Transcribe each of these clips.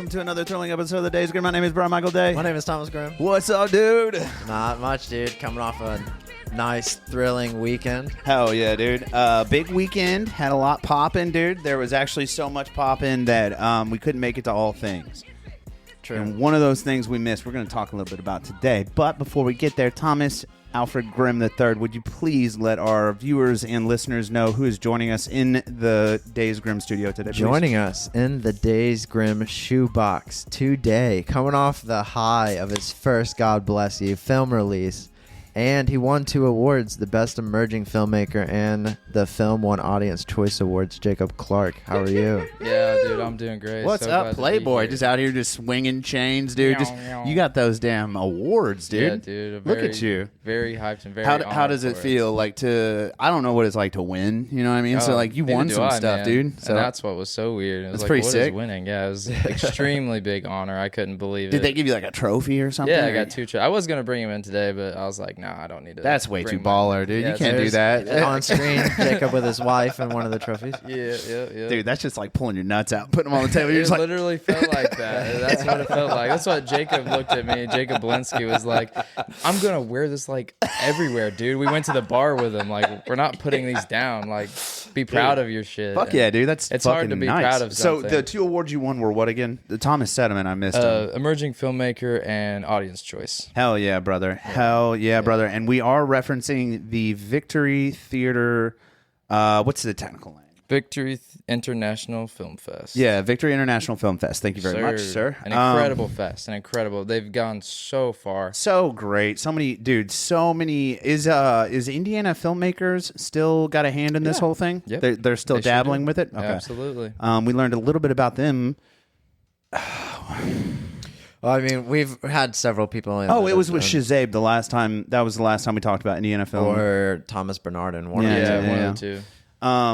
welcome to another thrilling episode of the Days Grimm. My name is Brian Michael Day. My name is Thomas Grimm. What's up, dude? Not much, dude. Coming off a nice, thrilling weekend. Hell yeah, dude. Big weekend. Had a lot popping, dude. There was actually so much popping that we couldn't make it to all things. True. And one of those things we missed, we're going to talk a little bit about today. But before we get there, Thomas Alfred Grimm III, would you please let our viewers and listeners know who is joining us in the Days Grimm studio today? Joining us in the Days Grimm shoebox today, coming off the high of his first God Bless You film release. And he won 2 awards, the Best Emerging Filmmaker and the Film One Audience Choice Awards. Jacob Clark, how are you? Yeah, dude, I'm doing great. What's So up, glad to be Playboy? here. Just out here just swinging chains, dude. You got those damn awards, dude. Yeah, dude. Look at you. Very hyped and very How honored does it for feel like to? I don't know what it's like to win. You know what I mean? So Oh, like you neither won do some I, stuff, man. dude. So and that's what was so weird. It was That's like, pretty what sick. is winning? Yeah, it was an extremely big honor. I couldn't believe it. did they give you like a trophy or something? Yeah, I or- got 2. I was gonna bring him in today, but I was like, nah, I don't need to. That's way bring too my- baller, dude. Yeah, You can't do There's that. on screen, Jacob with his wife and one of the trophies. Yeah. Dude, that's just like pulling your nuts out, putting them on the table. You're It just like, literally felt like that. That's what it felt like. That's what Jacob looked at me. Jacob Blinsky was like, I'm going to wear this like everywhere, dude. We went to the bar with him. Like, we're not putting these down. Like, be proud of your shit. fuck yeah, dude. That's It's fucking hard to be nice. proud of So something. the 2 awards you won were what again? The Thomas Sediment, I missed them. Emerging Filmmaker and Audience Choice. Hell yeah, brother. Hell yeah, brother. And we are referencing the Victory Theater. What's the technical name? Victory International Film Fest. Yeah, Victory International Film Fest. Thank you very much, sir. An incredible fest. An incredible. They've gone so far. So great. So many, dude, so many. Is Indiana Filmmakers still got a hand in this whole thing? Yep. They're still They sure dabbling do. with it? Okay. Absolutely. We learned a little bit about them. Well, I mean, we've had several people in. Oh, it was with Shazabe the last time. That was the last time we talked about Indiana Film. Or Thomas Bernard and one Yeah, of Yeah, the one yeah. or two.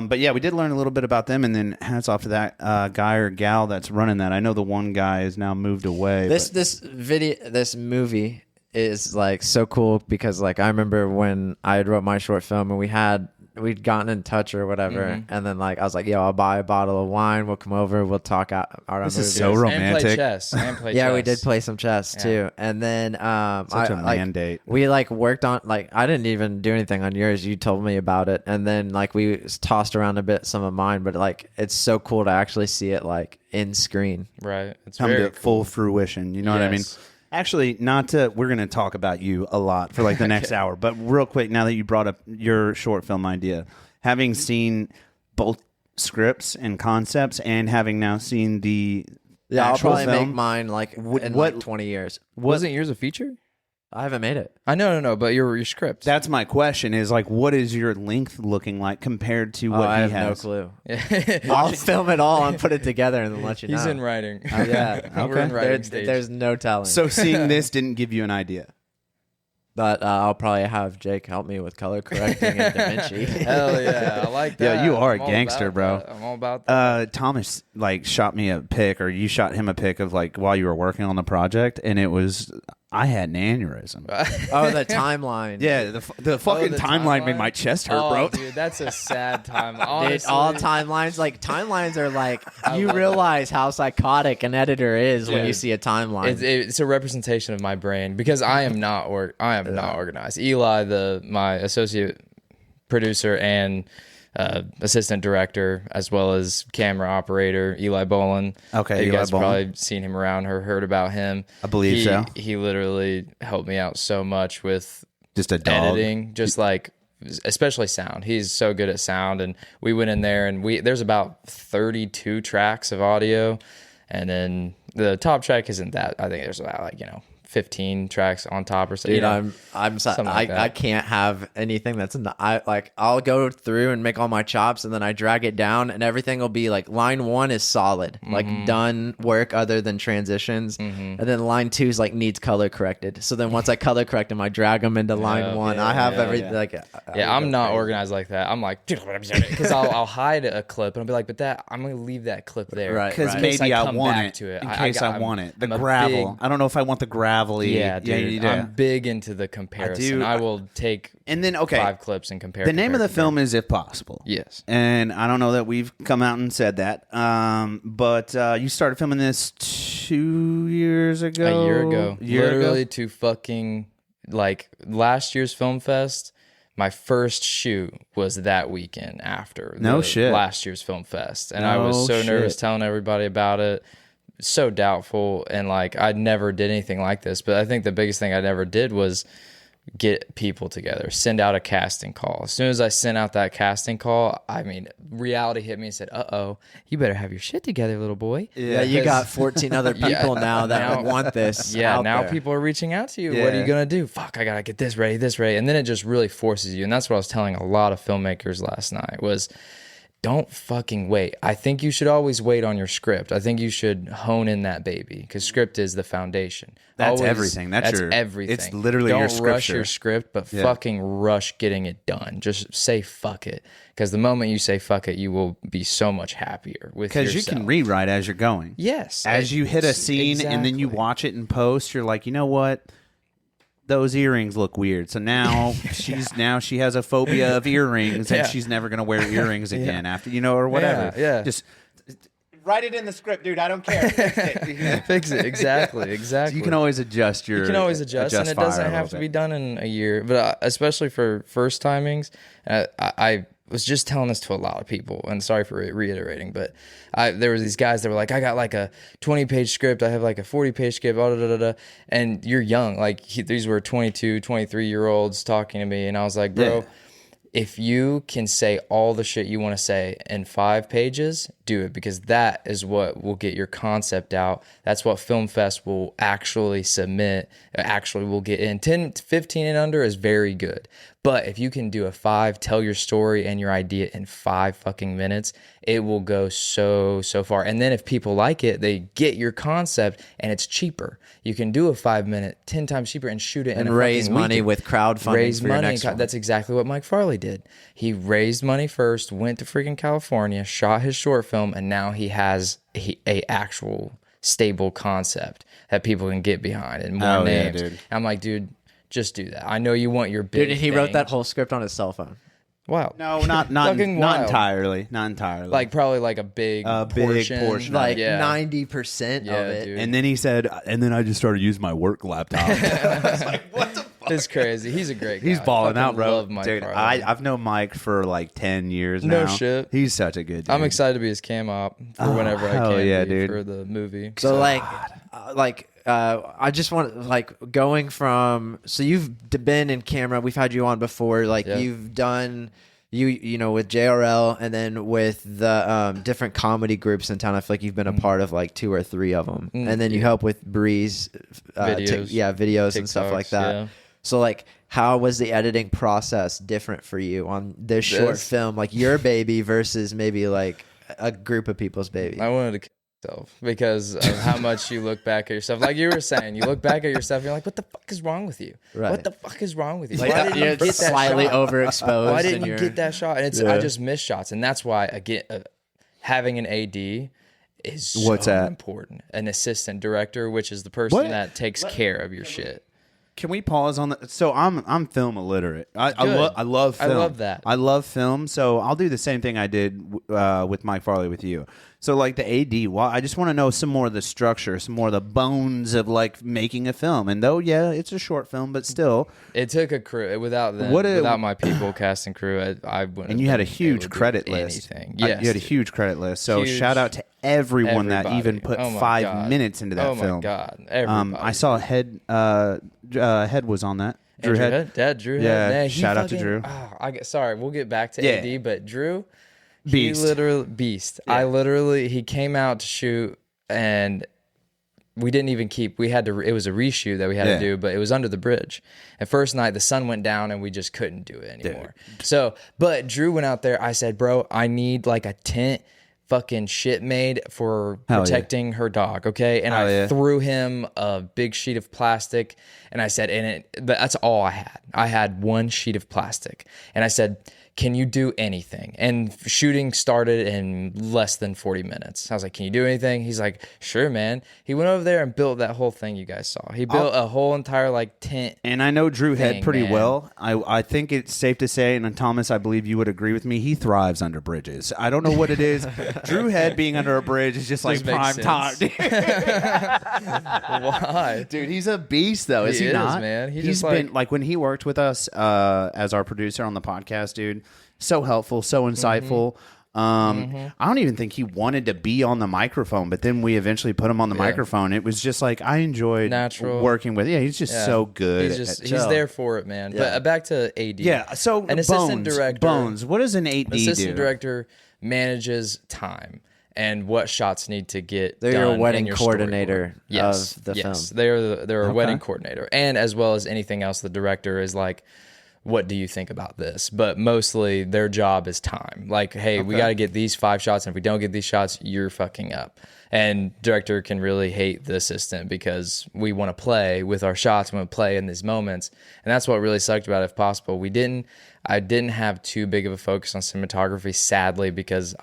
But yeah, we did learn a little bit about them, and then hats off to that guy or gal that's running that. I know the one guy is now moved away. This movie is like so cool because like I remember when I wrote my short film and we'd gotten in touch or whatever, and then like I was like, yo, I'll buy a bottle of wine, we'll come over, we'll talk out our This movies. is so romantic. And play chess. And play Yeah, chess. we did play some chess too, and then Such a mandate. We like worked on like I didn't even do anything on yours. You told me about it, and then like we tossed around a bit some of mine, but like it's so cool to actually see it like in screen. Right. It's come very to full fruition. You know what I mean? Yes. Actually, we're going to talk about you a lot for like the next hour. But real quick, now that you brought up your short film idea, having seen both scripts and concepts and having now seen the Yeah, I'll actual probably film, make mine like in what- like 20 years. Wasn't yours a feature? I haven't made it. I know, no, but your script. that's my question is like, what is your length looking like compared to what I he have has? no clue. Yeah. I'll film it all and put it together and then let you know. He's in writing. Yeah, We're in writing stage. there's no telling. So seeing this didn't give you an idea. But I'll probably have Jake help me with color correcting and Da Vinci. Hell yeah, I like Yeah, that. you are a I'm all gangster, about bro. that. I'm all about that. Thomas like shot me a pic, or you shot him a pic of like while you were working on the project, and it was I had an aneurysm. Oh, the timeline. Yeah, the fucking the timeline made timeline? my chest hurt, Oh, bro. dude, that's a sad time. Dude, Honestly, all timelines are like you love realize how psychotic an editor is when you Dude. see a timeline. It's a representation of my brain because I am not not organized. Eli, my associate producer and assistant director, as well as camera operator, Eli Bolin. Okay, you Eli guys Bolin. probably seen him around or heard about him. I believe so. He literally helped me out so much with Just a dog. editing, just like especially sound. He's so good at sound, and we went in there and there's about 32 tracks of audio, and then the top track isn't that. I think there's about 15 tracks on top or something. Dude, I'm sorry. something like that. I can't have anything that's in the I'll go through and make all my chops and then I drag it down and everything will be like line 1 is solid, like done work other than transitions, and then line 2 is like needs color corrected. So then once I color correct them, I drag them into line 1. I have everything like I'm not organized like that. I'm like, because I'll hide a clip and I'll be like, but I'm gonna leave that clip there, Right. Because in case maybe I come want back it. to it. In case I I'm- want it. The I'm a gravel. big- I don't know if I want the gravelly. Yeah, dude. yeah. I'm big into the comparison. I will take And then, okay, 5 clips and compare. the name of the film is If Possible. Yes. And I don't know that we've come out and said that. But you started filming this 2 years ago. A year ago. Literally to fucking, like, last year's Film Fest, my first shoot was that weekend after last year's Film Fest. And I was so nervous telling everybody about it. So doubtful. And, like, I never did anything like this. But I think the biggest thing I never did was get people together, send out a casting call. As soon as I sent out that casting call, I mean, reality hit me and said, uh-oh, you better have your shit together, little boy. Yeah, you got 14 other people now that want this. Yeah, now there. people are reaching out to you. What are you going to do? Fuck, I got to get this ready. And then it just really forces you. And that's what I was telling a lot of filmmakers last night was, don't fucking wait. I think you should always wait on your script. I think you should hone in that baby because script is the foundation. That's everything. That's everything. It's literally your scripture. Don't rush your script, but fucking rush getting it done. Just say fuck it. Because the moment you say fuck it, you will be so much happier with yourself. Because you can rewrite as you're going. Yes. As you hit a scene and then you watch it in post, you're like, you know what? Those earrings look weird. So now she has a phobia of earrings and she's never going to wear earrings again after, or whatever. Yeah. Just write it in the script, dude. I don't care. Fix it. Fix it. Exactly. So you can always adjust You can always adjust and it doesn't have to be done in a year. But especially for first timings, I was just telling this to a lot of people, and sorry for reiterating, but there was these guys that were like, I got like a 20-page script, I have like a 40-page script, and you're young. Like these were 22, 23-year-olds talking to me, and I was like, bro, if you can say all the shit you want to say in 5 pages, do it, because that is what will get your concept out. That's what Film Fest will actually submit, actually will get in. 10 to 15 and under is very good. But if you can do a 5, tell your story and your idea in 5 fucking minutes, it will go so far. And then if people like it, they get your concept and it's cheaper. You can do a 5-minute, 10 times cheaper and shoot it and in a raise money weekend. with crowdfunding. Raise for money. your next one. That's exactly what Mike Farley did. He raised money first, went to freaking California, shot his short film, and now he has a actual stable concept that people can get behind and more names. Yeah, dude. I'm like, dude, just do that. I know you want your big Dude, he wrote that whole script on his cell phone. Wow. No, not entirely. Not entirely. Like probably like a big portion. Like 90% of it. Dude. And then he said, and then I just started using my work laptop. I was like, what the fuck? It's crazy. He's a great guy. He's balling out, bro. Love Mike dude, Farley. I've known Mike for like 10 years now. No shit. He's such a good dude. I'm excited to be his cam op for whenever I can dude. for the movie. So I just want going from, so you've been in camera, we've had you on before, you've done with JRL and then with the different comedy groups in town. I feel like you've been a part of like 2 or 3 of them, and then you help with Breeze videos, videos and stuff like that. Yeah. So how was the editing process different for you on this short film, like your baby versus maybe like a group of people's baby? I wanted to kill myself because of how much you look back at yourself. Like you were saying, you look back at yourself and you're like, what the fuck is wrong with you? Right. What the fuck is wrong with you? Like, Why didn't you get that slightly shot? overexposed. Why didn't you get that shot? And I just miss shots. And that's why, again, having an AD is so important. An assistant director, which is the person that takes care of your shit. Can we pause on that? So I'm film illiterate. I love film. I love that. I love film. So I'll do the same thing I did with Mike Farley with you. So like the AD, well, I just want to know some more of the structure, some more of the bones of like making a film. And though, it's a short film, but still, it took a crew. Without them, without my people, cast and crew, I wouldn't. And you had a huge credit list. Yes, you had a huge credit list. So shout out to everyone that even put 5 minutes into that film. Oh my god! Everybody. I saw Head was on that. Drew Head. Drew Head. Yeah, Man, shout out to Drew. Sorry, we'll get back to AD, but Drew, beast. He literally beast. Yeah. He came out to shoot and we didn't even we had to, it was a reshoot that we had to do, but it was under the bridge. And first night the sun went down and we just couldn't do it anymore. So, but Drew went out there. I said, bro, I need like a tent fucking shit made for protecting her dog. Okay. And I threw him a big sheet of plastic and I said, but that's all I had. I had one sheet of plastic and I said, can you do anything? And shooting started in less than 40 minutes. I was like, can you do anything? He's like, sure, man. He went over there and built that whole thing you guys saw. He built a whole entire like tent. And I know Drew Head pretty man. well. I think it's safe to say, and Thomas, I believe you would agree with me, he thrives under bridges. I don't know what it is. Drew Head being under a bridge is just like prime time. Why? Dude, he's a beast, though. Is he not? Man. He's been like when he worked with us as our producer on the podcast, dude. So helpful, so insightful. I don't even think he wanted to be on the microphone, but then we eventually put him on the microphone. It was just like I enjoyed working with. Yeah, he's just so good. He's there for it, man. But back to AD. Yeah. So an assistant director. Bones. What does an AD do? Assistant director manages time and what shots need to get They're done your wedding in your coordinator yes, of the film. They're a wedding coordinator, and as well as anything else, the director is like, what do you think about this? But mostly their job is time. Like, hey, we got to get these 5 shots, and if we don't get these shots, you're fucking up. And director can really hate the assistant because we want to play with our shots, we want to play in these moments, and that's what really sucked about it. If possible, I didn't have too big of a focus on cinematography, sadly, because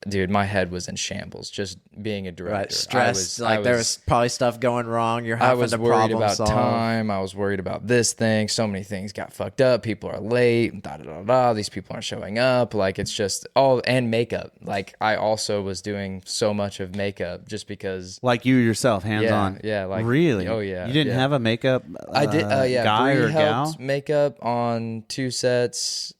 dude, my head was in shambles just being a director. Right, stressed. There was probably stuff going wrong. You're having I was to worried problem about solve. time. I was worried about this thing. So many things got fucked up. People are late. Da da da da. These people aren't showing up. Like it's just and makeup. Like I also was doing so much of makeup just because. Like you yourself, hands on. Yeah. Like really. Oh yeah. You didn't have a makeup. I did. Yeah. Guy Bree or gal. helped makeup on 2 sets.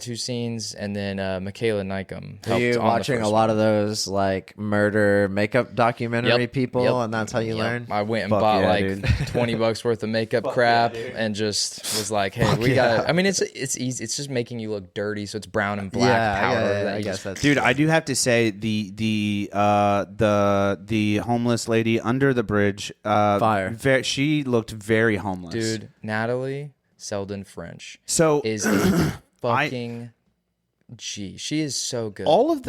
2 scenes, and then Michaela Nykum. Are you watching a lot of those like murder makeup documentary people, and that's how you learn? I went and bought $20 worth of makeup crap, and just was like, "Hey, we got." I mean, it's easy. It's just making you look dirty, so it's brown and black powder. I guess that's dude. I do have to say the homeless lady under the bridge. Fire. She looked very homeless, dude. Natalie Selden French. So is. Fucking she is so good. All of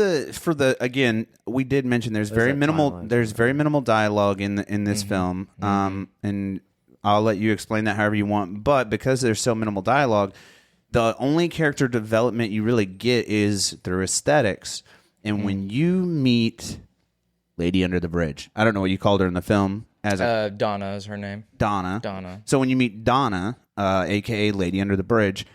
again, we did mention there's very minimal dialogue in this film. And I'll let you explain that however you want. But because there's so minimal dialogue, the only character development you really get is through aesthetics. And when you meet Lady Under the Bridge, I don't know what you called her in the film. Donna is her name. Donna. So when you meet Donna, aka Lady Under the Bridge,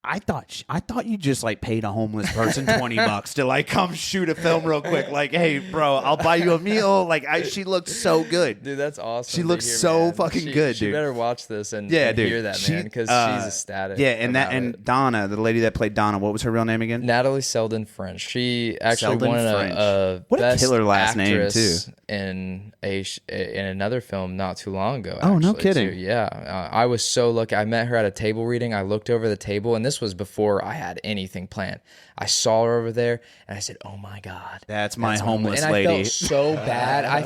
I thought you just like paid a homeless person $20 to like come shoot a film real quick. Like, hey, bro, I'll buy you a meal. Like, she looks so good, dude. That's awesome. She looks so fucking good, dude. She better watch this and hear that, man, because she's ecstatic. Yeah, and Donna, the lady that played Donna, what was her real name again? Natalie Selden French. She actually won a what best a killer last name too in another film not too long ago. Oh, no kidding. Too. Yeah, I was so lucky. I met her at a table reading. I looked over the table, and this was before I had anything planned. I saw her over there, and I said, "Oh my god, that's my homeless lady." And I felt so bad. I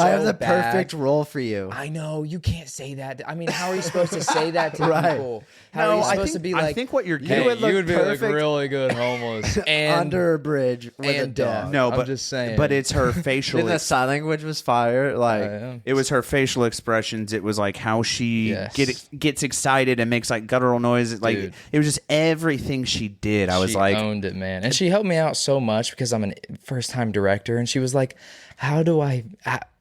have the perfect role for you. I know you can't say that. I mean, how are you supposed to say that to people? How are you supposed to be like? I think what you're getting, you would be like really good homeless and under a bridge with a dog. No, but I'm just saying. But it's her facial. And the sign language was fire. Like it was her facial expressions. It was like how she gets excited and makes like guttural noises. Like it was just everything she did. I was she like, owned it, man. And she helped me out so much because I'm a first-time director, and she was like, "How do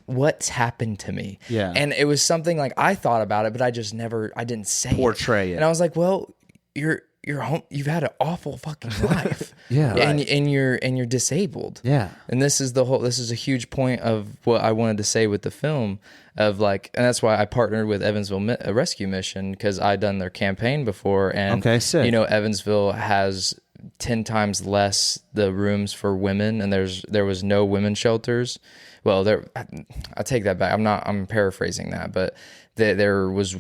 what's happened to me?" Yeah, and it was something like I thought about it, but I didn't say portray it. And I was like, "Well, you're home. You've had an awful fucking life, yeah, and you're disabled, yeah." And this is a huge point of what I wanted to say with the film. Of like, and that's why I partnered with Evansville Rescue Mission, because I'd done their campaign before, and sick. Evansville has 10 times less the rooms for women, and there was no women shelters. Well, I take that back. I'm paraphrasing that, but there was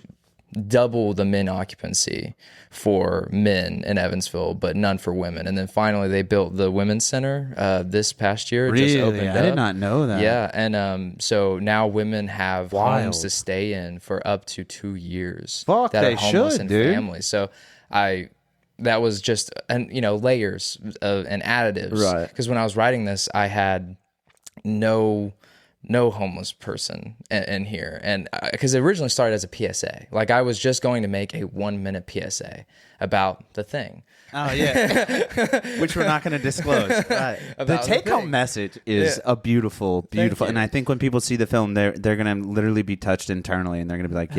double the men occupancy for men in Evansville, but none for women. And then finally they built the women's center this past year. It really? just opened I did not know that. Yeah, and so now women have homes to stay in for up to 2 years. Fuck, that they are homeless should, and dude. families. So that was just layers and additives. Right. Because when I was writing this, I had no no homeless person in here. And because it originally started as a PSA, like I was just going to make a 1-minute PSA about the thing. Oh yeah, which we're not going to disclose. Right. The take-home message is a beautiful, and I think when people see the film, they're going to literally be touched internally, and they're going to be like,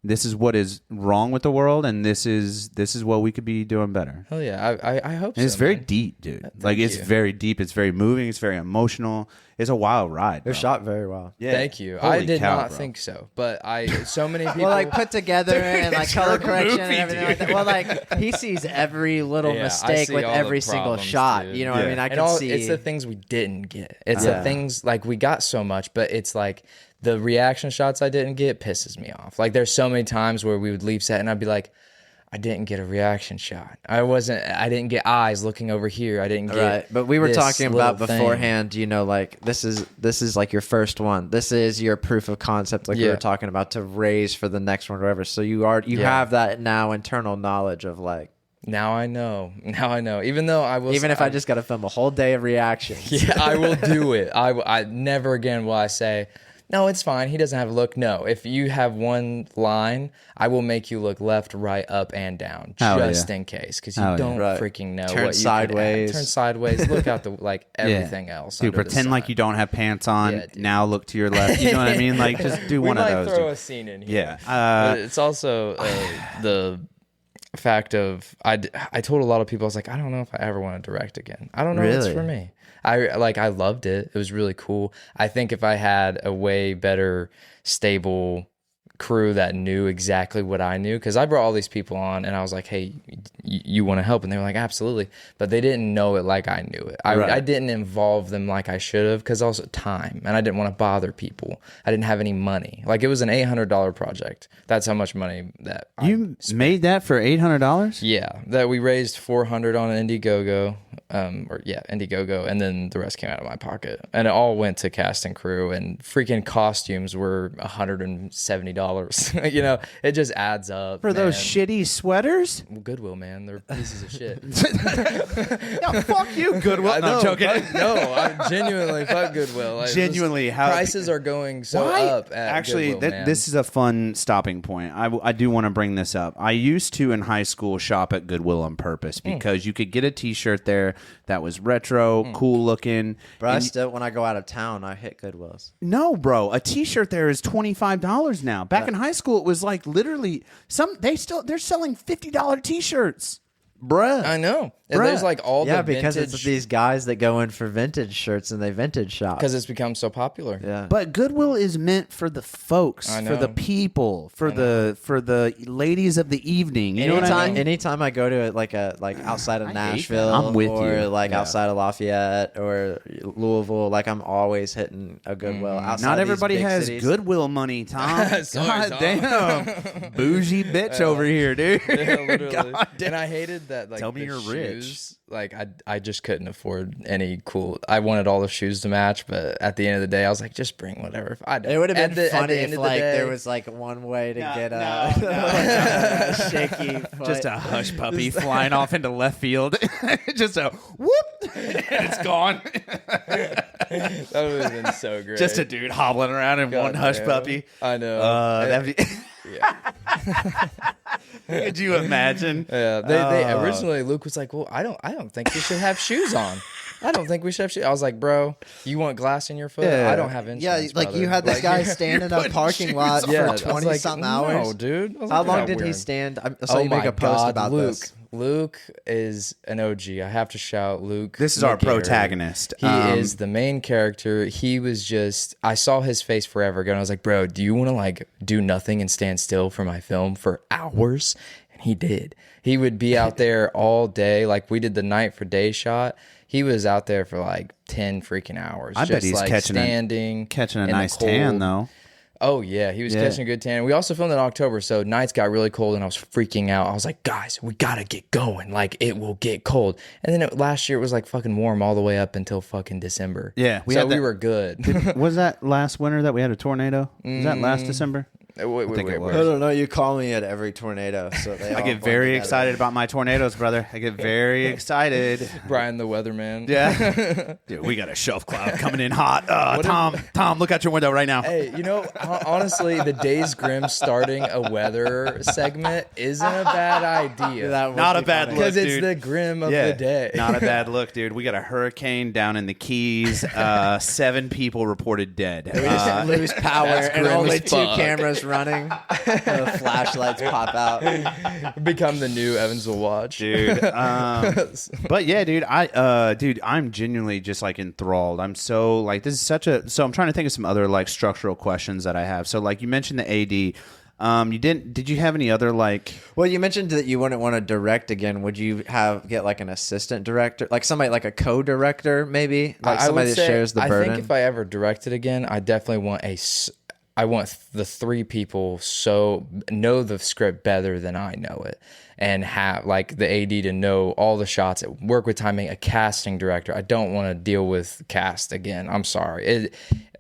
this is what is wrong with the world, and this is what we could be doing better. Hell yeah, I hope. And so, it's very man. deep, dude. Thank It's you. very deep. It's very moving. It's very emotional. It's a wild ride. It was bro. shot very well. Yeah. Thank you. Holy I did cow, not bro. think so, but so many people Well, like put together and like color correction movie, and everything like that. Well, like he sees every little Yeah, I mistake see with all the every single problems, shot. dude. You know what I mean? I And can see. it's the things we didn't get. It's the things like we got so much, but it's like the reaction shots I didn't get pisses me off. Like there's so many times where we would leave set and I'd be like, I didn't get a reaction shot. I didn't get eyes looking over here. I didn't get Right, but we were this talking about little thing. beforehand. You know, like this is like your first one. This is your proof of concept, like we Yeah. were talking about, to raise for the next one, or whatever. So you have that now internal knowledge of like. Now I know. Even though Even if I just got to film a whole day of reactions. yeah, I will do it. I never again will I say, no, it's fine. He doesn't have a look. No, if you have one line, I will make you look left, right, up, and down, just in case, because you don't freaking know Turn what you sideways. could add. Turn sideways. Look out the everything else. Dude, under the pretend sun. like you don't have pants on. Yeah, dude. Now look to your left. You know what I mean? Like just do one of might those. throw dude. a scene in here. Yeah. But it's also the fact of I told a lot of people, I was like, I don't know if I ever want to direct again. I don't know if it's Really? for me. I loved it. It was really cool. I think if I had a way better stable crew that knew exactly what I knew, because I brought all these people on and I was like, hey, you want to help? And they were like, absolutely. But they didn't know it like I knew it. I didn't involve them like I should have, because also time, and I didn't want to bother people. I didn't have any money. Like it was an $800 project. That's how much money that You made that for $800? yeah, that we raised $400 on Indiegogo, Indiegogo, and then the rest came out of my pocket, and it all went to cast and crew, and freaking costumes were $170. You know, it just adds up For those shitty sweaters? Goodwill, man, they're pieces of shit. Yeah, fuck you, Goodwill. No, I'm joking. I'm genuinely fuck Goodwill. Genuinely, how prices are going so up. At Actually, Goodwill, man. this is a fun stopping point. I do want to bring this up. I used to in high school shop at Goodwill on purpose because you could get a T-shirt there that was retro, cool looking. Bro, and when I go out of town, I hit Goodwill's. no, bro, a T-shirt there is $25 now. Back in high school, it was like literally they're selling $50 T-shirts, bruh. I know. And there's like all the because it's vintage, these guys that go in for vintage shirts and they vintage shop. because it's become so popular. Yeah. But Goodwill is meant for the folks, I for the know. people, for the ladies of the evening. You know what I mean? Anytime I go to it, like outside of that. Nashville, I'm with or you. like Yeah. outside of Lafayette or Louisville, like I'm always hitting a Goodwill. Outside Not of these everybody big has cities. Goodwill money, Tom. Sorry, God Tom. damn, bougie bitch over here, dude. Yeah, literally. God damn. And I hated that. Like, Tell me the you're shoes, like I just couldn't afford any cool. I wanted all the shoes to match, but at the end of the day, I was like, just bring whatever. It would have been at the funny end if of the like day- there was like one way to get no. shaky foot. Just a hush puppy flying off into left field. Just a whoop, and it's gone. That would have been so great. Just a dude hobbling around in one God hush damn. puppy. I know. That'd be. Yeah. Could you imagine? Yeah, they originally Luke was like, "Well, I don't think we should have shoes on. I don't think we should have shoes." I was like, "Bro, you want glass in your foot? Yeah. I don't have insurance." like you brother. had this Like, guy stand in a putting parking shoes lot on. Yeah, I for was 20 like, something no, hours. dude. I was How like, long "You're did he weird." stand? I saw you make my a post God, about Luke. this. Luke is an OG. I have to shout Luke. This is our McGarry. protagonist. He is the main character. He was just, I saw his face forever ago and I was like, bro, do you want to like do nothing and stand still for my film for hours? And he did. He would be out there all day. Like we did the night for day shot. He was out there for like 10 freaking hours. I bet he's like catching standing, a in the nice tan cold. though. Oh yeah, he was catching a good tan. We also filmed in October, so nights got really cold, and I was freaking out. I was like, guys, we gotta get going. Like it will get cold. And then last year it was like fucking warm all the way up until fucking December. Yeah, we were good. Was that last winter that we had a tornado? Was that last December? I don't know. You call me at every tornado, so I get very excited about my tornadoes, brother. I get very excited. Brian the weatherman. Yeah, dude, we got a shelf cloud coming in hot. Tom, look out your window right now. Hey, honestly, the Days Grimm starting a weather segment isn't a bad idea. Not a bad look, because it's dude. the Grimm of the day. Not a bad look, dude. We got a hurricane down in the Keys. 7 people reported dead. We just lose power and grim only as 2 fuck. cameras running. The flashlights pop out. Become the new Evansville Watch, dude. But yeah, dude, I'm genuinely just like enthralled. I'm so like, this is such a. So I'm trying to think of some other like structural questions that I have. So like you mentioned the AD. Did you have any other like? Well, you mentioned that you wouldn't want to direct again. Would you get like an assistant director, like somebody like a co-director, maybe, like somebody that shares the burden? I think if I ever directed again, I definitely want I want the 3 people so know the script better than I know it, and have like the AD to know all the shots, work with timing, a casting director. I don't want to deal with cast again. I'm sorry.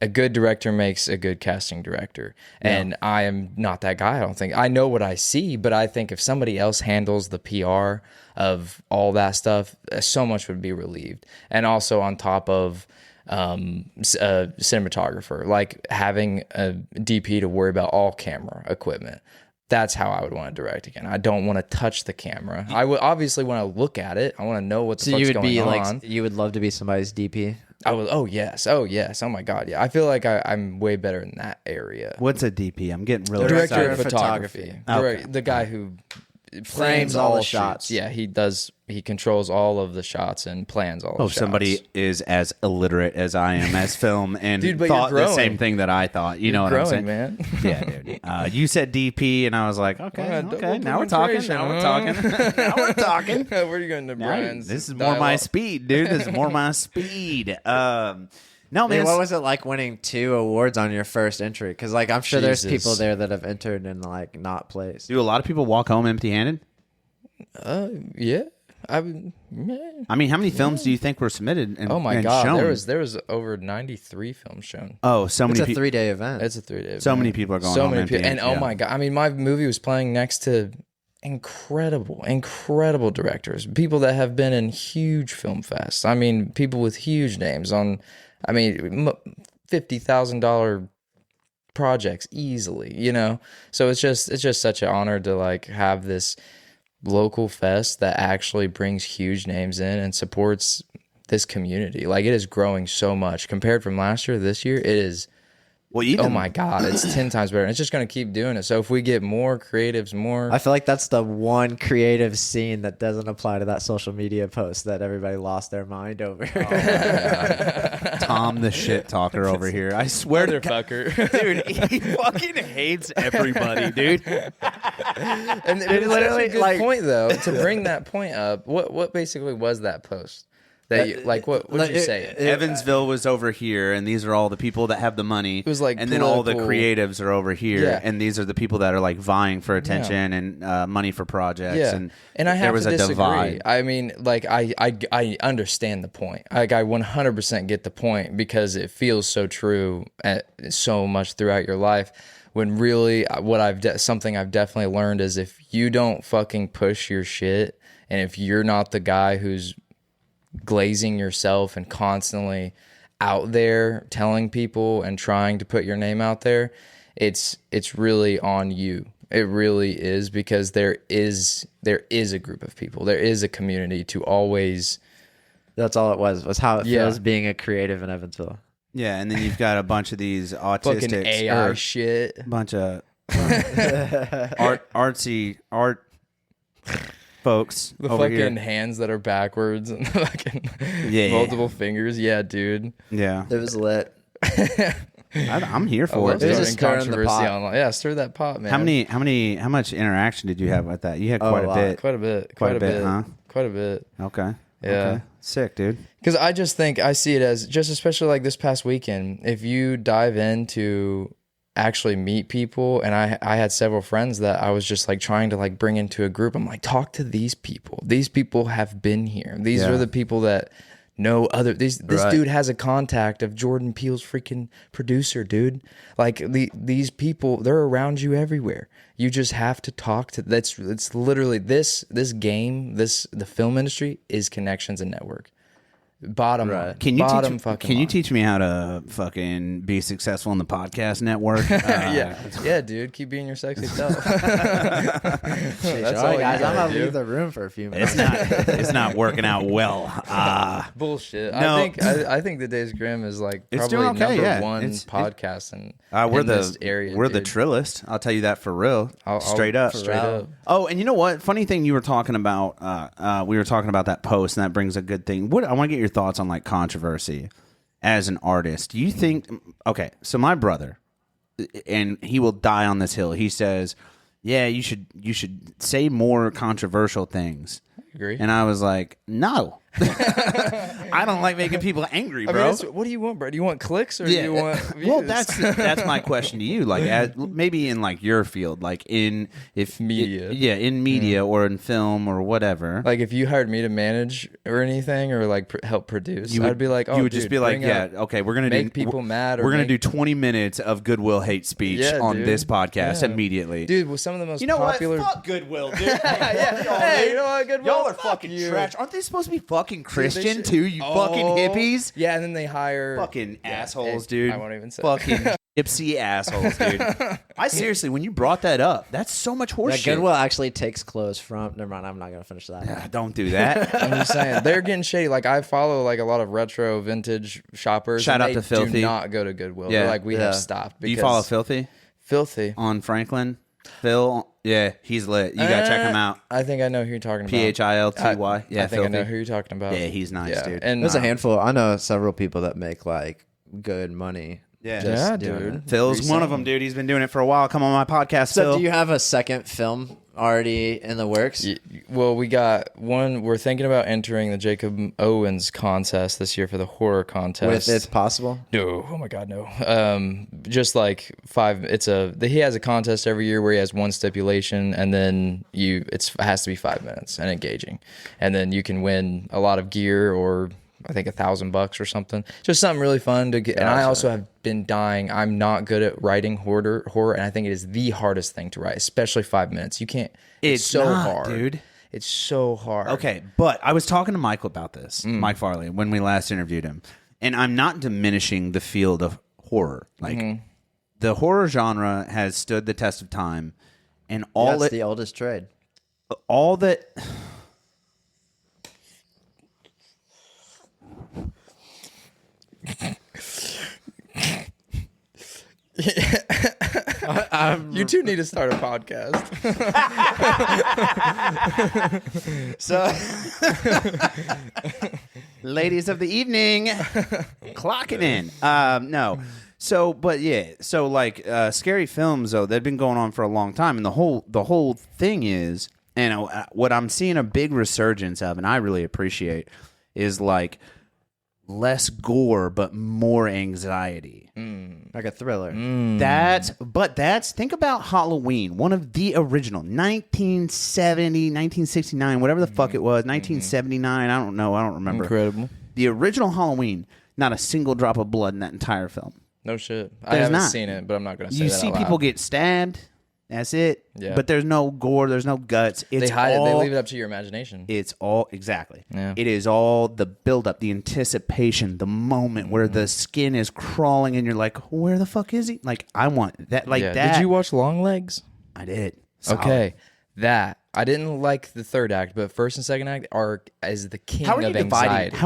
A good director makes a good casting director, and I am not that guy. I don't think I know what I see, but I think if somebody else handles the PR of all that stuff, so much would be relieved. And also on top of a cinematographer, like having a DP to worry about all camera equipment. That's how I would want to direct again. I don't want to touch the camera. I would obviously want to look at it. I want to know what the fuck's going on. You would love to be somebody's DP. I would. Oh yes. Oh my god. Yeah. I feel like I'm way better in that area. What's a DP? I'm getting really Director excited. of photography. Okay. The guy who Frames all the shots. Shoots. Yeah, he does. He controls all of the shots and plans all the shots. Somebody is as illiterate as I am as film and Dude, but thought you're the growing. same thing that I thought. You know what I'm saying, man. Yeah, dude. You said DP, and I was like, okay. Now we're talking. Now we're talking. Where are you going to Brian's? This is more my speed, dude. This is more my speed. No, man. What was it like winning 2 awards on your first entry? Because like I'm sure there's people there that have entered and like not placed. Do a lot of people walk home empty-handed? Yeah. I mean, how many films do you think were submitted and Oh my and god, shown? there was over 93 films shown. Oh, so It's many a 3-day event. It's a 3-day event. So many people are going So home many people, and empty-handed, oh my god, I mean, my movie was playing next to incredible directors, people that have been in huge film fests. I mean, people with huge names on, I mean, $50,000 projects easily, you know. So it's just such an honor to like have this local fest that actually brings huge names in and supports this community. Like, it is growing so much compared from last year to this year. It is. Well, even, oh my god, it's 10 times better. And it's just going to keep doing it. So if we get more creatives, I feel like that's the one creative scene that doesn't apply to that social media post that everybody lost their mind over. Tom the shit talker over here. I swear to God, motherfucker. dude, he fucking hates everybody, dude. And it's literally a good like- point though, to bring that point up. What basically was that post? That you, like what would you say? Evansville was over here, and these are all the people that have the money. It was like and then all the political- creatives are over here, Yeah. and these are the people that are like vying for attention and money for projects. Yeah, and I have there was to a disagree. divide. I mean, like I understand the point. Like I 100% get the point because it feels so true so much throughout your life. When really, something I've definitely learned is if you don't fucking push your shit, and if you're not the guy who's glazing yourself and constantly out there telling people and trying to put your name out there, it's really on you. It really is, because there is a group of people, there is a community to always. That's all it was how it feels being a creative in Evansville. Yeah, and then you've got a bunch of these Fucking autistics, AI shit. bunch of artsy folks The over fucking here. hands that are backwards and fucking Yeah. multiple fingers. Yeah, dude. Yeah, It was lit. I'm here I for love it. There's dude. a starting stir in the controversy pot. online. Yeah, stir that pot, man. How much interaction did you have with that? You had Oh, quite a a lot. bit. Quite a bit. Quite a bit, huh? Quite a bit. Okay. Yeah. Okay. Sick, dude. Because I just think I see it as just, especially like this past weekend, if you dive into actually meet people, and I had several friends that I was just like trying to like bring into a group. I'm like, talk to these people. These people have been here. These Yeah. are the people that no other. This Right. dude has a contact of Jordan Peele's freaking producer, dude. Like these people, they're around you everywhere. You just have to talk to. It's literally this game. The film industry is connections and network. Bottom line. Can you Line. teach me how to fucking be successful in the podcast network? Yeah, dude. Keep being your sexy self. That's All all right, you guys, I'm gotta gonna do. leave the room for a few minutes. It's not working out well. Bullshit. No. I think the Days Grimm is like It's probably doing okay, number yeah. one It's- podcast in we're this area. we're the dude. Trillist. I'll tell you that for real. I'll- Straight up. straight up. Oh, and you know what? Funny thing you were talking about. We were talking about that post, and that brings a good thing. I want to get your thoughts on like controversy as an artist. Do you think? Okay, so my brother, and he will die on this hill. He says, "Yeah, you should say more controversial things." Agree. And I was like, "No, I don't like making people angry, I bro." mean, what do you want, bro? Do you want clicks or do you want views? Well, that's my question to you. Like, maybe in like your field, like in Media. in media or in film or whatever. like if you hired me to manage or anything or like help produce, I'd be like, oh, you would dude, just be like, bring yeah, up- okay, we're gonna make people mad or we're gonna make- do 20 minutes of goodwill hate speech Yeah, on dude. this podcast Yeah. immediately, dude. With some of the most You know popular. what? Fuck goodwill, dude. Hey, you know what? Goodwill? Y'all are Fuck fucking you. trash. Aren't they supposed to be fucking Dude, they Christian should- too? You fucking Oh, hippies. Yeah, and then they hire Fucking Yeah, assholes, hey, dude. I won't even say. Fucking gypsy assholes, dude. I seriously, when you brought that up, that's so much Yeah, horseshit. Goodwill actually takes clothes from. Never mind, I'm not gonna finish that. Ah, don't do that. I'm just saying they're getting shady. Like I follow like a lot of retro vintage shoppers. Shout and out they to Filthy. Do not go to Goodwill. Yeah. They're like we Yeah. have stopped. Do you because follow Filthy Filthy? on Franklin? Phil, yeah, he's lit. You gotta check him out. I think I know who you're talking about. PHILTY. Yeah, I think I know Filthy. who you're talking about. Yeah, he's nice, dude. And There's a handful. I know several people that make like good money. Yeah. Yeah, doing dude. it. Phil's one of them, dude. He's been doing it for a while. Come on my podcast, So, Phil. do you have a second film already in the works? Well, we got one. We're thinking about entering the Jacob Owens contest this year for the horror contest. With It's Possible? No, oh my god, no. Just like he has a contest every year where he has one stipulation, and then it has to be 5 minutes and engaging, and then you can win a lot of gear or I think $1,000 or something. Just something really fun to get. And I also have been dying. I'm not good at writing horror, and I think it is the hardest thing to write, especially 5 minutes. You can't. It's so not, hard, dude. It's so hard. Okay, but I was talking to Michael about this, Mike Farley, when we last interviewed him, and I'm not diminishing the field of horror. Like the horror genre has stood the test of time, and That's the oldest trade. all that. You two need to start a podcast. So, ladies of the evening, clocking in. No. So, but yeah. So, like, scary films though, they've been going on for a long time, and the whole thing is, and what I'm seeing a big resurgence of, and I really appreciate, is like less gore but more anxiety. Like a thriller. That's think about Halloween, one of the original 1970, 1969, whatever the fuck it was, 1979, I don't know, I don't remember. Incredible. The original Halloween, not a single drop of blood in that entire film. No shit. I There's haven't not. seen it, but I'm not going to say You that see out people loud. get stabbed, that's it. Yeah. But there's no gore, there's no guts. It's They hide it. They all, leave it up to your imagination. It's all exactly. Yeah. It is all the buildup, the anticipation, the moment where the skin is crawling and you're like, where the fuck is he? Like, I want that. Like Yeah. that. Did you watch Long Legs? I did. Solid. Okay. That. I didn't like the third act, but first and second act is the king How are you of dividing? anxiety.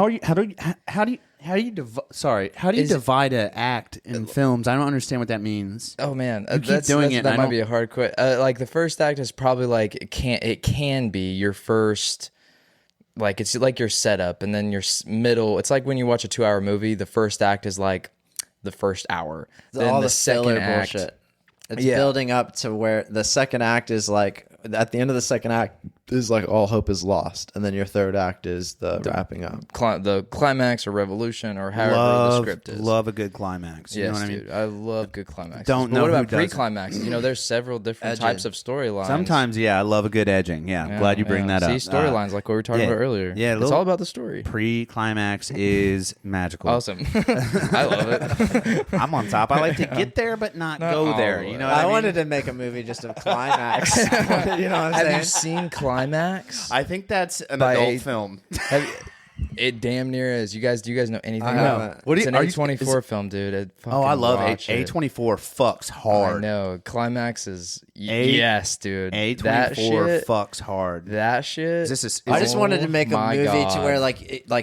How do you divide an act in films? I don't understand what that means. Oh man, keep doing it, and That I might don't- be a hard quit. Like the first act is probably like it can be your first, like it's like your setup, and then your middle. It's like when you watch a 2-hour movie. The first act is like the first hour. Then All the the second filler act. bullshit. It's Yeah. building up to where the second act is like at the end of the second act, is like all hope is lost, and then your third act is the wrapping up. The climax or revolution or however the script is. Love a good climax. You know what I mean? Dude, I love good climaxes. Don't But know what who about doesn't. pre-climaxes? You know, there's several different types of storylines. Sometimes, I love a good edging. Yeah, glad you bring that up. See, storylines like what we were talking about earlier. Yeah, it's all about the story. Pre-climax is magical. Awesome. I love it. I'm on top. I like to get there, but not go there. You know what I mean? wanted to make a movie just of climax. You know what I'm Have saying? you seen Climax? I think that's an By adult film. It damn near is. Do you guys know anything I about haven't. it? It's an A24 film, dude. Oh, I love watch it. A24 fucks hard. I know. Climax is A- yes, dude. A24 that shit, fucks hard. that shit. I just wanted to make a my movie to God. where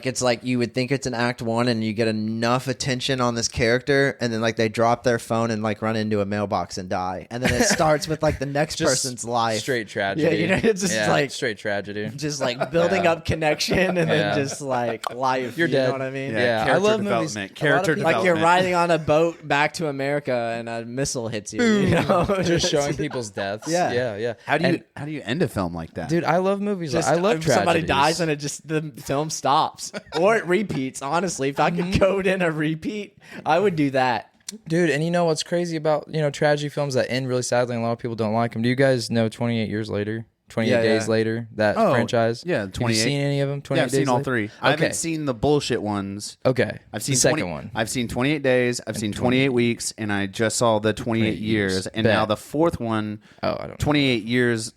it's like you would think it's an act one and you get enough attention on this character and then like they drop their phone and like run into a mailbox and die, and then it starts with like the next Just person's life. straight tragedy. Yeah, you know, it's just like straight tragedy. just like building up connection and then just like life. You're you dead. know what I mean? Yeah, I character love movies. development. A lot Character of people- Like you're development. riding on a boat back to America and a missile hits you. You know? Just showing people's deaths. Yeah. yeah. How do you end a film like that? Dude, I love movies. Just, I love tragedies. somebody dies and the film stops or it repeats. Honestly, if I could code in a repeat, I would do that. Dude, and you know what's crazy about tragedy films that end really sadly and a lot of people don't like them? Do you guys know 28 Years Later? 28 Days Later, that franchise? Yeah, Have 28. you seen any of them? 28 Yeah, I've Days seen all Later? three. Okay. I haven't seen the bullshit ones. Okay. I've seen the second one. I've seen 28 Days. I've seen 28 Weeks, and I just saw the 28 years. And Bet. now the fourth one, Oh, I don't know. 28 Years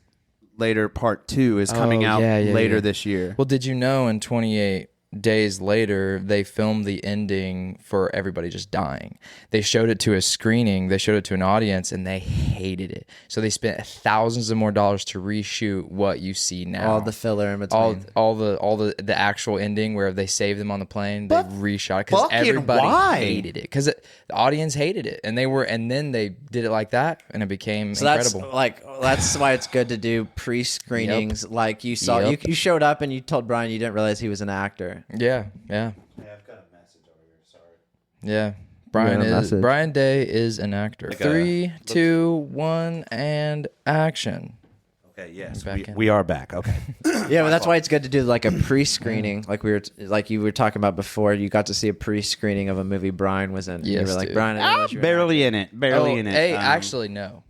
Later Part 2 is coming out later this year. Well, did you know in 28 Days Later, they filmed the ending for everybody just dying. They showed it to a screening, they showed it to an audience, and they hated it. So they spent thousands of more dollars to reshoot what you see now. All the filler in between. all the actual ending where they saved them on the plane. They reshot it because fucking everybody why? hated it. Because the audience hated it, and then they did it like that, and it became So incredible. that's why it's good to do pre-screenings. Like you saw, Yep. you showed up and you told Brian you didn't realize he was an actor. Yeah. Yeah, I've got a message over here. Sorry. Yeah. got a message. Brian Day is an actor. 3, 2, 1, and action. Okay, yes, Back in. we are back. Okay. Yeah, but that's why it's good to do like a pre-screening, like you were talking about before. You got to see a pre-screening of a movie Brian was in. And you Yes, were like, dude. Brian, I didn't know you were an barely in it. Barely in it. Hey, actually, no.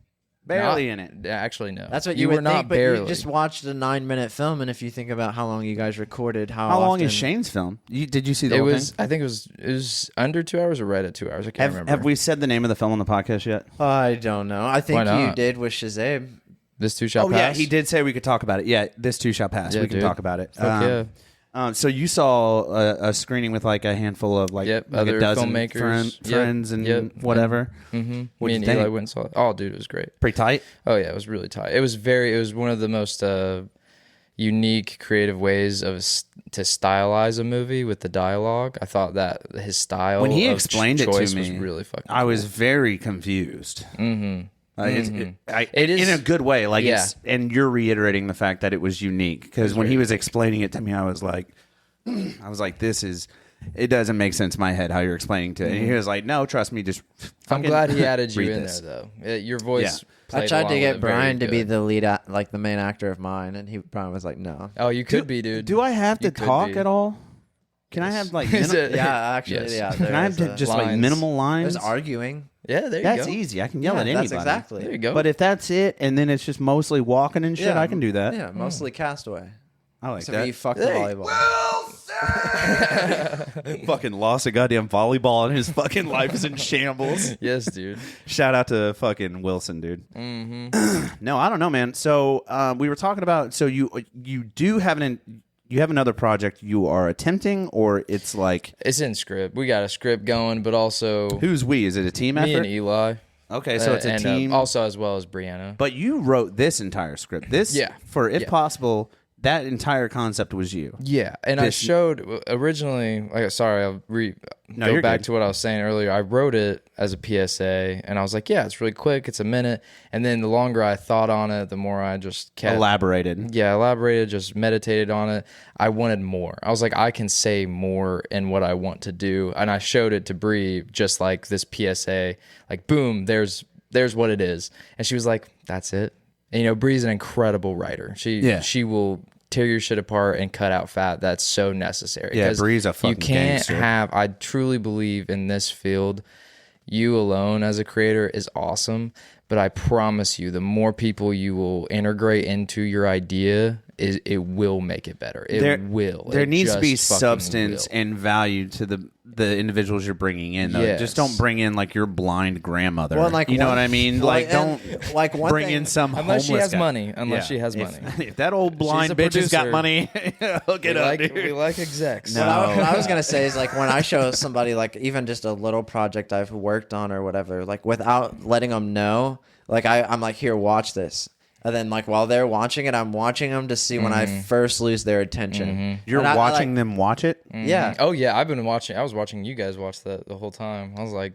barely Not- in it. Actually, no. That's what you you were would not think, but barely. you just watched a 9-minute film, and if you think about how long you guys recorded, How long is often- Shane's film? Did you see the It whole was. thing? I think it was under 2 hours or right at 2 hours. I can't remember. Have we said the name of the film on the podcast yet? I don't know. I think Why you not? did with Shazam. This too shall Oh pass. yeah, he did say we could talk about it. Yeah, this too shall pass. Yeah, We can dude. talk about it. Fuck yeah. So you saw a screening with like a handful of like, Yep, like other a dozen filmmakers. friends Yep, and yep. whatever. Mm-hmm. What'd Me you and think? Eli went and saw it. Oh, dude, it was great. Pretty tight. Oh yeah, it was really tight. It was one of the most unique, creative ways to stylize a movie with the dialogue. I thought that his style When he of explained it to choice me, was really fucking. I cool. was very confused. Mm-hmm. It is- in a good way. Like, Yeah. and you're reiterating the fact that it was unique because when he was explaining it to me, I was like, it doesn't make sense in my head how you're explaining to it. And he was like, no, trust me, just. I'm fucking glad he added you read in this. there though. Your voice. Yeah. I played tried along to with get it very Brian to be good. the lead, like the main actor of mine, and Brian was like, no. Oh, you could be, dude. Do I have to You could talk be. at all? Can I have like Is it- Yeah, actually, Yes. yeah. can I have just like lines. minimal lines? There's arguing. Yeah, there you That's go. easy. I can yell at Yeah, anybody. that's exactly. There you go. But if that's it, and then it's just mostly walking and shit, Yeah. I can do that. Yeah, mostly Castaway. I like Except for you that. fuck the volleyball. Fucking lost a goddamn volleyball, and his fucking life is in shambles. yes, dude. Shout out to fucking Wilson, dude. Mm-hmm. No, I don't know, man. So we were talking about. So you do have you have another project you are attempting, or it's like It's in script. We got a script going, but also who's we? Is it a team me effort? and Eli. Okay, so it's a and, team. also as well as Brianna. But you wrote this entire script. This, Yeah. for if Yeah. possible, that entire concept was you. Yeah, and I This- showed originally. Like, sorry, I'll No, go you're back good. to what I was saying earlier. I wrote it as a PSA, and I was like, "Yeah, it's really quick. It's a minute." And then the longer I thought on it, the more I just kept Elaborated. Yeah, elaborated, just meditated on it. I wanted more. I was like, I can say more in what I want to do, and I showed it to Bree, just like this PSA. Like, boom, there's what it is, and she was like, "That's it." And, Bree's an incredible writer. She will tear your shit apart and cut out fat. That's so necessary. Yeah, Bree's a fucking You can't gangster. I truly believe in this field, you alone as a creator is awesome, but I promise you, the more people you will integrate into your idea, it will make it better. It will. There It needs to be just fucking substance will. and value to the individuals you're bringing in. Though. Yes. Just don't bring in like your blind grandmother. Well, like you know one- what I mean? like, Like and, don't like, one bring thing- in some Unless she homeless has guy. money. Unless Yeah. she has money. If that old blind a bitch has got producer. money, hook it up, dude. We like execs. What I was gonna say is like when I show somebody like even just a little project I've worked on or whatever, like without letting them know, like I'm like, here, watch this. And then, like, while they're watching it, I'm watching them to see when I first lose their attention. You're And I watching them watch it. Yeah. Oh yeah, I've been watching. I was watching you guys watch that the whole time. I was like,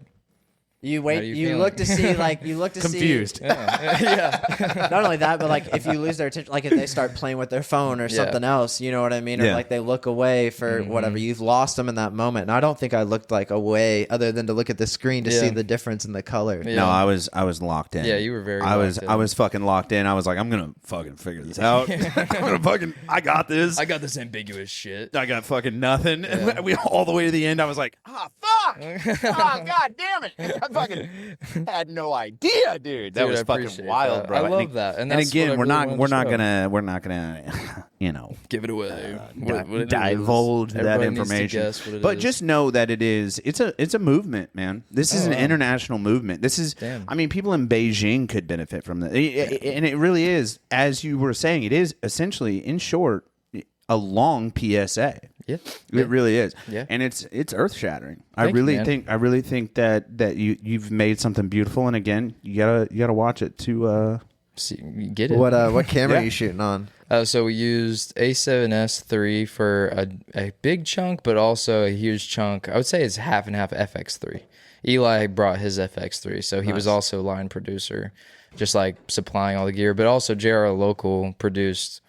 You How wait. do you You feel? look to see, like, you look to Confused. yeah, Not only that, but like if you lose their attention, like if they start playing with their phone or Yeah. something else, you know what I mean? Or Yeah. like they look away for whatever. You've lost them in that moment. And I don't think I looked like away other than to look at the screen to see Yeah. the difference in the color. Yeah. No, I was locked in. Yeah, you were very I was locked in. fucking locked in. I was like, I'm gonna fucking figure this out. I got this. I got this ambiguous shit. I got fucking nothing. And we all the way to the end. I was like, fuck! Oh, god damn it! I fucking had no idea, dude. That Dude, was I fucking appreciate wild, that. bro. I love that. And that's again, what I we're really not wanted we're to not show. gonna Give it away. What it is. divulge that Everybody needs to information. guess what it But is. just know that it's a movement, man. This is an international movement. This is Damn. I mean, people in Beijing could benefit from that. And it really is, as you were saying, it is essentially, in short, a long PSA. Yeah. It really is. Yeah. And it's earth shattering. Thank you, man. I really think that you've made something beautiful, and again, you gotta watch it to See, you get it. What camera Yeah. are you shooting on? So we used A7S III for a big chunk, but also a huge chunk. I would say it's half and half FX3. Eli brought his FX3, so he was also line producer, just like supplying all the gear. But also JR Local produced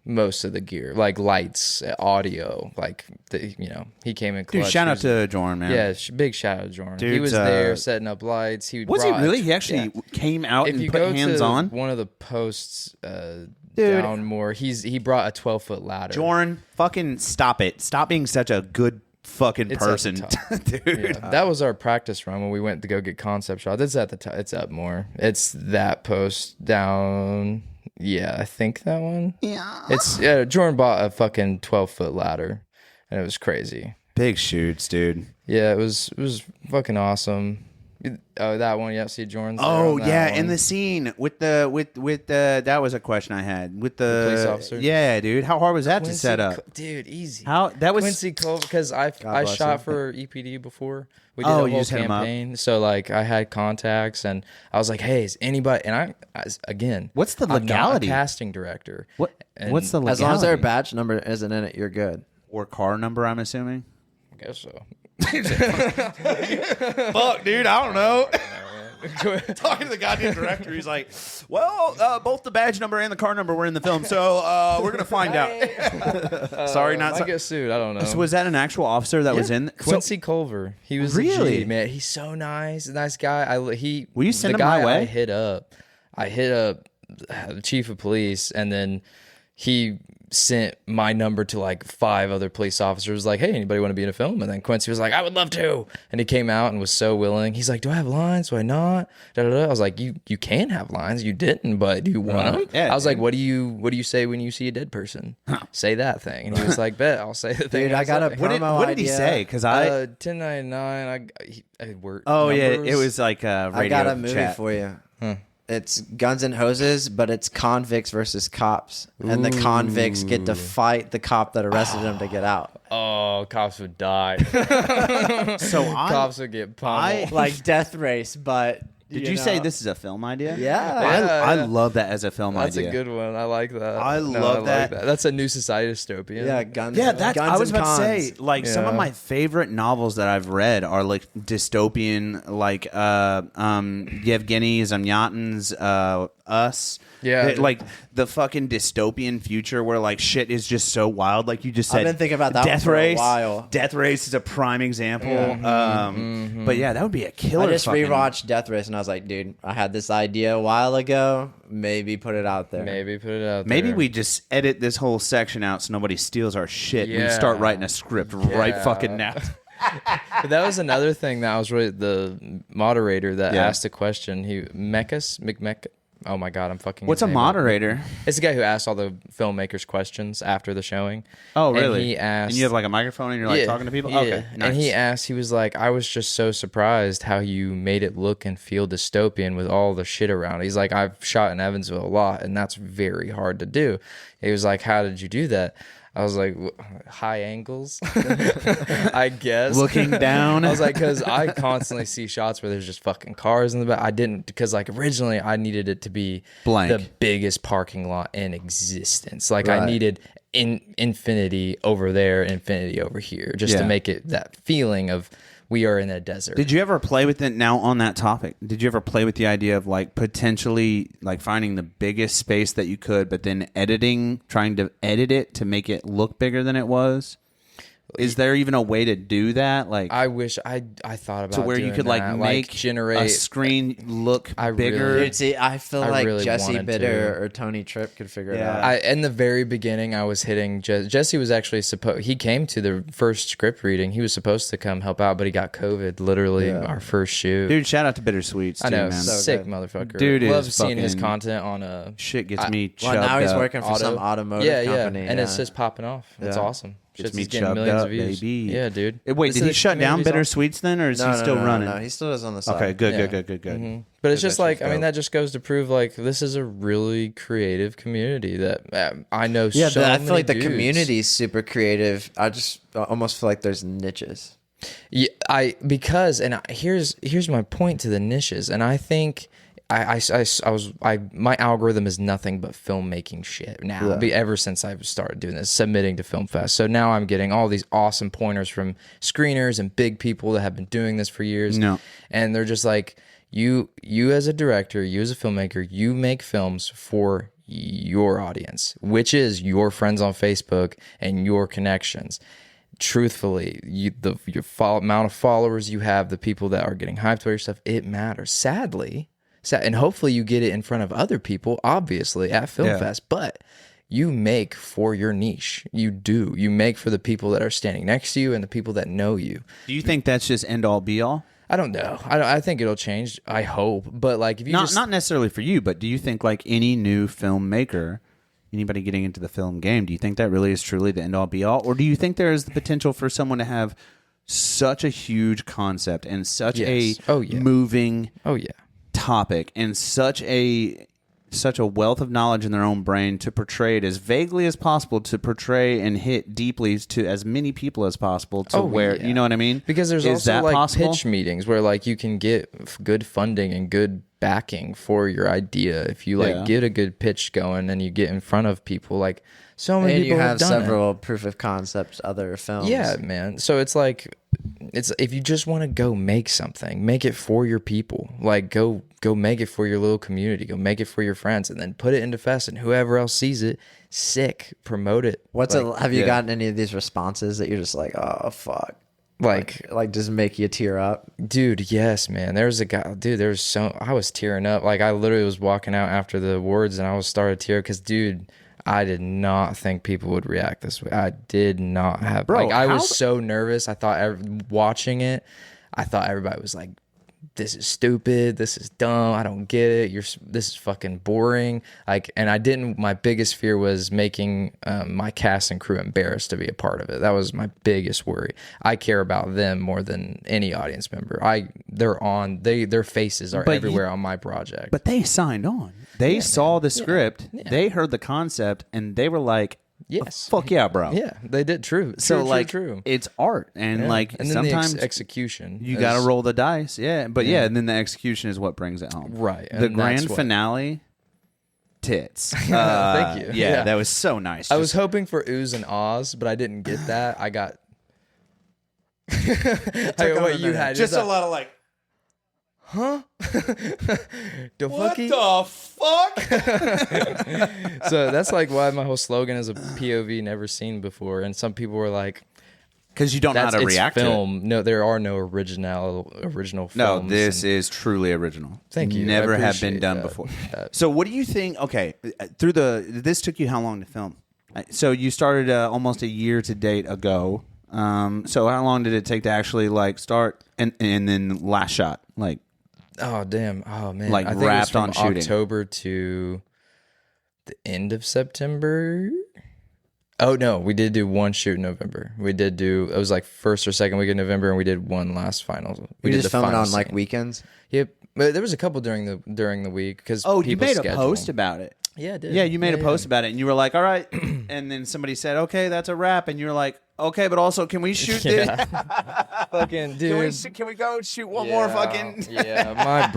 most of the gear, like lights, audio, like he came in clutch. dude, shout He out was- to Jordan, man. Yeah, big shout out to Jordan. He Dude's, was there setting up lights. He Was he brought- really? He actually Yeah. came out If and you put go hands to on. one of the posts Dude. down more, he brought a 12-foot ladder. Jordan, fucking stop it. Stop being such a good fucking It's at the person, top. dude. Yeah, that was our practice run when we went to go get concept shots. It's at the top. It's up more. It's that post down. Yeah, I think that one. Yeah. Jordan bought a fucking 12-foot ladder, and it was crazy. Big shoots, dude. Yeah, it was fucking awesome. Oh, that one. Yeah, see Jordan's. there Oh on that yeah, one. and the scene with the that was a question I had with the police officer? Yeah, dude. How hard was that to Quincy set up? dude, easy. How that was Quincy Cole, because I bless shot him. for EPD before. We did Oh, a you whole just hit 'em up. campaign, so like I had contacts, and I was like, "Hey, is anybody?" And again, What's the I'm not a legality? casting director. What's the legality? As long as their badge number isn't in it, you're good. or car number? I'm assuming. I guess so. Fuck, dude. I don't know. Talking to the goddamn director, he's like, "Well, both the badge number and the car number were in the film, so we're gonna find out." Sorry, not. I So- get sued. I don't know. so was that an actual officer that was in? Quincy Culver. He was Really? a G, man. He's so nice, nice guy. Will you send the him guy my way? I hit up the chief of police, and then he sent my number to like 5 other police officers. Like, hey, anybody want to be in a film? And then Quincy was like, I would love to. And he came out and was so willing. He's like, do I have lines? Do I not? Da, da, da. I was like, you can have lines. You didn't, but do you want them? Yeah, I was like, what do you say when you see a dead person? Say that thing. And he was like, bet I'll say the thing. Dude, I got a say. promo What did he idea. say? Because I 1099. I work. oh yeah, numbers. it was like a radio I got a movie chat. for you. It's Guns and Hoses, but it's convicts versus cops, and the convicts get to fight the cop that arrested them to get out. Oh, cops would die. So Cops would get pummeled. Like Death Race, but did you say this is a film idea? Yeah. I Yeah. love that as a film That's idea. a good one. I like that. I No, love like that. That's a new society dystopian. Yeah, guns. Yeah, that's. guns I was and about to cons. say, like some of Yeah. my favorite novels that I've read are like dystopian, like Yevgeny Zamyatin's Us. Yeah. Like the fucking dystopian future where like shit is just so wild. Like you just said, I've been thinking about that one Death for a Race. while. Death Race is a prime example. But yeah, that would be a killer. I just fucking- rewatched Death Race, and I was like, dude, I had this idea a while ago. Maybe put it out there. Maybe we just edit this whole section out so nobody steals our shit. We start writing a script right fucking now. But that was another thing that I was really the moderator that asked a question. McMecca. Oh my god, I'm fucking. What's a moderator? It's the guy who asked all the filmmakers questions after the showing. Oh, really? And he asked, and you have like a microphone and you're like talking to people. Yeah. Okay, nice. And he asked, he was like, I was just so surprised how you made it look and feel dystopian with all the shit around. He's like, I've shot in Evansville a lot, and that's very hard to do. He was like, how did you do that? I was like, high angles, I guess. Looking down. I was like, because I constantly see shots where there's just fucking cars in the back. I didn't, because like originally I needed it to be blank, the biggest parking lot in existence. Like I needed infinity over there, infinity over here, just to make it that feeling of we are in a desert. Did you ever play with it now on that topic? Did you ever play with the idea of like potentially like finding the biggest space that you could, but then trying to edit it to make it look bigger than it was? Is there even a way to do that? Like, I wish I thought about to where you could that. like generate a screen look bigger. Dude, see, I feel like really Jesse wanted Bitter to. or Tony Tripp could figure it out. In the very beginning, I was hitting Jesse was actually he came to the first script reading. He was supposed to come help out, but he got COVID literally our first shoot. Dude, shout out to Bittersweets too, I know, man. sick good. Motherfucker. Dude love is seeing his fucking content on a shit gets me Well, chubbed now he's up. working for some automotive company. and it's just popping off. It's awesome. Gets Shit's me just getting chubbed millions up, of views. baby. Yeah, dude. Wait, did he shut down Bittersweets then, or is he still running? No, he still is on the side. Okay, good. Mm-hmm. But it's just like, I mean, that just goes to prove like this is a really creative community that I know. Yeah, so but I many feel like the dudes. community is super creative. I just almost feel like there's niches. Yeah, here's my point to the niches, and I think my algorithm is nothing but filmmaking shit now. Ever since I've started doing this, submitting to Film Fest, so now I'm getting all these awesome pointers from screeners and big people that have been doing this for years. No, and they're just like, you as a director, you as a filmmaker, you make films for your audience, which is your friends on Facebook and your connections. Truthfully, your amount of followers you have, the people that are getting hyped about your stuff, it matters. Sadly. And hopefully you get it in front of other people, obviously, at Film Fest. But you make for your niche. You do. You make for the people that are standing next to you and the people that know you. Do you think that's just end all be all? I don't know. I think it'll change. I hope. But like, if you not necessarily for you, but do you think like any new filmmaker, anybody getting into the film game, do you think that really is truly the end all be all, or do you think there is the potential for someone to have such a huge concept and such a moving topic and such a wealth of knowledge in their own brain to portray it as vaguely as possible, to portray and hit deeply to as many people as possible to you know what I mean? Because there's also like pitch meetings where like you can get good funding and good backing for your idea if you like get a good pitch going and you get in front of people. Like so many people have done several it. proof of concepts, other films. Yeah, man. So it's like, it's if you just want to go make something, make it for your people. Like go make it for your little community. Go make it for your friends, and then put it into Fest, and whoever else sees it, sick, promote it. Have you gotten any of these responses that you're just like, oh fuck? Like just make you tear up? Dude, yes, man. There's a guy, dude, I was tearing up. Like I literally was walking out after the awards and I started tearing because, dude, I did not think people would react this way. I did not have, I was so nervous. I thought watching it, I thought everybody was like, this is stupid. This is dumb. I don't get it. This is fucking boring. My biggest fear was making my cast and crew embarrassed to be a part of it. That was my biggest worry. I care about them more than any audience member. Their faces are everywhere on my project. But they signed on. They saw the script. Yeah. They heard the concept and they were like, yes, fuck yeah, bro. Yeah, they did. True. It's art, and and then sometimes the execution. You got to roll the dice. Yeah, but and then the execution is what brings it home. Right. The grand finale, tits. Thank you. Yeah, that was so nice. I was hoping for oohs and ahs, but I didn't get that. I got. What you had? Just a lot of like. Huh? What the fuck? So that's like why my whole slogan is a POV never seen before. And some people were like, Because you don't know how to it's react film. No, there are no original films. No, this is truly original. Thank you. Never I have been appreciate done that. before. So what do you think? Okay, this took you how long to film? So you started almost a year to date ago. So how long did it take to actually like start and then last shot like? Oh damn! Oh man! Like I think wrapped it was on from shooting. October to the end of September. Oh no, we did do one shoot in November. We did do it was like first or second week of November, and we did one last final. We You did just the film it final on like scene. weekends. Yep, but there was a couple during the week because You made a post about it. Yeah, I did. Yeah, you made a post about it, and you were like, "All right," and then somebody said, "Okay, that's a wrap," and you were like, "Okay, but also, can we shoot this? Fucking dude. Can we go shoot one more fucking?" Yeah, my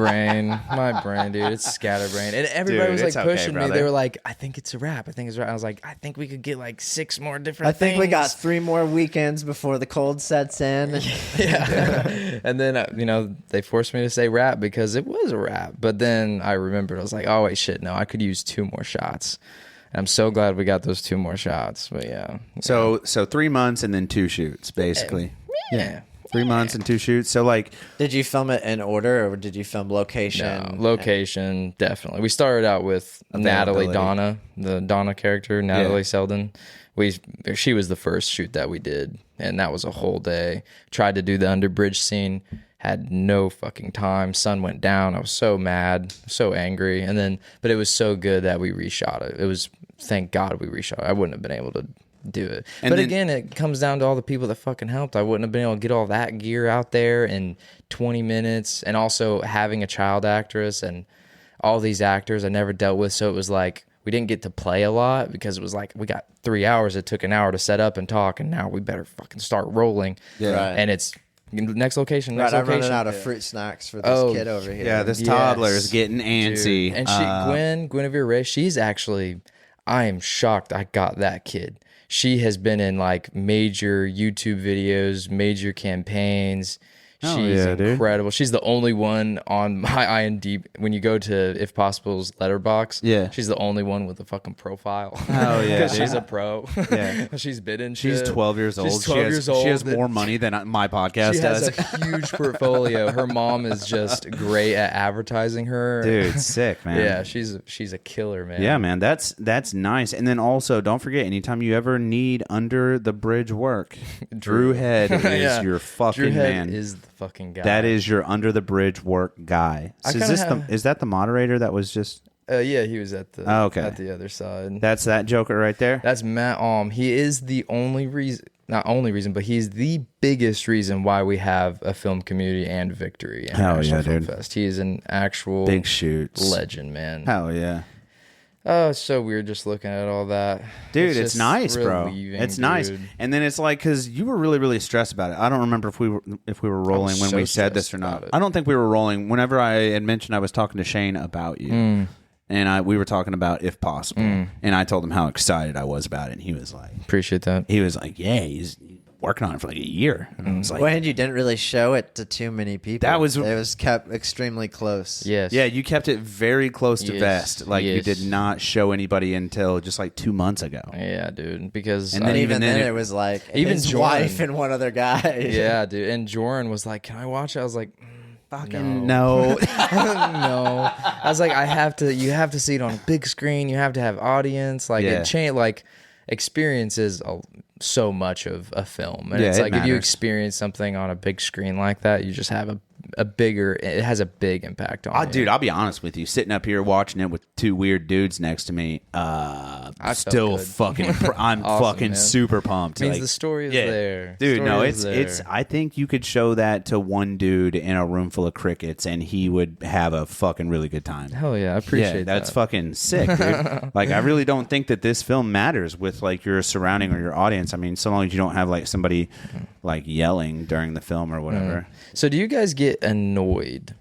brain, dude. It's scatterbrain. And everybody Dude, was it's like okay, pushing me. brother. They were like, I think it's a wrap. I think it's a wrap. I was like, I think we could get like 6 more different I think we got things. 3 more weekends before the cold sets in. Yeah. And then, they forced me to say rap because it was a rap. But then I remembered, I was like, oh, wait, shit, no, I could use 2 more shots. I'm so glad we got those 2 more shots. But yeah. So 3 months and then 2 shoots, basically. Yeah. 3 months and 2 shoots. So like, Did you film it in order, or did you film location? No, location, definitely. We started out with Natalie Availability. Donna, the Donna character, Natalie Yeah. Selden. She was the first shoot that we did, and that was a whole day. Tried to do the underbridge scene, had no fucking time. Sun went down. I was so mad, so angry, but it was so good that we reshot it. It was, thank God we reshot it. I wouldn't have been able to do it. And but then- again, it comes down to all the people that fucking helped. I wouldn't have been able to get all that gear out there in 20 minutes, and also having a child actress and all these actors I never dealt with. So it was like we didn't get to play a lot because it was like we got 3 hours. It took an hour to set up and talk, and now we better fucking start rolling. Yeah. Right. And it's next location. Right, Next I'm location. running out of fruit snacks for this Oh, kid over here. yeah, this Yes. toddler is getting Dude. antsy. And Guinevere Ray, she's actually, I am shocked I got that kid. She has been in like major YouTube videos, major campaigns. Oh, She's yeah, dude. incredible. She's the only one on my IMDb. When you go to If Possible's letterbox, Yeah. she's the only one with a fucking profile. Oh, yeah, because dude. she's a pro. Yeah. She's been in She's shit. 12 years old. She's 12 years old. She has more money than my podcast She has does. a huge portfolio. Her mom is just great at advertising her. Dude, sick, man. Yeah, she's a killer, man. Yeah, man, that's nice. And then also, don't forget, anytime you ever need under the bridge work, Drew Head is Yeah. your fucking Drew Head man. is the fucking guy. That is your under the bridge work guy. I So kinda is that the moderator that was just? Yeah, he was at the Oh, okay. at the other side. That's that Joker right there. That's Matt. He is the only reason, not only reason, but he's the biggest reason why we have a film community and Victory. And Hell National yeah, Film dude. Fest. He is an actual Big shoots. legend, man. Hell yeah. Oh, it's so weird just looking at all that. Dude, it's just nice, bro. relieving, It's nice. dude. And then it's like, because you were really, really stressed about it. I don't remember if we were rolling when so we said this stressed or not. about it. I don't think we were rolling. Whenever I had mentioned I was talking to Shane about you, and we were talking about If Possible, and I told him how excited I was about it, and he was like, Appreciate that. yeah, he's working on it for like a year. And I was like, Well, and you didn't really show it to too many people. That was- it was kept extremely close. Yes. yeah, you kept it very close to Yes, vest. Like you yes. did not show anybody until just like 2 months ago. Yeah, dude. Because And And then even then, it- it was like Even his Jordan. wife and one other guy. yeah, dude. And Joran was like, "Can I watch it?" I was like, Fucking no. no. no. I was like, you have to see it on a big screen. You have to have audience. Like Yeah. it changed. Like experience is so much of a film, and Yeah, it's it like if you matters. experience something on a big screen like that, you just have a bigger. It has a big impact on you. Dude, I'll be honest with you. Sitting up here watching it with 2 weird dudes next to me, felt still good. fucking. I'm Awesome, fucking man. super pumped. Means Like, the story is yeah. there, dude. Story No, is it's. there. I think you could show that to one dude in a room full of crickets, and he would have a fucking really good time. Hell yeah, I appreciate Yeah, that's that. fucking sick, dude. Like, I really don't think that this film matters with like your surrounding or your audience. I mean, so long as you don't have like somebody like yelling during the film or whatever. So do you guys get annoyed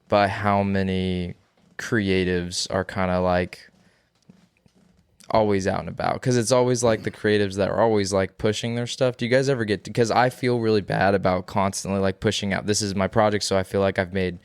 by how many creatives are kind of like always out and about? Because it's always like the creatives that are always like pushing their stuff. Do you guys ever get, because I feel really bad about constantly like pushing out, this is my project, so I feel like I've made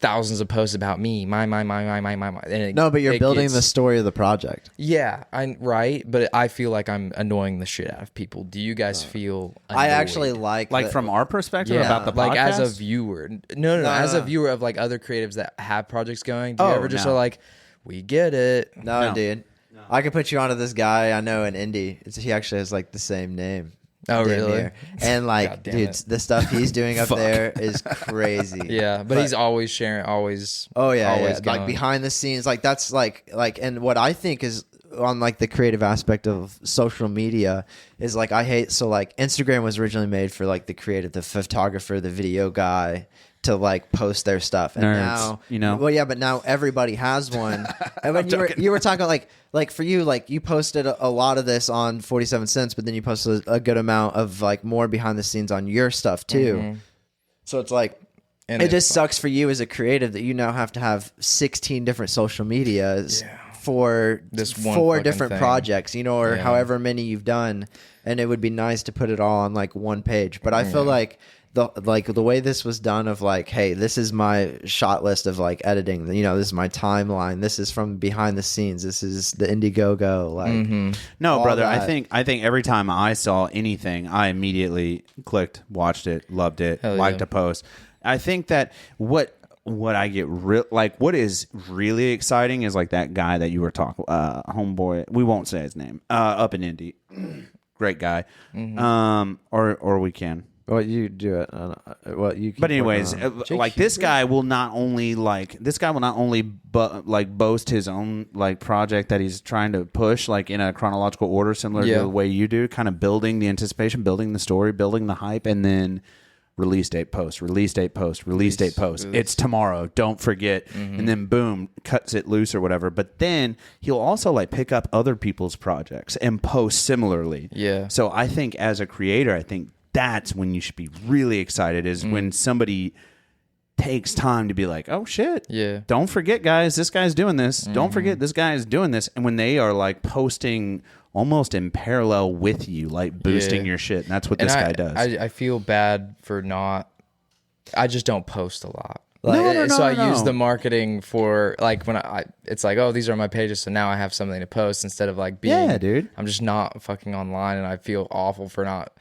thousands of posts about me, my. And No, but you're building gets- the story of the project. Yeah, right. But I feel like I'm annoying the shit out of people. Do you guys feel annoyed? I actually like from our perspective Yeah, about the podcast? like as a viewer. No, as a viewer of like other creatives that have projects going. Do you ever just are like, we get it? No, dude. I could put you onto this guy I know in Indy. He actually has like the same name. Oh, damn really? near. And like, God damn dude, it. the stuff he's doing up there is crazy. Yeah, but he's always sharing, always. Oh yeah, always like going. behind the scenes, like that's like, and what I think is on like the creative aspect of social media is like like Instagram was originally made for like the creative, the photographer, the video guy to like post their stuff, and now well, yeah, but now everybody has one. And when you were talking like for you, like you posted a lot of this on 47 cents, but then you posted a good amount of like more behind the scenes on your stuff too. So it's like, it just sucks for you as a creative that you now have to have 16 different social medias for this one 4 fucking different thing. projects, or however many you've done. And it would be nice to put it all on like one page. But I feel like the way this was done of like, hey, this is my shot list of like editing, this is my timeline, this is from behind the scenes, this is the Indiegogo, like No, brother. that. I think every time I saw anything, I immediately clicked, watched it, loved it, Hell liked yeah. a post. I think that what I get what is really exciting is like that guy that you were talking, homeboy. We won't say his name. Up in Indy, great guy. Or we can. Well, you do it. Well, you. But anyways, like this guy will not only boast his own like project that he's trying to push like in a chronological order, similar to the way you do, kind of building the anticipation, building the story, building the hype, and then release date post. It's tomorrow. Don't forget. And then boom, cuts it loose or whatever. But then he'll also like pick up other people's projects and post similarly. Yeah. So I think as a creator, I think that's when you should be really excited is when somebody takes time to be like, oh shit. Yeah. Don't forget, guys, this guy's doing this. Don't forget this guy is doing this. And when they are like posting almost in parallel with you, like boosting your shit. And that's what this guy does. I feel bad for I just don't post a lot. No. So I use the marketing for like when it's like, oh, these are my pages, so now I have something to post instead of like being. Yeah, dude. I'm just not fucking online, and I feel awful for not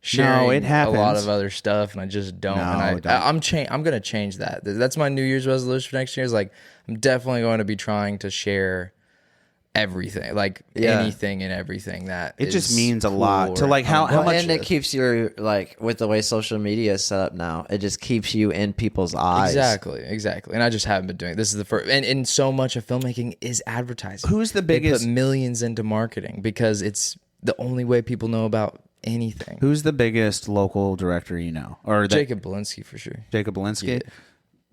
sharing it happens. a lot of other stuff, and I just don't. I'm gonna change that. That's my New Year's resolution for next year. Is like I'm definitely going to be trying to share everything, like anything and everything that it is just means a lot cool to or like how much. And it keeps your like with the way social media is set up now. It just keeps you in people's eyes. Exactly. And I just haven't been doing it. This is the first, and so much of filmmaking is advertising. Who's the They biggest? put millions into marketing because it's the only way people know about anything. Who's the biggest local director you know? Or that, Jacob Belinsky for sure. Jacob Belinsky? Yeah.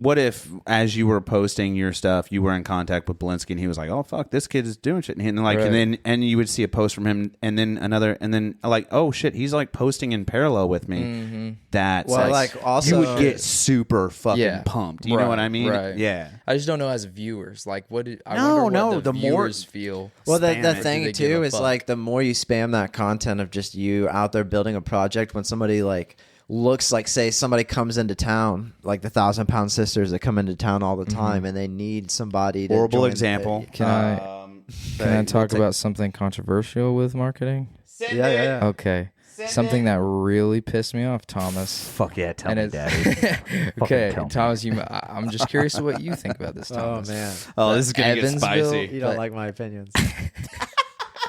What if, as you were posting your stuff, you were in contact with Belinsky and he was like, "Oh fuck, this kid is doing shit," and like, Right. and you would see a post from him, and then another, and then like, "Oh shit, he's like posting in parallel with me." That's like also you would get super fucking pumped. You know what I mean? Right. Yeah. I just don't know as viewers, like what did I No, wonder what no, the the more- viewers feel. Well, the Spam it. Do thing they give too a is fuck? like the more you spam that content of just you out there building a project, when somebody like looks like, say somebody comes into town, like the 1,000-Pound Sisters that come into town all the time, and they need somebody to Horrible join example. Can I talk about something controversial with marketing? Yeah. Okay. Something that really pissed me off, Thomas. Fuck yeah, tell And me, it's- Daddy. Okay, tell me. Thomas, I'm just curious what you think about this, Oh Thomas. man, Oh, this is gonna get Evansville- spicy. you don't But- like my opinions.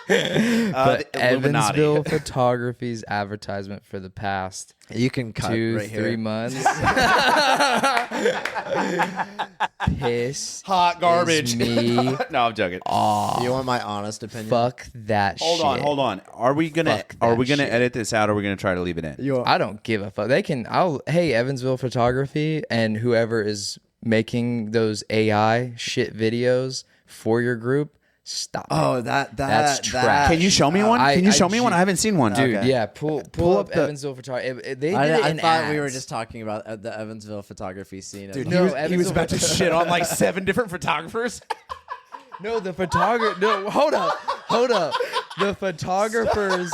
But the Illuminati. Evansville Photography's advertisement for the past You can cut 2-3 right here. months. Piss. Hot garbage. Is me. No, I'm joking. You want my honest opinion? Fuck that shit. Hold on. Are we gonna Fuck that shit. edit this out, or are we gonna try to leave it in? You I don't give a fuck. Hey, Evansville Photography and whoever is making those AI shit videos for your group, stop. Oh, that's That's trash. Can you show me one? Can you show me one? I I haven't seen one, Dude, Okay. yeah, pull up up the- Evansville Photography. They did I it in thought we were ads. just talking about the Evansville photography scene. Dude, No, he was Evansville- about to shit on like 7 different photographers. No, the photographer. No, hold up. The photographers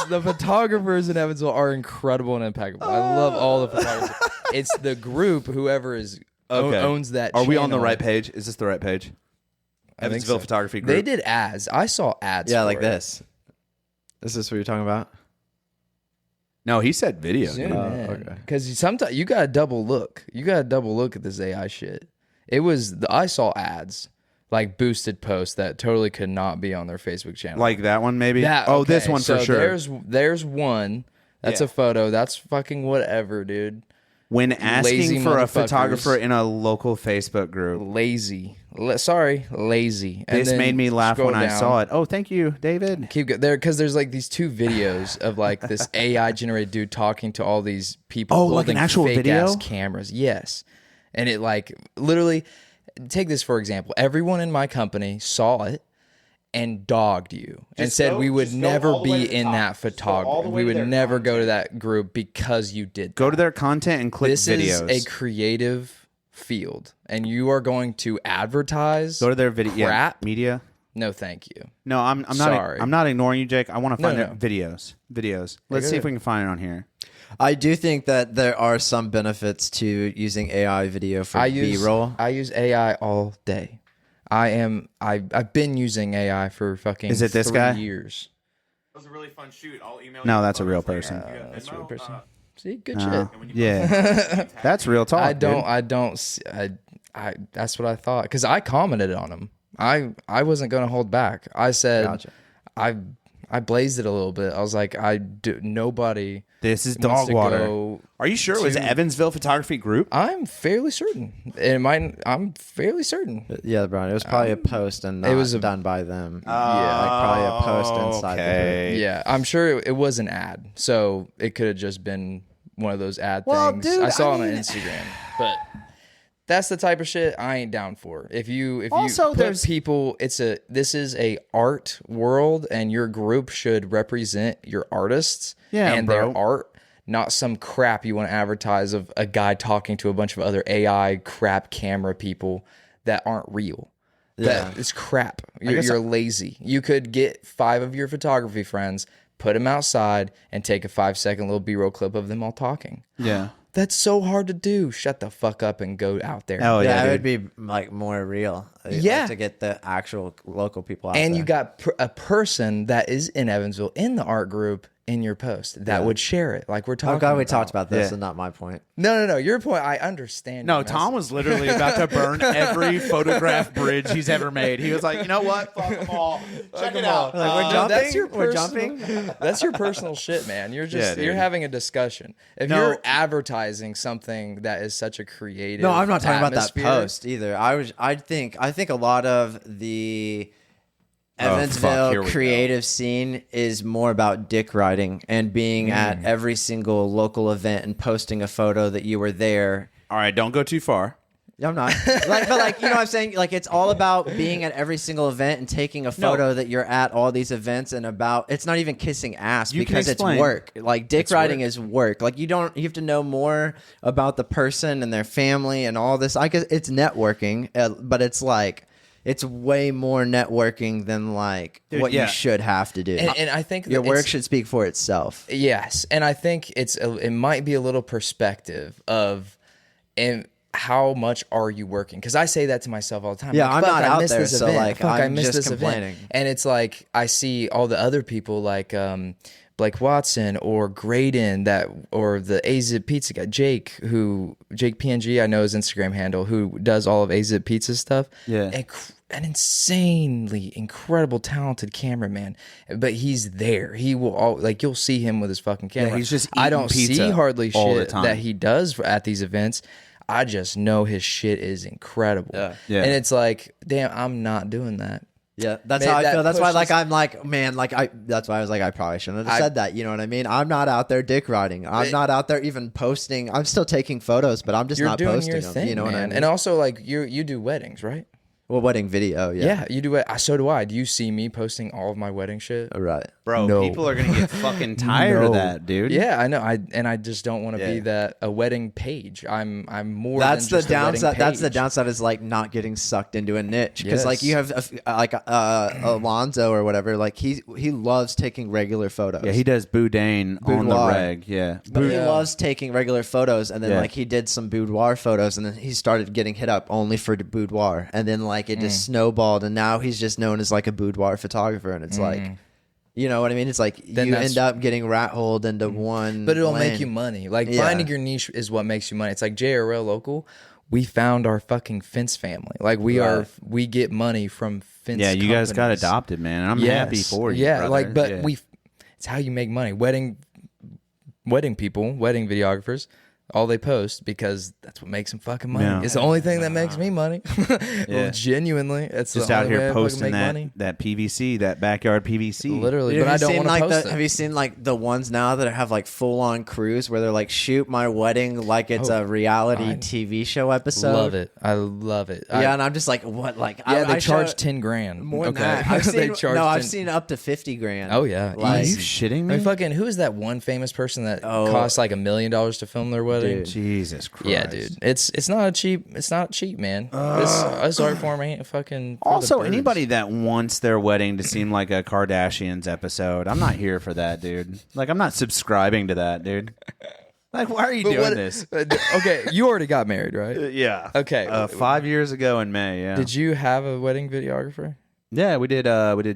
in Evansville are incredible and impeccable. I love all the photographers. It's the group, whoever is owns that. Are we on the channel. right page? Is this the right page? I think Evansville so. Photography Group. They did ads. I saw ads. Yeah, for like it. this. Is this what you're talking about? No, he said video. Zoom dude. okay. Because sometimes you got to double look. You got to double look at this AI shit. I saw ads, like boosted posts that totally could not be on their Facebook channel. Like that one, maybe. that. Oh, this okay, one for so sure. There's one. That's Yeah. a photo. That's fucking whatever, dude. When Lazy asking for a motherfuckers. photographer in a local Facebook group, Lazy. Lazy. And this then made me laugh scroll when I down. saw it. Oh, thank you, David. Keep there because there's like these 2 videos of like this AI generated dude talking to all these people. Oh, like an holding actual fake video? ass cameras. Yes, and it like literally. Take this for example. Everyone in my company saw it and dogged you and Just said go- we would just go all never the way be to the in top. that Just go all photography. the way We to would their never go to that group because you did. Go that. to their content and click This videos. is a creative field, and you are going to advertise. Go to their video. Yeah, crap. media. No, thank you. No, I'm not. Sorry. I'm not ignoring you, Jake. I want to find No, it. no. Videos. Let's go see if ahead. we can find it on here. I do think that there are some benefits to using AI video for B-roll. I use AI all day. I've been using AI for fucking Is it this 3 guy? years. That was a really fun shoot. I'll email No, you that's a real photos later. person. You got That's a Venmo? real person. See, good No. shit. Yeah, that's real talk. I that's what I thought because I commented on him. I wasn't gonna hold back. I said Gotcha. I blazed it a little bit. I was like, nobody. This is wants dog to water. go Are you sure it was to- Evansville Photography Group? I'm fairly certain. I'm fairly certain. Yeah, Brian. It was probably a post and not it was done by them. Yeah, like probably a post inside the group. Yeah, I'm sure it was an ad, so it could have just been one of those ad Well, things. dude, I saw I it on mean- Instagram, but that's the type of shit I ain't down for. If you Also, put there's- people, this is a art world, and your group should represent your artists Yeah, and bro. their art. Not some crap you want to advertise of a guy talking to a bunch of other AI crap camera people that aren't real. That is crap. You're lazy. You could get 5 of your photography friends, put them outside, and take a 5-second little B-roll clip of them all talking. Yeah. That's so hard to do. Shut the fuck up and go out there. Oh Yeah, yeah, it would dude. be like more real. Yeah. Like, to get the actual local people out And there. you got a person that is in Evansville in the art group in your post that would share it. Like we're talking I'm glad we about. talked about this Yeah. and not my point. No. Your point, I understand. No, your Tom message. was literally about to burn every photograph bridge he's ever made. He was like, you know what? Fuck them all. Check it out. Like, we're No, jumping. that's your We're personal- jumping. That's your personal shit, man. You're Yeah, just dude. you're having a discussion. If No. you're advertising something that is such a creative, No, I'm not talking about that atmosphere- post either. I think a lot of the fuck, Evansville here we go. creative scene is more about dick riding and being at every single local event and posting a photo that you were there. All right, don't go too far. I'm not but you know what I'm saying? Like, it's all about being at every single event and taking a photo that you're at all these events, and it's not even kissing ass You can because it's explain. work. Like, dick riding work. is work. Like, you have to know more about the person and their family and all this. I guess it's networking, but it's like, it's way more networking than like Dude, what yeah. you should have to do. And I think Your that work it's- should speak for itself. Yes, and I think it might be a little perspective of and how much are you working? Because I say that to myself all the time. Yeah, Like, I'm fuck, not I out missed there, this so, event. like, Fuck, I I'm missed just this complaining. event. And it's like I see all the other people like Blake Watson or Graydon or the AZIP Pizza guy, Jake PNG, I know his Instagram handle, who does all of AZIP Pizza stuff. Yeah. An insanely incredible talented cameraman, but he's there. He will you'll see him with his fucking camera. he's just I eating don't pizza see hardly all the shit time. that he does at these events. I just know his shit is incredible. Yeah. And it's like, damn, I'm not doing that. Yeah, that's Man, how I that feel. That's why, like, pushes- I'm like, man, like, that's why I was like, I probably shouldn't have said that. You know what I mean? I'm not out there dick riding. I'm not out there even posting. I'm still taking photos, but I'm just You're not doing posting your them. thing, You know man. what I mean? And also, like, you do weddings, right? Well, wedding video, Yeah, you do it. So do I. Do you see me posting all of my wedding shit? Right. Bro, No. people are gonna get fucking tired of that, dude. Yeah, I know. I just don't want to be a wedding page. I'm more. That's the downside. That's the downside is like not getting sucked into a niche because like you have like Alonzo or whatever. Like he loves taking regular photos. Yeah, he does boudin on the reg. Yeah, but he loves taking regular photos, and then like he did some boudoir photos, and then he started getting hit up only for the boudoir, and then like it just snowballed, and now he's just known as like a boudoir photographer, and it's like. You know what I mean? It's like then you end up getting rat-holed into one. But it'll lane. make you money. Like finding your niche is what makes you money. It's like JRL Local. We found our fucking fence family. Like we get money from fence. Yeah, you guys got adopted, man. And I'm happy for you. Yeah, brother. like it's how you make money. Wedding people, wedding videographers. All they post because that's what makes them fucking money. Yeah. It's the only thing that makes me money. Well, genuinely, it's just the out only here way posting that PVC, that backyard PVC. Literally, dude, but I don't want to post it. Have you seen like the ones now that have like full on crews where they're like shoot my wedding like it's a reality TV show episode? Love it. I love it. Yeah, and I'm just like, what? Like, they charge $10,000 more than that. I've seen up to $50,000. Oh yeah, like, are you shitting me? I mean, fucking, who is that one famous person that costs like $1 million to film their wedding? Dude. Jesus Christ. Yeah, dude. It's not cheap, man. This art form ain't fucking. Also, anybody that wants their wedding to seem like a Kardashians episode, I'm not here for that, dude. Like, I'm not subscribing to that, dude. Like, why are you doing this? Okay, you already got married, right? Yeah. Okay. 5 years ago in May. Yeah. Did you have a wedding videographer? Yeah, we did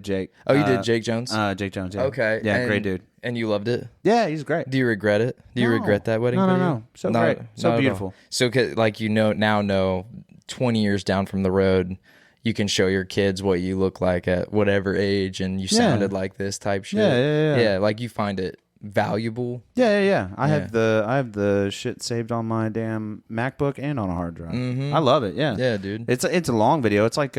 Jake. Oh, you did Jake Jones? Jake Jones, yeah. Okay. Yeah, great dude. And you loved it? Yeah, he's great. Do you regret it? Do you regret that wedding video? No. So great. So beautiful. So, like, now 20 years down from the road, you can show your kids what you look like at whatever age, and you sounded like this type shit. Yeah, like you find it valuable. Yeah. I have the shit saved on my damn MacBook and on a hard drive. I love it. Yeah. Yeah, dude. It's a long video. It's like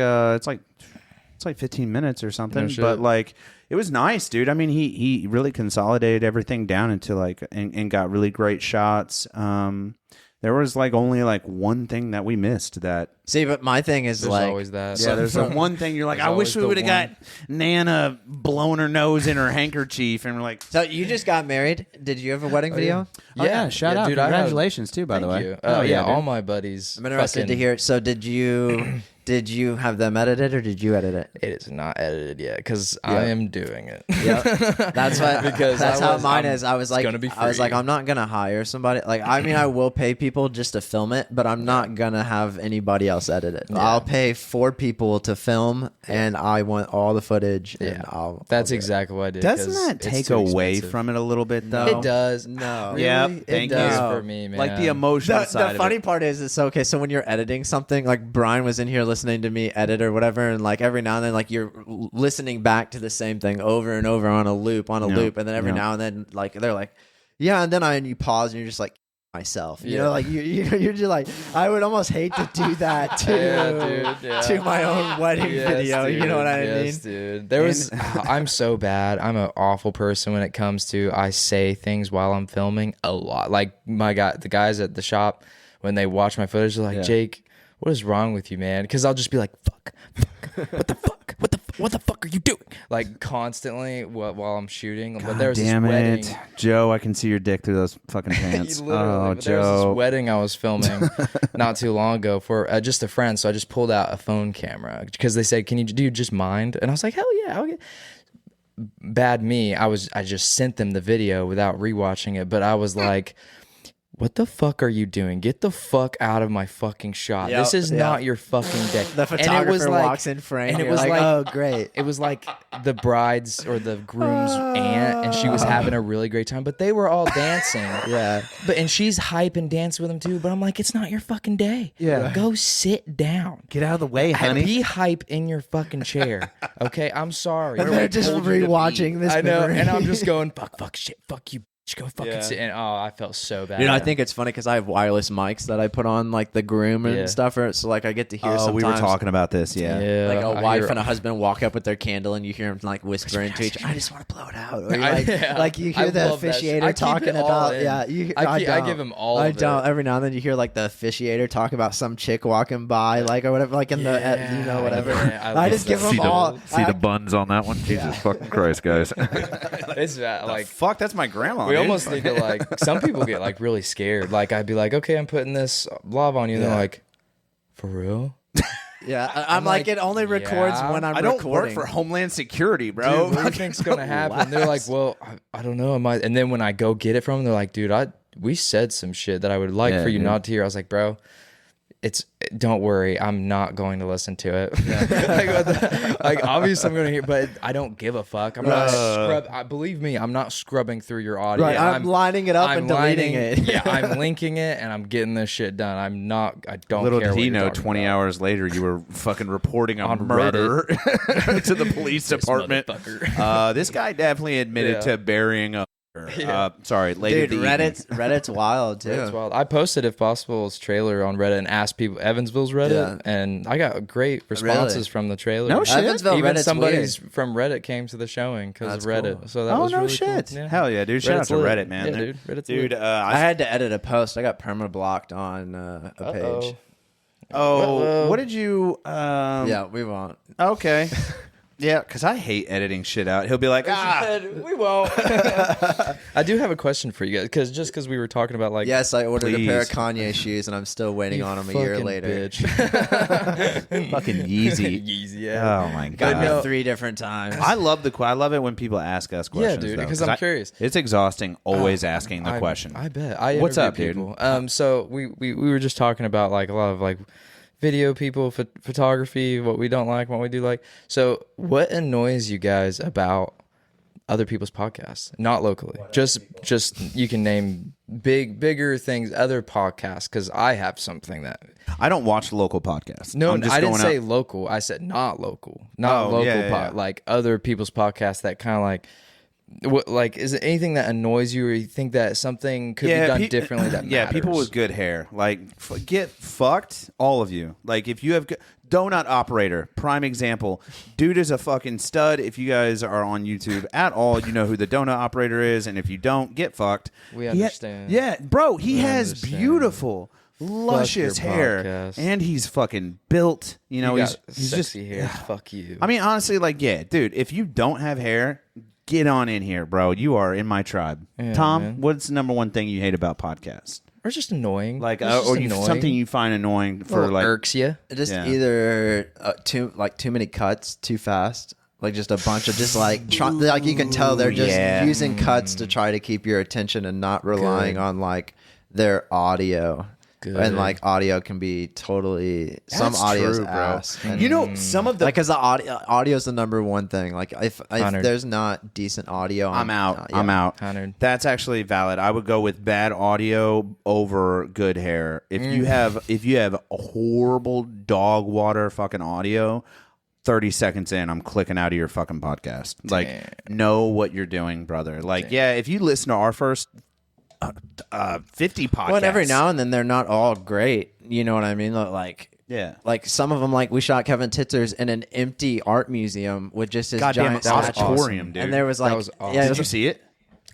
15 minutes or something, but like it was nice, dude. I mean, he really consolidated everything down into like and got really great shots. There was like only like one thing that we missed that. See, but my thing is there's like always that. Yeah, there's the one thing you're like, I wish we would have got Nana blowing her nose in her handkerchief, and we're like, so you just got married? Did you have a wedding video? Yeah, shout out, dude, congratulations too, by the way. You. Oh yeah, all my buddies. I'm interested to hear it. So did you have them edited or did you edit it? It is not edited yet because I am doing it. Yep. That's what because that's how mine is. I was like, I'm not gonna hire somebody. Like, I mean, I will pay people just to film it, but I'm not gonna have anybody else edit it. Yeah. I'll pay 4 people to film, and I want all the footage. And that's exactly what I did. Doesn't that take away from it a little bit though? It does. No. Really? Yeah. It does for me, man. Like the emotional side. The funny part is, it's okay. So when you're editing something, like Brian was in here listening to me edit or whatever, and like every now and then, like you're listening back to the same thing over and over on a loop, and then every now and then, like they're like, yeah, and then you pause and you're just like, myself, you know, like you're just like, I would almost hate to do that to my own wedding video. Dude, you know what I mean? Dude. I'm so bad. I'm an awful person when it comes to I say things while I'm filming a lot. Like the guys at the shop, when they watch my footage, they're like, Jake, what is wrong with you, man? Because I'll just be like, fuck, what the fuck are you doing? Like constantly while I'm shooting. God, but there was damn this wedding. It, Joe, I can see your dick through those fucking pants. Oh, Joe. There was this wedding I was filming not too long ago for just a friend. So I just pulled out a phone camera because they said, do you just mind? And I was like, hell yeah. Bad me. I just sent them the video without rewatching it, but I was like, what the fuck are you doing? Get the fuck out of my fucking shot. This is not your fucking day. The photographer walks in frame, and it was like, oh, great. It was like the bride's or the groom's aunt, and she was having a really great time, but they were all dancing. And she's hype and dancing with them too, but I'm like, it's not your fucking day. Go sit down. Get out of the way, honey. Be hype in your fucking chair. Okay? I'm sorry. And they're just rewatching this. I know, and I'm just going, fuck, shit, fuck you. Just go fucking sit. And I felt so bad. Dude, I think it's funny because I have wireless mics that I put on like the groom and stuff, so like I get to hear. Oh, we were talking about this. Yeah, like a wife and a husband walk up with their candle, and you hear them like whispering to each other. I just want to blow it out. Or like you hear the officiator talking about. Yeah, I give him all. I don't. Every now and then you hear like the officiator talk about some chick walking by, like or whatever, like in the whatever. Yeah, I just give them all. See the buns on that one. Jesus fucking Christ, guys. It's like fuck. That's my grandma. We almost need to like. Some people get like really scared. Like I'd be like, okay, I'm putting this lava on you. And they're like, for real? Yeah, I'm like it only records when I'm I don't recording. work for Homeland Security, bro. Dude, what do you think's gonna happen? They're like, well, I don't know. And then when I go get it from them, they're like, dude, we said some shit that I would like for you not to hear. I was like, bro, don't worry, I'm not going to listen to it. like obviously I'm going to hear, but I don't give a fuck. I'm not believe me, I'm not scrubbing through your audio. Right, I'm lining it up and deleting it. Yeah, I'm linking it and I'm getting this shit done. I don't Little care. did what he you're know, talking 20 about. hours later, you were fucking reporting a On murder to the police department. motherfucker. This guy definitely admitted to burying a. Sorry, lady. Dude, Reddit's wild too. It's wild. I posted If Possible's trailer on Reddit and asked people Evansville's Reddit, and I got great responses from the trailer. No shit. Evansville Even Reddit's somebody's weird. from Reddit came to the showing because of That's Reddit. cool. So that was no really shit. cool. Yeah. Hell yeah, dude. Shout out to lit. Reddit, man. Yeah, dude. Reddit's dude. lit. I had to edit a post. I got perma-blocked on a page. What did you? Yeah, we won't. Okay. Yeah, because I hate editing shit out. He'll be like, we won't. I do have a question for you guys because we were talking about like Yes, I ordered a pair of Please. Kanye shoes, and I'm still waiting on them a year fucking later. bitch. fucking Yeezy. Yeezy, yeah. Oh my Got god. me 3 different times. I love it when people ask us Yeah, questions. dude, though, because I'm curious. It's exhausting always asking the question. I bet. What's up, interview dude? people. So we were just talking about like a lot of like video people, photography, what we don't like, what we do like. So what annoys you guys about other people's podcasts? Not locally. Just you can name bigger things, other podcasts, because I have something that I don't watch local podcasts. No, I'm just I didn't going say out- local. I said not local. Oh, Not local yeah, yeah. like other people's podcasts that kind of like is it anything that annoys you or you think that something could be done differently that yeah, people matters? with good hair, like get fucked, all of you. Like if you have donut operator, prime example, dude is a fucking stud. If you guys are on YouTube at all, you know who the donut operator is, and if you don't, get fucked. We understand. Yeah, bro, he has understand. beautiful, luscious your hair, podcast. and he's fucking built. You know, You he's got just sexy hair. Fuck you. I mean, honestly, like, yeah, dude, if you don't have hair, get on in here, bro. You are in my tribe. Yeah, Tom, man. what's the number one thing you hate about podcasts? or just annoying. Like, It's just or annoying. something you find annoying for, Or like, irks you. Just Yeah. either too many cuts too fast, like just a bunch of just like like you can tell they're just Yeah. using cuts to try to keep your attention and not relying on like their audio. Good. And like audio can be totally some That's audio's true, bro. ass. And, You know, some of the like because the audio is the number one thing. Like if Honored. there's not decent audio, I'm out. yeah. I'm out. Honored. That's actually valid. I would go with bad audio over good hair. If you have horrible dog water fucking audio, 30 seconds in, I'm clicking out of your fucking podcast. Like, know what you're doing, brother. Like, yeah, if you listen to our first 50 podcasts. Well, and every now and then they're not all great. You know what I mean? Like. Yeah. Like some of them, like we shot Kevin Titzer's in an empty art museum with just his Goddamn giant auditorium, statue. dude. And there was like, That was awesome. yeah, it Did was you see it?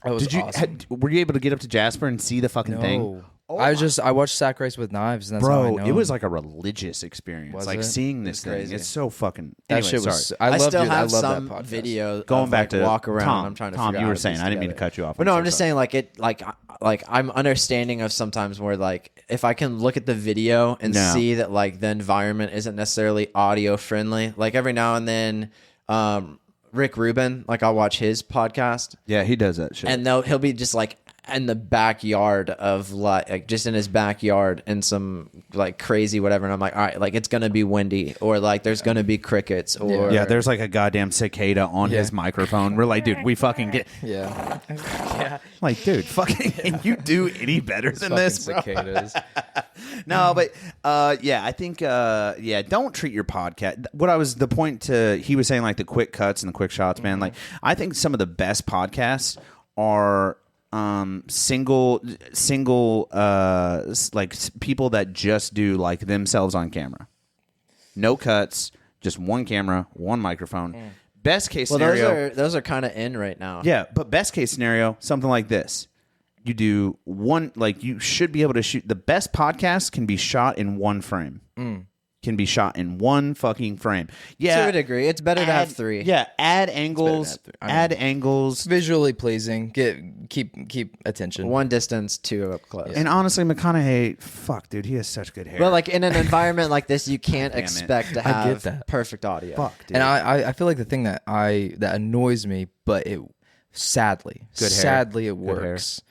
That was Did you? awesome. Were you able to get up to Jasper and see the fucking thing? No. I watched Sack Race with Knives, and that's how I Bro, know it was him. like a religious experience. Was like it? seeing this thing. crazy. It's so fucking. that Anyway, shit sorry. was. I love still dude, have I love some that podcast. video Going of, back like, to walk around. Tom. I'm trying to Tom, figure you out were how to saying. piece I didn't mean to together. cut you off. But no, so I'm just sorry. saying like it like I'm understanding of sometimes where like if I can look at the video and No. see that like the environment isn't necessarily audio friendly. Like every now and then, Rick Rubin, like I'll watch his podcast. Yeah, he does that shit. And he'll be just like in the backyard of like just in his backyard in some like crazy whatever, and I'm like, all right, like it's gonna be windy or like there's gonna be crickets or yeah, there's like a goddamn cicada on his microphone. We're like, dude, we fucking get. Yeah. Yeah. Like, dude, fucking, can you do any better than this, bro? Cicadas. No, but yeah, I think don't treat your podcast. The point he was saying like the quick cuts and the quick shots, man. Like I think some of the best podcasts are single people that just do like themselves on camera. No cuts, just one camera, one microphone. Best case scenario. Those are kind of in right now. Yeah, but best case scenario, something like this. You do one, like you should be able to shoot. The best podcast can be shot in one frame. Can be shot in one fucking frame. Yeah, to a degree, it's better to have three. Yeah, add angles. Add angles. Visually pleasing. Keep attention. One distance, two up close. And honestly, McConaughey, fuck, dude, he has such good hair. But like in an environment like this, you can't expect to I have get that. perfect audio. fuck, dude. And I feel like the thing that annoys me, but it sadly it works.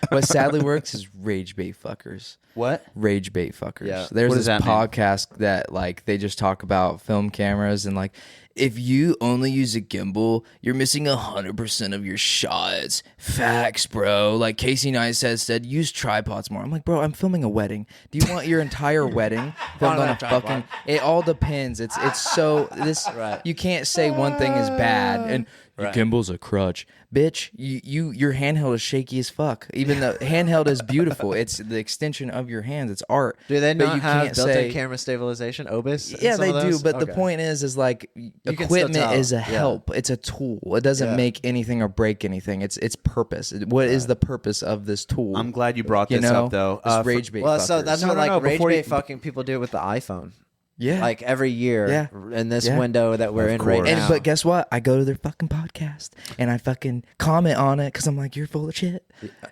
What sadly works is rage bait fuckers. What? Rage bait fuckers. Yeah. There's What this does that mean? podcast that like they just talk about film cameras and like if you only use a gimbal, you're missing 100% of your shots. Facts, bro. Like Casey Neistat said, use tripods more. I'm like, bro, I'm filming a wedding. Do you want your entire wedding filmed on a fucking? It all depends. It's so this. Right. You can't say one thing is bad and your gimbal's a crutch, bitch. Your handheld is shaky as fuck. Even though handheld is beautiful, it's the extension of your hands. It's art. Do they But not you have can't built-in say- camera stabilization, OBIS? in Yeah, some they of do. those? But the Okay. point is like can still equipment tell. is a Yeah. help. It's a tool. It doesn't make anything or break anything. It's purpose. What is the purpose of this tool? I'm glad you brought you this know, up, though. This For- rage bait. Well, so that's No, what no, like no, rage before bait you- fucking people do with the iPhone. yeah. Like every year Yeah. in this Yeah. window that we're Of in right course. now. But guess what? I go to their fucking podcast and I fucking comment on it because I'm like, you're full of shit,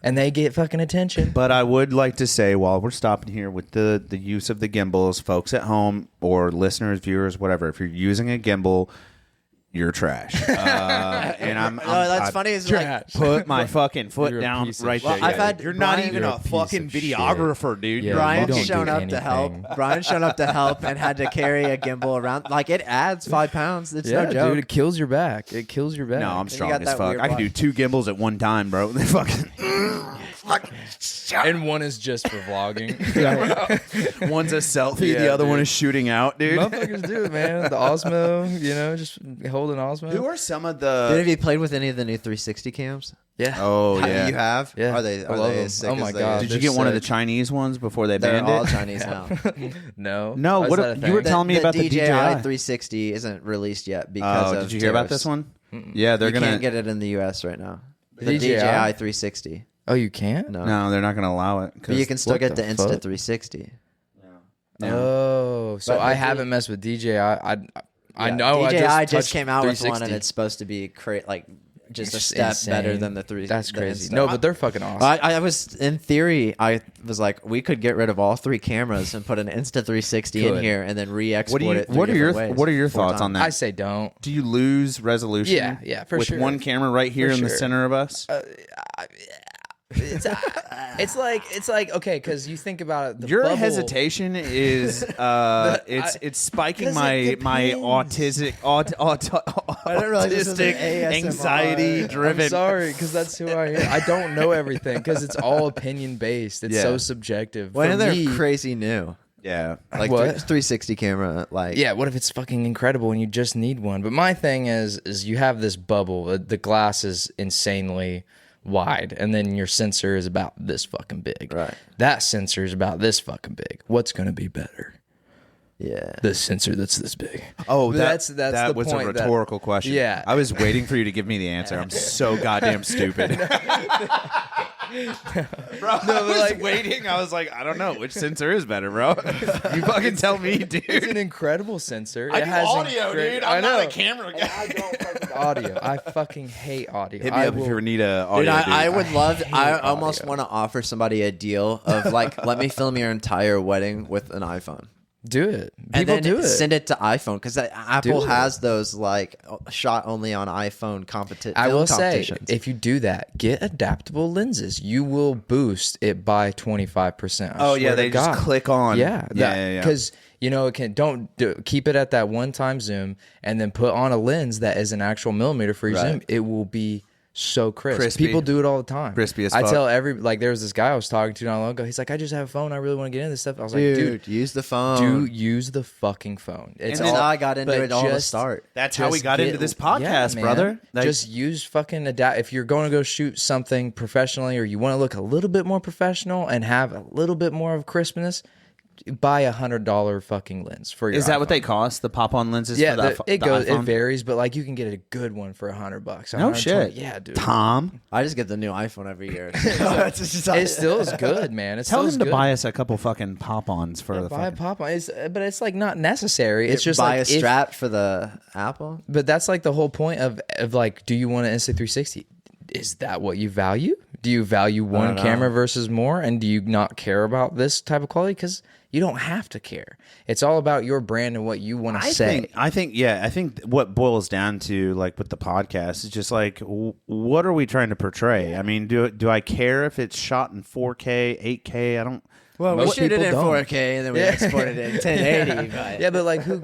and they get fucking attention. But I would like to say, while we're stopping here with the use of the gimbals, folks at home or listeners, viewers, whatever, if you're using a gimbal, you're trash. And I'm No, that's funny. Is like, put my fucking foot You're a down piece of right shit. there. Well, I've had You're not Brian- even You're a a piece fucking of shit. videographer, dude. Yeah, You're you Brian's don't shown do up to help. anything. Brian's shown up to help and had to carry a gimbal around. Like it adds 5 pounds. It's yeah, no joke. dude, it kills your back. It kills your back. No, I'm you strong got as that fuck. weird I can do watch. 2 gimbals at one time, bro. They fucking and one is just for vlogging. one's a selfie, Yeah, the other one dude. is shooting out, dude. Motherfuckers do it, man. The Osmo, just holding Osmo. Who are some of Dude, have the? you played with any of the new 360 cams? Yeah. Oh yeah. You have? Yeah. Are they? I Are love they them. as sick Oh my as they God. are? Did They're you get one of the sick. Chinese ones before they They're banned all it? Chinese now. No. No, Is what that a you thing? were telling me about the DJI. 360 isn't released yet because Oh, of did you hear about tariffs. this one? Yeah, they're You gonna. can't get it in the U.S. right now. The DJI? DJI 360. Oh, you can't? No. No, they're not gonna allow it. But you can still what get the the Insta fuck? 360. Oh, so But I the haven't messed with DJI. I know. DJI I just came out with one, 360. and it's supposed to be just a It's step insane. better than the three. That's the crazy. Insta. No, but they're fucking awesome. I was in theory. I was like, we could get rid of all 3 cameras and put an Insta 360 in Could. here, and then re-export What do you? it. What are your? Ways, What are your 4 thoughts on times. that? I say don't. Do you lose resolution? Yeah, for with sure. one camera right here in the sure. center of us. It's like okay, because you think about it. The Your bubble, hesitation is it's spiking 'cause my it my depends. autistic I didn't realize this was an autistic ASMR. anxiety I'm driven. sorry, because that's who I am. I don't know everything because it's all opinion based. It's Yeah. so subjective. When For are they me, crazy new? Yeah, Like What? 360 camera, like yeah, what if it's fucking incredible and you just need one? But my thing is you have this bubble. The glass is insanely wide, and then your sensor is about this fucking big. Right. That sensor is about this fucking big. What's going to be better? yeah. The sensor that's this big. Oh, That's that the was point a that- rhetorical question. Yeah. I was waiting for you to give me the answer. I'm so goddamn stupid. Bro, I was like- waiting. I was like, I don't know which sensor is better, bro. You fucking tell me, It's dude. an incredible sensor. I It do has audio, dude. I I'm know. not a camera guy. I don't fucking audio. I fucking hate audio. Hit me I up if will- you ever need a Dude, audio. I would love. I hate almost audio. want to offer somebody a deal of like, let me film your entire wedding with an iPhone. do it. And People then do it. send it to iPhone because Apple it. has those like shot only on iPhone I will say, competitions. if you do that, get adaptable lenses. You will boost it by 25%. Oh, yeah, they just click on. Yeah, Yeah. Because it can keep it at that one time zoom, and then put on a lens that is an actual millimeter for your Right. zoom. It will be so crisp. Crispy. People do it all the time. Crispy as I fuck. tell there was this guy I was talking to not long ago. He's like, I just have a phone. I really want to get into this stuff. I was like, dude, use the phone. use the fucking phone. It's And then all, I got into but it all to just- start. That's how we just got get- into this podcast, man. brother. Like, Just use fucking adapt. If you're going to go shoot something professionally, or you want to look a little bit more professional and have a little bit more of crispness, buy $100 fucking lens for your. is that what iPhone. they cost? The pop-on lenses? Yeah, for it the goes. It iPhone? varies, but like you can get a good one for $100. No shit. Yeah, dude. Tom, I just get the new iPhone every year. It's just- It still is good, man. It's tell still them to good. buy us a couple fucking pop-ons for the Buy a fucking. pop on. But it's like not necessary. It's just buy like a strap for the Apple. But that's like the whole point of like, do you want an Insta360? Is that what you value? Do you value one know. camera versus more? And do you not care about this type of quality? Because you don't have to care. It's all about your brand and what you want to say. I think what boils down to, like with the podcast, is just like, what are we trying to portray? I mean, do I care if it's shot in 4K, 8K? I don't. Well, Most we shoot it people in don't. 4K and then we export it in 1080. But Yeah, but like who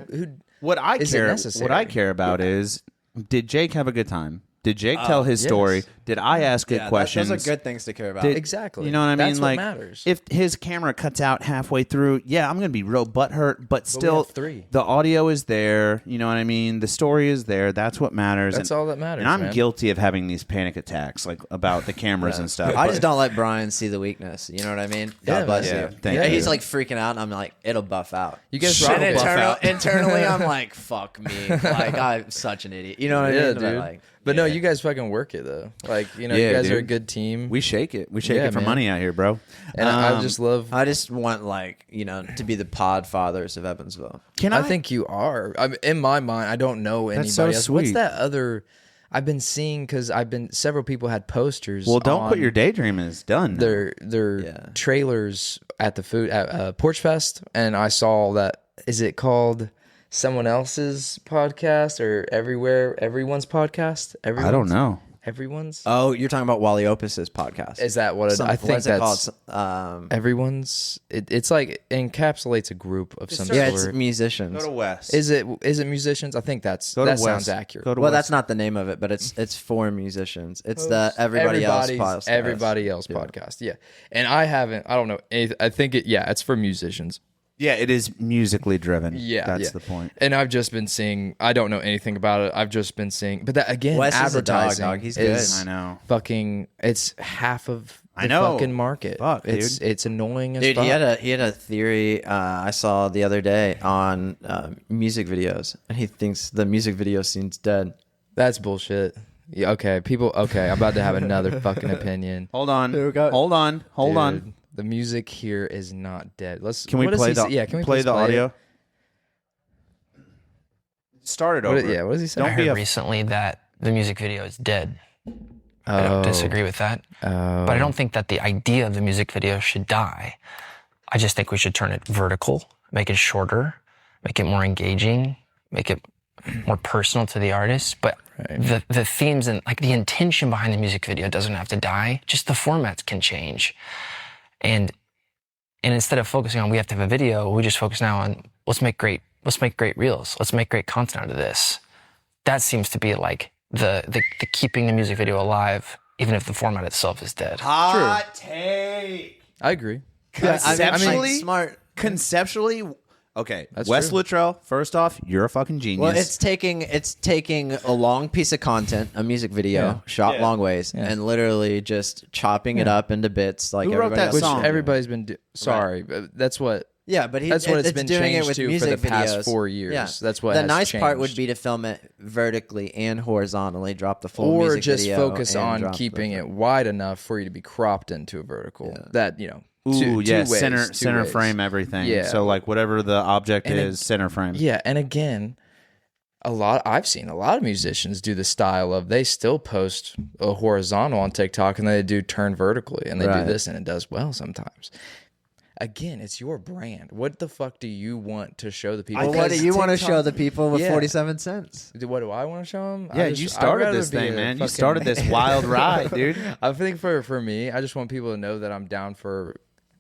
What I Is it care, necessary? what I care about is, did Jake have a good time? Did Jake tell his yes. story? Did I ask good yeah, questions? those are good things to care about. Did- Exactly. You know what I mean? That's what Like, matters. if his camera cuts out halfway through, yeah, I'm gonna be real butthurt. But still, have 3. the audio is there. You know what I mean? The story is there. That's what matters. That's all that matters, And I'm man. guilty of having these panic attacks, like about the cameras and stuff. I but- just don't let Brian see the weakness. You know what I mean? God Yeah, bless man. you. Thank Yeah, you. he's like freaking out, and I'm like, it'll buff out. You guys And rock buff out. internally, I'm like, fuck me. Like, I'm such an idiot. You know what I mean? dude. But, like, But no, you guys fucking work it though. Like, you know, Yeah, you guys are a dude. good team. we shake it. We shake Yeah, it for man. money out here, bro. and I just love. I just want, like, you know, to be the pod fathers of Evansville. Can I think you are. In my mind, I don't know anybody so else. What's sweet. that other? I've been seeing because several people had posters. Well, don't on quit your daydream is done. their Yeah. trailers at the food at Porch Fest, and I saw that. Is it called someone else's podcast or everyone's podcast? I don't know. Everyone's. Oh, you're talking about Wally Opus's podcast. Is that what it, I think what's it that's called? everyone's? It's like encapsulates a group of some Yeah, sort. it's musicians. Go to West. Is it musicians? I think that Go to sounds West. accurate. Go to Well, West. that's not the name of it, but it's for musicians. It's the Everybody Else podcast. Everybody else podcast. Yeah, and I don't know. I think it's for musicians. Yeah, it is musically driven. Yeah, that's yeah. the point. And I've just been seeing. I don't know anything about it. I've just been seeing. But that again, Wes is a dog, advertising dog. He's is good. I know. fucking. It's half of the I know. fucking market. Fuck, it's dude. it's annoying as Dude, fuck. he had a theory I saw the other day on music videos, and he thinks the music video scene's dead. That's bullshit. Yeah, okay, people. Okay, I'm about to have another fucking opinion. Hold on. Here we go. Hold on. Hold on. Dude, the music here is not dead. Can we what does play he the say? Yeah, can we play please the play audio? it? Start it over. What does he say? Don't I be heard a recently that the music video is dead. I don't disagree with that. But I don't think that the idea of the music video should die. I just think we should turn it vertical, make it shorter, make it more engaging, make it more personal to the artist. But the themes and like the intention behind the music video doesn't have to die. Just the formats can change. And instead of focusing on we have to have a video, we just focus now on let's make great reels. Let's make great content out of this. That seems to be like the keeping the music video alive, even if the format itself is dead. hot take. I agree. Conceptually, smart. Conceptually, okay. That's Wes true. Luttrell, first off, you're a fucking genius. Well, it's taking a long piece of content, a music video shot long ways, and literally just chopping it up into bits like Who wrote everybody that else. Which song? everybody's been. Sorry, but that's what. Yeah, but That's what it's been doing it changed with to for music the past videos. 4 years. Yeah. That's what the has nice part would changed. be to film it vertically and horizontally, drop the full Or music just video focus and on drop keeping the- it wide enough for you to be cropped into a vertical. That Ooh, two yeah, ways, center two center ways. frame everything. Yeah. So like whatever the object And is, center frame. Yeah, and again, I've seen a lot of musicians do the style of they still post a horizontal on TikTok and they do turn vertically and they Right. do this and it does well sometimes. Again, it's your brand. What the fuck do you want to show the people? Well, what do Because you want to TikTok- show the people with Yeah. 47 cents? What do I want to show them? Yeah, you started this thing, man. You started this wild ride, dude. I think for me, I just want people to know that I'm down for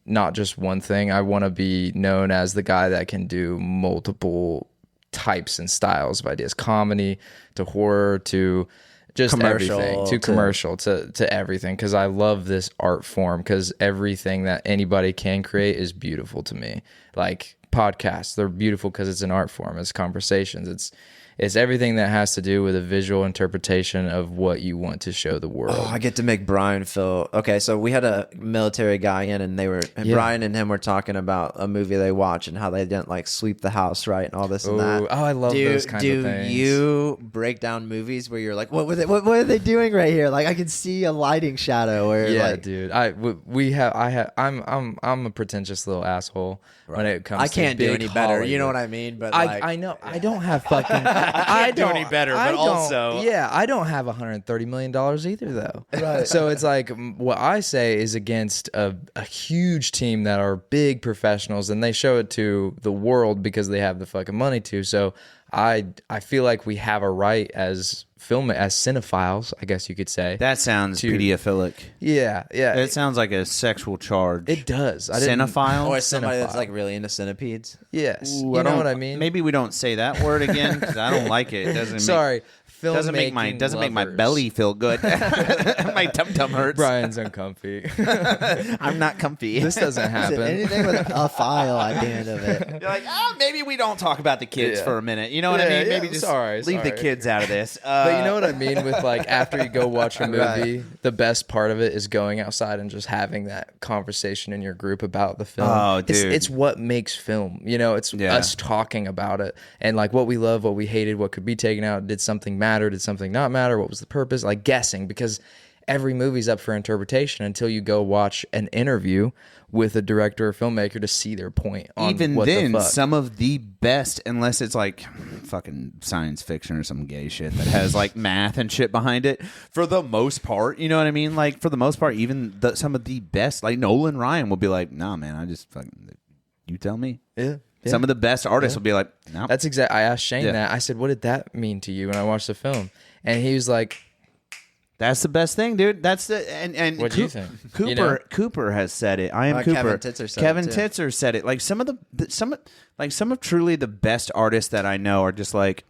not just one thing. I want to be known as the guy that can do multiple types and styles of ideas, comedy to horror to just commercial everything, too commercial to everything, because I love this art form, because everything that anybody can create is beautiful to me. Like podcasts, they're beautiful because it's an art form, it's conversations, it's everything that has to do with a visual interpretation of what you want to show the world. Oh, I get to make Brian feel okay. So we had a military guy in, and Brian and him were talking about a movie they watched and how they didn't like sweep the house right and all this and that. Oh, I love those kinds of things. Do you break down movies where you're like, what are they doing right here? Like I can see a lighting shadow. Or yeah, like, dude. I'm a pretentious little asshole when it comes. I can't to do big any better. Hollywood. You know what I mean? But I know I don't have fucking. I do any better, but also- yeah, I don't have $130 million either, though. Right. So it's like what I say is against a huge team that are big professionals, and they show it to the world because they have the fucking money to. So I feel like we have a right as cinephiles, I guess you could say. That sounds pedophilic. Yeah. It sounds like a sexual charge. It does. Cinephile? or somebody that's like really into centipedes. Yes. Ooh, You know what I mean? Maybe we don't say that word again because I don't like it. It doesn't Sorry. doesn't make my lovers. belly feel good. My tum hurts. Brian's uncomfy. I'm not comfy. This doesn't happen. Anything with a file at the end of it. You're like, maybe we don't talk about the kids Yeah. for a minute. You know what I Yeah, mean? yeah, Maybe just sorry. leave the kids out of this. But you know what I mean with like after you go watch a movie, the best part of it is going outside and just having that conversation in your group about the film. Oh, dude. It's what makes film. You know, it's us talking about it and like what we love, what we hated, what could be taken out. Did something matter? Did something not matter? What was the purpose? Like guessing, because every movie's up for interpretation until you go watch an interview with a director or filmmaker to see their point on even what then, the fuck. some of the best, unless it's like fucking science fiction or some gay shit that has like math and shit behind it, for the most part, you know what I mean? Like for the most part, even some of the best, like Nolan Ryan will be like, nah, man, I just fucking, you tell me. Yeah. Some of the best artists will be like, no. That's exactly. I asked Shane that. I said, "What did that mean to you?" When I watched the film, and he was like, That's the best thing, dude. That's the and What do you think? Cooper You know? Cooper has said it. I am Cooper. Kevin Titzer said Kevin it, too. Titzer said it. Like some of truly the best artists that I know are just like,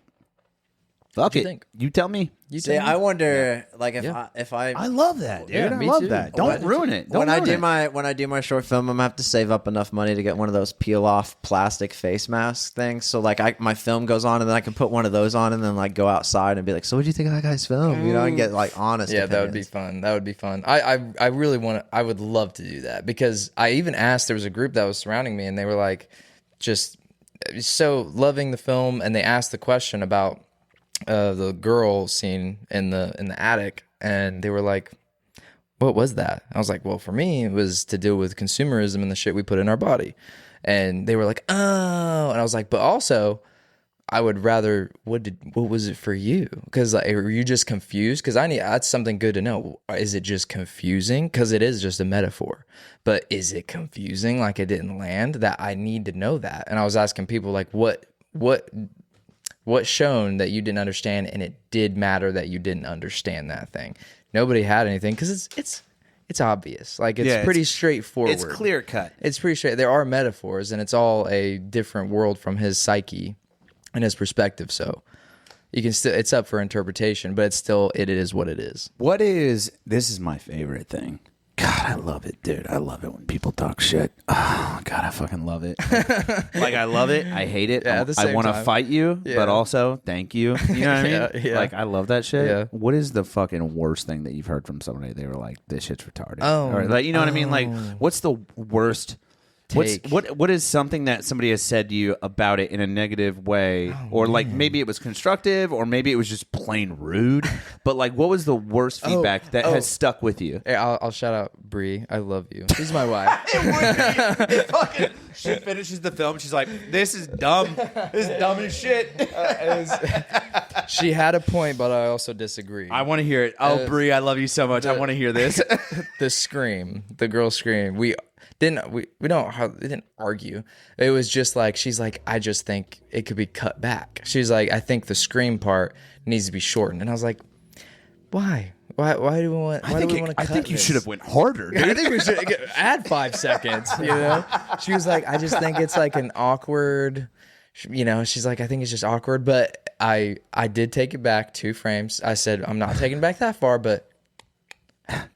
fuck you it. think? You tell me. See, I wonder, like, if I I love that, dude. Yeah, I me love too. that. Don't ruin it. Don't when I ruin do it. when I do my short film, I'm gonna have to save up enough money to get one of those peel off plastic face mask things. So like my film goes on, and then I can put one of those on, and then like go outside and be like, "So what do you think of that guy's film?" You know, and get like honest. Yeah, that would be opinions. fun. That would be fun. I really want to. I would love to do that because I even asked. There was a group that was surrounding me, and they were like, just so loving the film, and they asked the question about the girl scene in the attic, and they were like, "What was that?" I was like, "Well, for me, it was to deal with consumerism and the shit we put in our body." And they were like, "Oh," and I was like, "But also." I would rather. What was it for you? Because like, were you just confused? Because that's something good to know. Is it just confusing? Because it is just a metaphor. But is it confusing? Like it didn't land. That I need to know that. And I was asking people like, what shown that you didn't understand, and it did matter that you didn't understand that thing. Nobody had anything because it's obvious. Like it's pretty straightforward. It's clear cut. It's pretty straight. There are metaphors, and it's all a different world from his psyche and his perspective. So you can still, it's up for interpretation, but it is what it is. This is my favorite thing. God, I love it, dude. I love it when people talk shit. Oh, God, I fucking love it. Like, I love it. I hate it. Yeah, at the I same want to time. fight you, Yeah. but also thank you. You know what I mean? Yeah. Like, I love that shit. Yeah. What is the fucking worst thing that you've heard from somebody? They were like, this shit's retarded. Oh. Or like, you know what I mean? Like, what's the worst... Take. What is something that somebody has said to you about it in a negative way, or like maybe it was constructive, or maybe it was just plain rude, but like what was the worst feedback that has stuck with you? Hey, I'll shout out Bree. I love you. She's my wife. She finishes the film. She's like, "This is dumb. This is dumb as shit." She had a point, but I also disagree. I want to hear it. Oh, Bree, I love you so much. I want to hear this. The scream, the girl scream. We didn't argue. It was just like she's like, I just think it could be cut back. She's like, I think the scream part needs to be shortened. And I was like, why? Why do we want? Why do we want to cut I think you this? should have went harder, dude. I think we should add 5 seconds. You know, she was like, I just think it's like an awkward. she's like, I think it's just awkward, but I did take it back 2 frames. I said, I'm not taking it back that far, but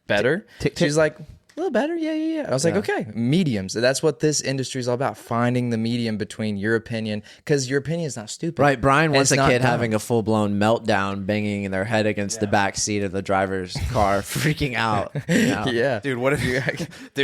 better. She's like, a little better. Yeah. I was like, okay, mediums. That's what this industry is all about. Finding the medium between your opinion, because your opinion is not stupid. Right. Brian wants a not kid dumb. having a full-blown meltdown, banging their head against the back seat of the driver's car, freaking out. Yeah. Dude, what if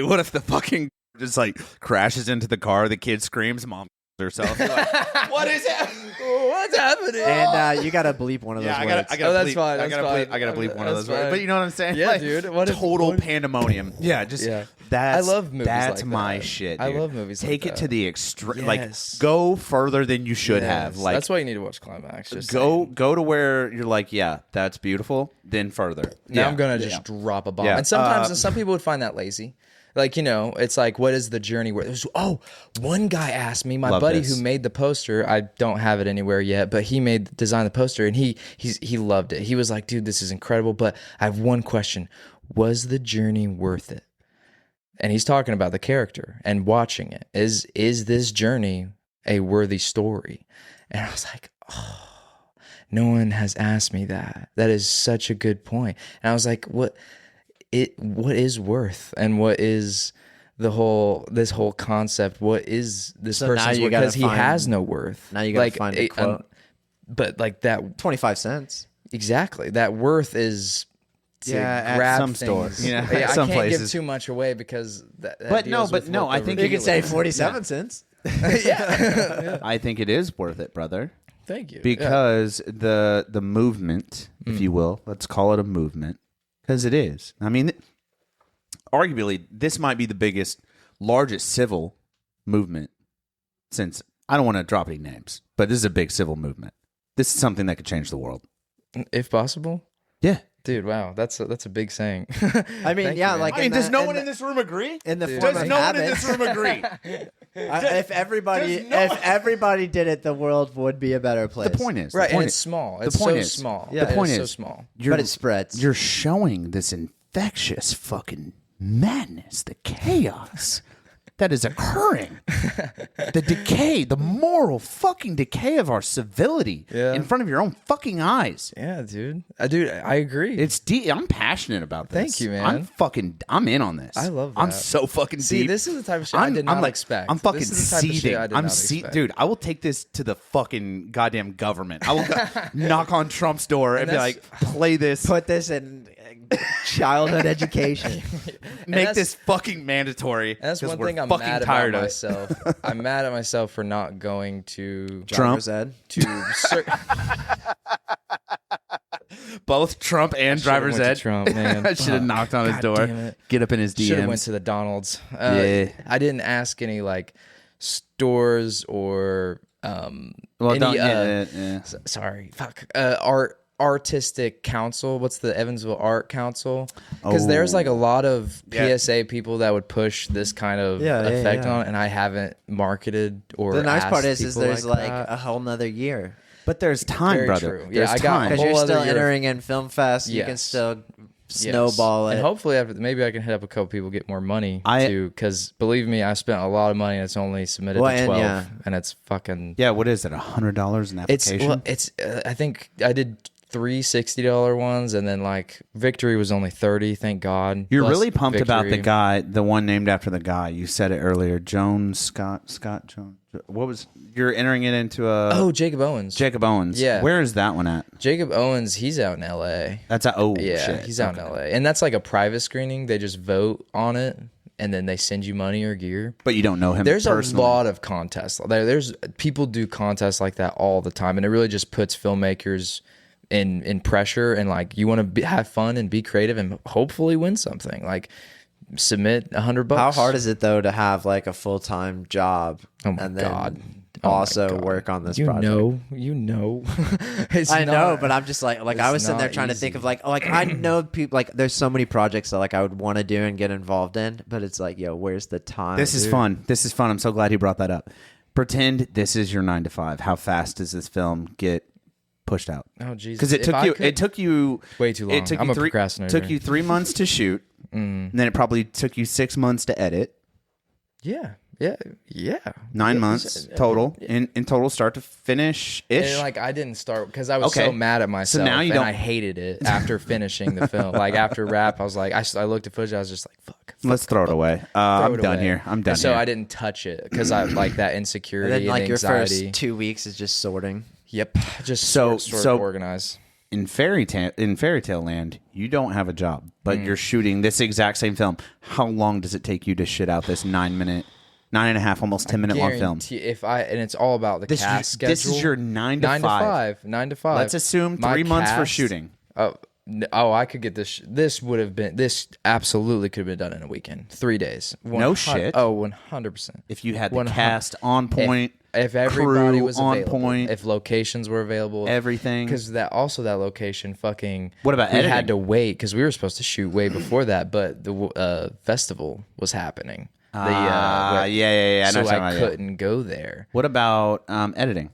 what if the fucking just like crashes into the car, the kid screams, mom herself. You're like, what is it? What's happening? And you got to bleep one of those words. I gotta Oh, that's bleep, fine, I that's gotta fine. bleep, I gotta bleep one of That's those words. fine. But you know what I'm saying? Yeah, Like, dude. What if- total pandemonium. Yeah, just that's I love movies That's like my that. shit. I Dude. love movies Take like it to that. the extreme. Yes. Like go further than you should have. Yes. Like that's why you need to watch Climax. Just go saying. to where you're like, yeah, that's beautiful. Then further. Now Yeah. I'm gonna just drop a bomb. Yeah. And sometimes and some people would find that lazy. Like, it's like, what is the journey? One guy asked me, my Love buddy this. who made the poster, I don't have it anywhere yet, but he designed the poster, and he loved it. He was like, dude, this is incredible, but I have one question. Was the journey worth it? And he's talking about the character and watching it. Is this journey a worthy story? And I was like, oh, no one has asked me that. That is such a good point. And I was like, what is worth, and what is this whole concept? What is this So now person's you worth? gotta Because he find- has no worth. Now you got to find a quote. But like that 25 cents. exactly. That worth is to Yeah, at grab some things. stores. Yeah, at I some can't give places. too much away because that But no, deals but with no, what I the think You reveal could say is. 47 cents. I think it is worth it, brother. Thank you. Because the movement, if you will, let's call it a movement, because it is. I mean, arguably, this might be the largest civil movement since, I don't want to drop any names, but this is a big civil movement. This is something that could change the world. If possible. Yeah. Dude, wow, that's a big saying. I mean, Thank yeah, you, man. like I mean, does no one in this room agree? in the Dude, form does of no one habit, in this room agree? if everybody did it, the world would be a better place. The point is, Right, the and point it's is- small. The It's point so is, small. Yeah, the point it's is, so small. But it spreads. You're showing this infectious fucking madness, the chaos that is occurring, the decay, the moral fucking decay of our civility in front of your own fucking eyes. Yeah, dude. I agree. It's deep. I'm passionate about this. Thank you, man. I'm in on this. I love I'm that. so fucking See, deep. this is the type of shit I did not expect. I'm fucking This is the type of shit seething. I did I'm not expect. dude. I will take this to the fucking goddamn government. I will knock on Trump's door and be that's- like, play this, Put this in childhood education. make that's- this fucking mandatory. And that's 'cause one we're thing I'm fucking mad tired about of it. myself. I'm mad at myself for not going to Trump. Driver's ed. Both Trump and Should've driver's went to ed. Trump, man. I should have Fuck. knocked on his God door. damn it. Get up in his Should have went DMs. to the Donald's. Yeah. I didn't ask any like stores or Well, any, don't. Yeah. sorry, fuck. Artistic council. What's the Evansville Art Council? Because Oh. there's like a lot of Yeah. PSA people that would push this kind of Yeah, yeah, effect yeah. on, and I haven't marketed or. The nice part asked is people there's like that. a whole nother year. But there's time, Very brother. true. Yeah, There's I got time. a Because whole you're other still year. entering in Film Fest, you can Yes. still Yes. snowball it. And hopefully, after maybe I can hit up a couple people, get more money I- too. Because believe me, I spent a lot of money, and it's only submitted Well, to and 12, yeah. and it's fucking. Yeah, what is it? $100 an It's application? I think I did 3 $60 ones, and then like Victory was only 30. Thank God. You're Plus really pumped about the Victory. guy, the one named after the guy. You said it earlier, Scott Jones. What was you're entering it into a Jacob Owens. Jacob Owens? Yeah. Where is that one at? Jacob Owens, he's out in LA. That's Yeah, shit. he's out in LA, and that's like a private screening. They just vote on it, and then they send you money or gear. But you don't know him. There's personally. a lot of contests. There's people do contests like that all the time, and it really just puts filmmakers in pressure. And like you want to have fun and be creative and hopefully win something. Like submit $100. How hard is it though to have like a full time job Oh my and then God. Oh my also God. work on this You project? know. It's I know, not- but I'm just like it's I was sitting there not trying to think easy. of like I know people like there's so many projects that like I would want to do and get involved in, but it's like where's the time? This is dude? fun. This is fun. I'm so glad he brought that up. Pretend this is your 9 to 5. How fast does this film get pushed out? Oh Jesus! Because it took you way too long. It took I'm you a procrastinator. Took you 3 months to shoot, and then it probably took you 6 months to edit. Yeah. Yeah. 9 months total in total, start to finish ish. And like I didn't start because I was so mad at myself. now you and don't- I hated it after finishing the film. Like after wrap, I was like, I looked at footage. I was just like, fuck. Let's throw it away. I'm done here. I'm done. And so here. I didn't touch it because I like that And insecurity then like and your anxiety. first 2 weeks is just sorting. Yep. Just So- sort so- of organize. in fairy tale land, you don't have a job, but you're shooting this exact same film. How long does it take you to shit out this 9 minute, 9.5, almost 10-minute long film? Guarantee and it's all about the cast schedule. This is your 9 to 5. 9 to 5. Let's assume My 3 months for cast- shooting. I could get this. This absolutely could have been done in a weekend. 3 days. No shit. 100%. If you had the 100 cast on point, If everybody crew was on available, point, if locations were available, everything. because that location fucking. What about we editing? had to wait because we were supposed to shoot way before that, but the festival was happening. yeah. I know So what you're I talking about, couldn't go there. What about editing?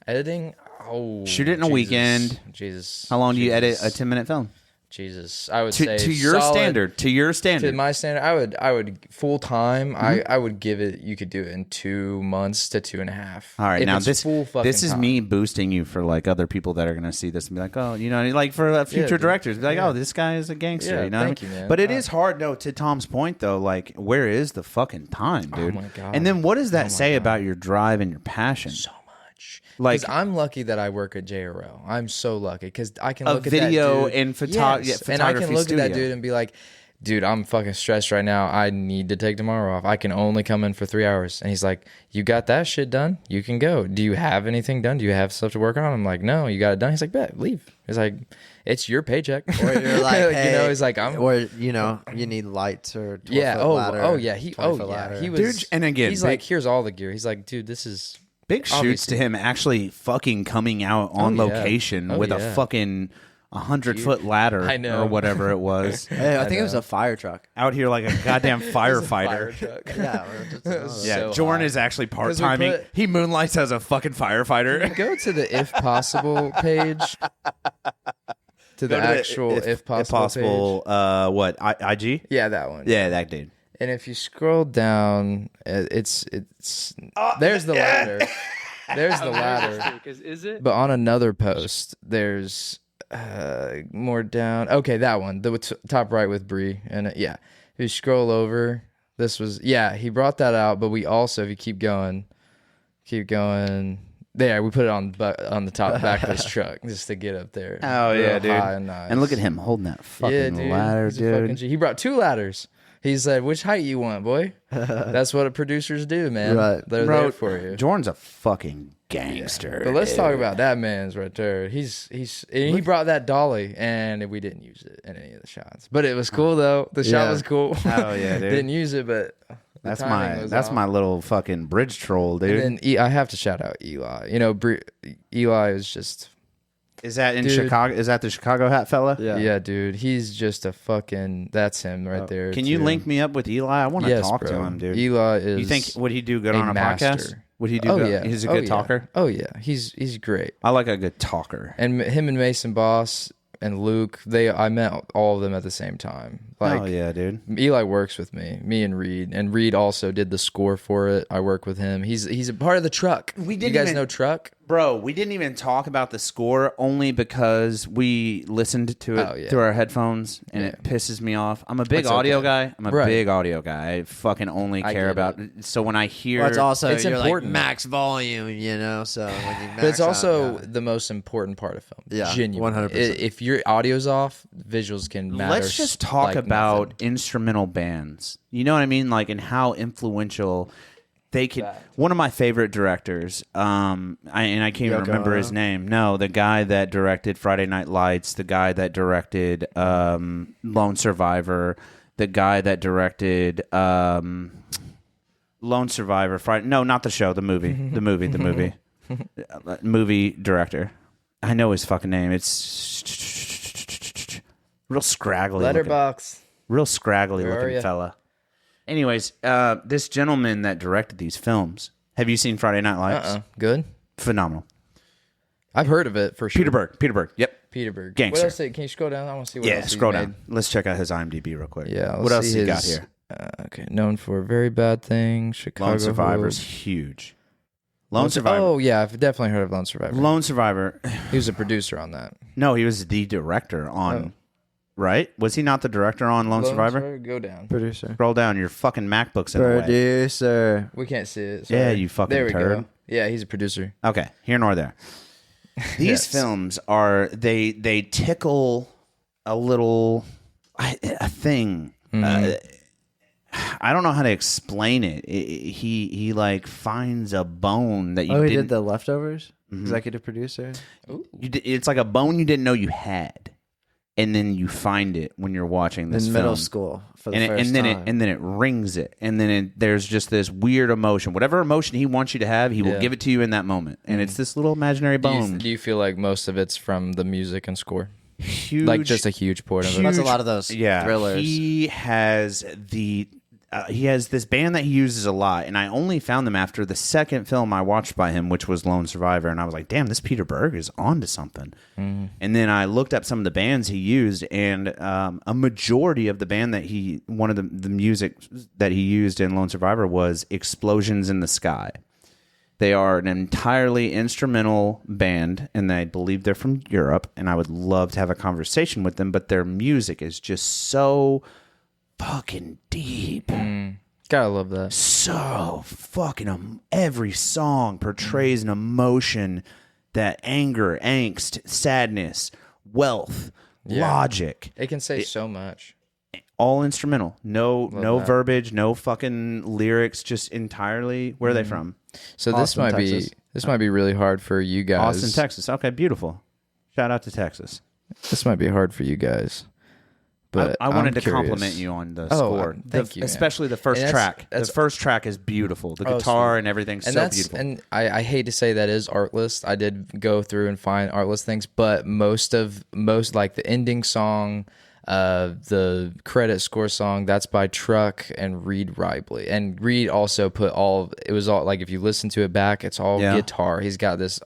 Editing. Oh, Shoot it in a Jesus. weekend. Jesus. How long do you edit Jesus. a 10-minute film? Jesus, I would say To your solid- standard. To your To standard. my standard, I would full time. Mm-hmm. I would give it. You could do it in 2 months to 2.5. All right, If now it's this full fucking this is time. me boosting you for like other people that are going to see this and be like, oh, you know, like for future dude. directors, be like, oh, this guy is a gangster. Yeah, you know, what I thank mean? you, man. But it is hard, though. To Tom's point, though, like, where is the fucking time, dude? my God. And then what does that say about your drive and your passion? so much. Like- Because I'm lucky that I work at JRO. I'm so lucky because I can A look at video that dude. and photography and I can look at that studio. dude and be like, dude, I'm fucking stressed right now. I need to take tomorrow off. I can only come in for 3 hours. And he's like, you got that shit done? You can go. Do you have anything done? Do you have stuff to work on? I'm like, no, you got it done. He's like, bet, leave. He's like, it's your paycheck. Or you're like, hey, you know, he's like, I'm. Or you know, you need lights or 12 Yeah. foot ladder, Oh yeah. He 20-foot yeah. ladder. He was. Dude, and again, he's big- like, here's all the gear. He's like, dude, this is. Big shoots Obviously. to him actually fucking coming out on Oh, yeah. location Oh, with a yeah. fucking 100-foot ladder I know. or whatever it was. Hey, I think it was a fire truck. Out here like a goddamn Fire firefighter. truck. Yeah, or just another- Yeah, So Jordan hot. is actually 'Cause we part-timing. put- He moonlights as a fucking firefighter. Go to the If Possible page. To the actual If Possible, page. What? IG? Yeah, that one. Yeah, that dude. And if you scroll down, it's there's the ladder. There's the ladder. Is it? But on another post, there's more down. Okay, that one, the top right with Bree, and yeah. If you scroll over, this was he brought that out. But we also, if you keep going, there we put it on the top back of his truck just to get up there. Oh yeah, Real dude. high and nice. And look at him holding that fucking ladder, He's a fucking dude. G. He brought 2 ladders. He said, "Which height you want, boy?" That's what producers do, man. Right. They're Bro, there for you. Jordan's a fucking gangster. But let's dude. talk about that man's right there. He brought that dolly, and we didn't use it in any of the shots. But it was cool though. The shot Yeah. was cool. Oh yeah, dude. Didn't use it, but the That's timing was off. my little fucking bridge troll, dude. And then I have to shout out Eli. You know, Eli is just Is that in Dude. Chicago? Is that the Chicago hat fella? yeah. Dude. He's just a fucking. That's him right there. Can you too. link me up with Eli? I want to Yes, talk bro. to him, dude. Eli is. You think would he do good a on a podcast? master. Would he do Oh good? yeah, He's a Oh, good yeah. talker. Oh yeah, he's great. I like a good talker. And him and Mason Boss and Luke, I met all of them at the same time. Like Oh yeah, dude. Eli works with me and Reed also did the score for it. I work with him. He's a part of the truck. We You didn't guys even- know Truck? Bro, we didn't even talk about the score only because we listened to it Oh, yeah. through our headphones, and it pisses me off. I'm a big That's audio okay. guy. I'm a Right. big audio guy. I fucking only I care get about. So when I hear, Well, it's also It's you're important. like max volume, you know. So when you max But it's also out, the most important part of film. Yeah, Genuine. 100%. If your audio's off, visuals can matter. let's just talk like about nothing. instrumental bands. You know what I mean? Like, and how influential they could. One of my favorite directors, and I can't even Yoko remember Ono? his name. No, the guy that directed Friday Night Lights, the guy that directed Lone Survivor, the guy that directed Lone Survivor. Friday, no, not the show, the movie, the movie, movie director. I know his fucking name. It's real scraggly. looking. Letterbox. Real scraggly Where are looking ya? fella. Anyways, this gentleman that directed these films. Have you seen Friday Night Lights? Good. Phenomenal. I've heard of it for sure. Peter Berg. Yep. Peterberg. Gangster. What else? Can you scroll down? I want to see what Yeah, else. scroll he's down. Let's check out his IMDb real quick. Yeah, let's What else see he got his- here? Okay, known for Very Bad Thing, Chicago Lone Survivor's Hope. huge. Lone Survivor. Oh yeah, I've definitely heard of Lone Survivor. Lone Survivor. He was a producer on that. No, he was the director on. Right? Was he not the director on Lone Survivor? Go down. Producer. Scroll down. Your fucking MacBook's in the way. Producer. We can't see it. Yeah, sorry. you fucking there we turd. go. Yeah, he's a producer. Okay, here nor there. These Yes. films are they tickle a little a thing. I don't know how to explain it. He like finds a bone that you Oh, he didn't. did the Leftovers? Executive producer? It's like a bone you didn't know you had, and then you find it when you're watching this In film. middle school for the And, first then time. and then it rings it, and then there's just this weird emotion. Whatever emotion he wants you to have, he will Yeah. give it to you in that moment, and it's this little imaginary bone. Do you feel like most of it's from the music and score? Huge, Like just a huge part of it? That's a lot of those thrillers. He has this band that he uses a lot, and I only found them after the second film I watched by him, which was Lone Survivor, and I was like, damn, this Peter Berg is onto something. And then I looked up some of the bands he used, and a majority of the band that one of the music that he used in Lone Survivor was Explosions in the Sky. They are an entirely instrumental band, and I believe they're from Europe, and I would love to have a conversation with them, but their music is just so fucking deep. Gotta love that. So fucking every song portrays an emotion, that anger, angst, sadness, wealth, logic. It can say so much. All instrumental. No that. verbiage, no fucking lyrics, just entirely. Where are they from? So Austin, Texas. this might be really hard for you guys. Austin, Texas. Okay, beautiful. Shout out to Texas. This might be hard for you guys. But I wanted I'm to compliment curious. you on the Oh, score. thank you, man. Especially the first And track. that's- The first track is beautiful. The Oh, guitar sweet. and everything's And so that's beautiful. and I hate to say that is artless. I did go through and find artless things, but most like the ending song, the credit score song, that's by Truck and Reed Ribley. And Reed also put it was all like if you listen to it back, it's all guitar. He's got this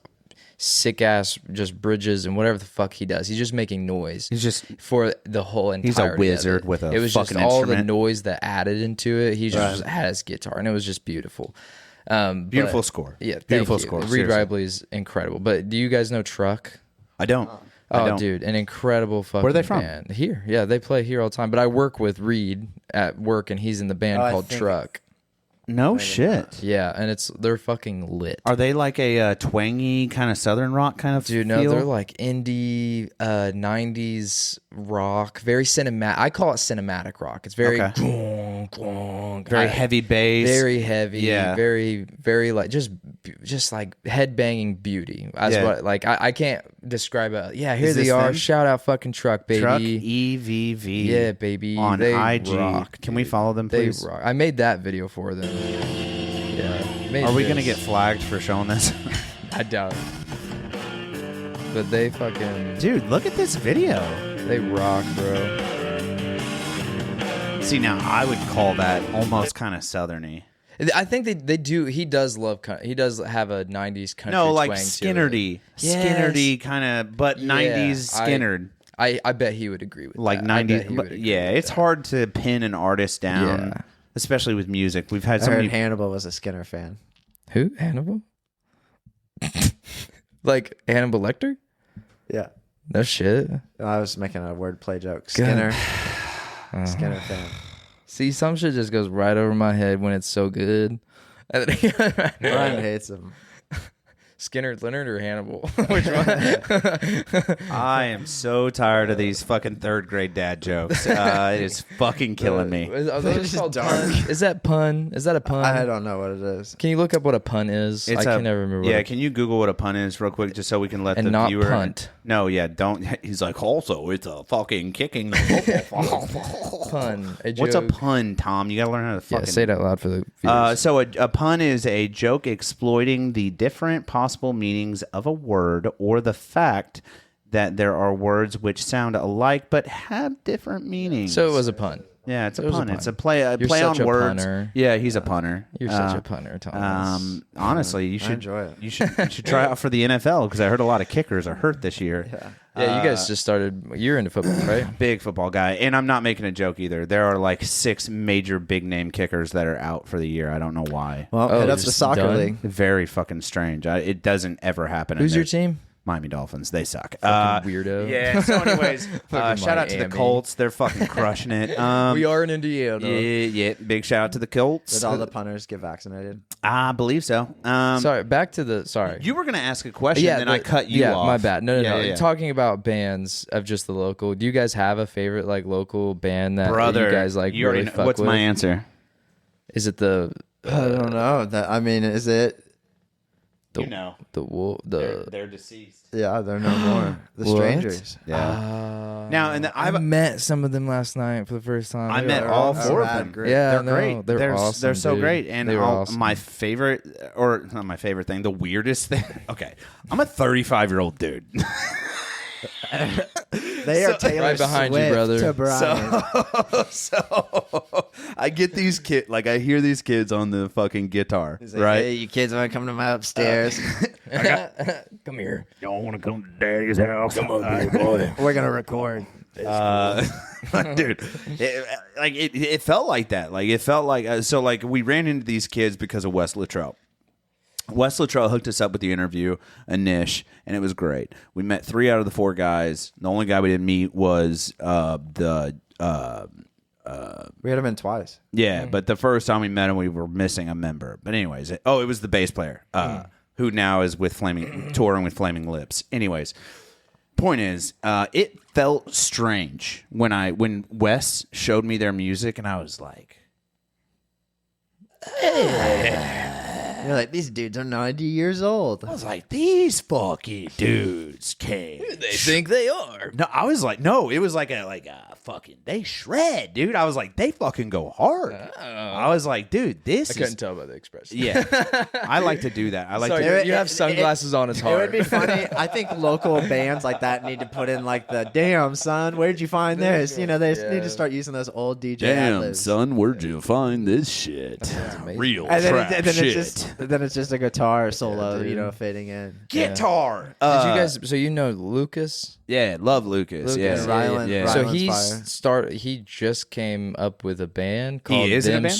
sick ass just bridges and whatever the fuck he does. He's just making noise. He's just for the whole entire. He's a wizard with a It was just fucking all instrument. the noise that added into it. He just had his guitar, and it was just beautiful. Beautiful score. Yeah, Beautiful thank you. score. Reed seriously. Ribley is incredible. But do you guys know Truck? I don't. I Oh, don't. dude, an incredible fucking Where are they from? band. Here, yeah, they play here all the time. But I work with Reed at work, and he's in the band I called think- Truck. No shit. Yeah, and they're fucking lit. Are they like a twangy kind of southern rock kind of Dude, no, feel? they're like indie 90s rock, very cinematic. I call it cinematic rock. It's very very heavy bass. very heavy, Yeah. very very like just like headbanging beauty. That's Yeah. what like I can't describe it. Yeah, here Is they this are. them? Shout out fucking Truck, baby. Truck EVV. Yeah, baby. On They IG. rock, Can we dude. follow them, They please? rock. I made that video for them. Yeah. made Are we gonna this. get flagged for showing this? I doubt it. But they fucking Dude, look at this video. they rock, bro. See, now I would call that almost kind of southerny. I think they do. He does love. He does have a '90s country. No, like twang to it. Skinnerdy. Yes. Skinnerdy kind of, but 90s Skinnerd. I bet he would agree with Like that. I bet 90s. he would agree Yeah, with it's that. hard to pin an artist down, Yeah. especially with music. We've had I so heard many. Hannibal was a Skinner fan. Who? Hannibal? Like Hannibal Lecter? Yeah. No shit. I was making a wordplay joke. Skinner. Skinner fan. See, some shit just goes right over my head when it's so good. Brian hates him. Skinner, Leonard, or Hannibal? Which one? I am so tired of these fucking third grade dad jokes. It is fucking killing me. Are those just called dark. pun? Is that pun? Is that a pun? I don't know what it is. Can you look up what a pun is? I can never remember. Yeah, what can you Google what a pun is real quick, just so we can let And the not viewer punt. No, yeah, don't. He's like, also, it's a fucking kicking. The pun. A What's a joke. pun, Tom? You gotta learn how to fucking. Yeah, say it out loud for the viewers. So a pun is a joke exploiting the different possible meanings of a word or the fact that there are words which sound alike but have different meanings. So it was a pun. Yeah, it's a It was a pun. It's a pun. play. You're Play on such a words. punner. Yeah, he's a punter. You're such a punter, Thomas. Honestly, you should enjoy it. You should try out for the NFL because I heard a lot of kickers are hurt this year. Yeah, you guys just started. You're into football, right? Big football guy, and I'm not making a joke either. There are like 6 major big name kickers that are out for the year. I don't know why. Well, Oh, hit up the just soccer done? league. Very fucking strange. It doesn't ever happen. Who's your team? Miami Dolphins. They suck. Fucking weirdo. Yeah. So, anyways, shout out to the Miami. Colts. They're fucking crushing it. We are in Indiana. Yeah. Big shout out to the Colts. Did all the punters get vaccinated? I believe so. Sorry, back to the. Sorry. You were gonna ask a question, and then I cut you yeah, off. my bad. No. Yeah. Talking about bands of just the local. Do you guys have a favorite like local band that Brother, you guys like you already really know. fuck What's with? my answer? Is it the I don't know. Is it? You know, the wolf the? they're deceased. Yeah, they're no more. The What? Strangers. Yeah. Now, and I met some of them last night for the first time. I They met were all awesome. 4 of rad them. group. Yeah, They're no, great. They're awesome. They're so dude. great. And they were awesome. my favorite, or not my favorite thing, the weirdest thing. Okay, I'm a 35-year-old dude. They are Taylor Right behind you, Swift brother. to Brian. So I get these kids, like I hear these kids on the fucking guitar, He's like, right? Hey, you kids want to come to my upstairs? Come here. Y'all want to come to Daddy's house? Come on, big boy. We're gonna record. Dude, it felt like that. Like it felt like so. Like we ran into these kids because of Wes Luttrell. Wes Luttrell hooked us up with the interview, Anish, and it was great. We met 3 out of the 4 guys. The only guy we didn't meet was We had him in twice. yeah, but the first time we met him, we were missing a member. But anyways, it was the bass player, who now is with touring with Flaming Lips. Anyways, point is, it felt strange when Wes showed me their music, and I was like, You're like, these dudes are 90 years old. I was like, these fucking dudes came. They think they are. No, I was like, no, it was like a fucking, they shred, dude. I was like, they fucking go hard. I was like, dude, this I couldn't is. tell by the expression. Yeah, I like to do that. I like Sorry, to. you have sunglasses on. It's hard. It would be funny. I think local bands like that need to put in like the damn son, where'd you find this? You know, they just need to start using those old DJ ad-libs. son, where'd you find this shit? Real And then, trap shit. Then it's just a guitar solo, fading in. Guitar. Did you guys? So you know Lucas? Yeah, love Lucas. Yeah, Rylan- yeah. Rylan- So Ryland's fire. he just came up with a band called is in a Them band?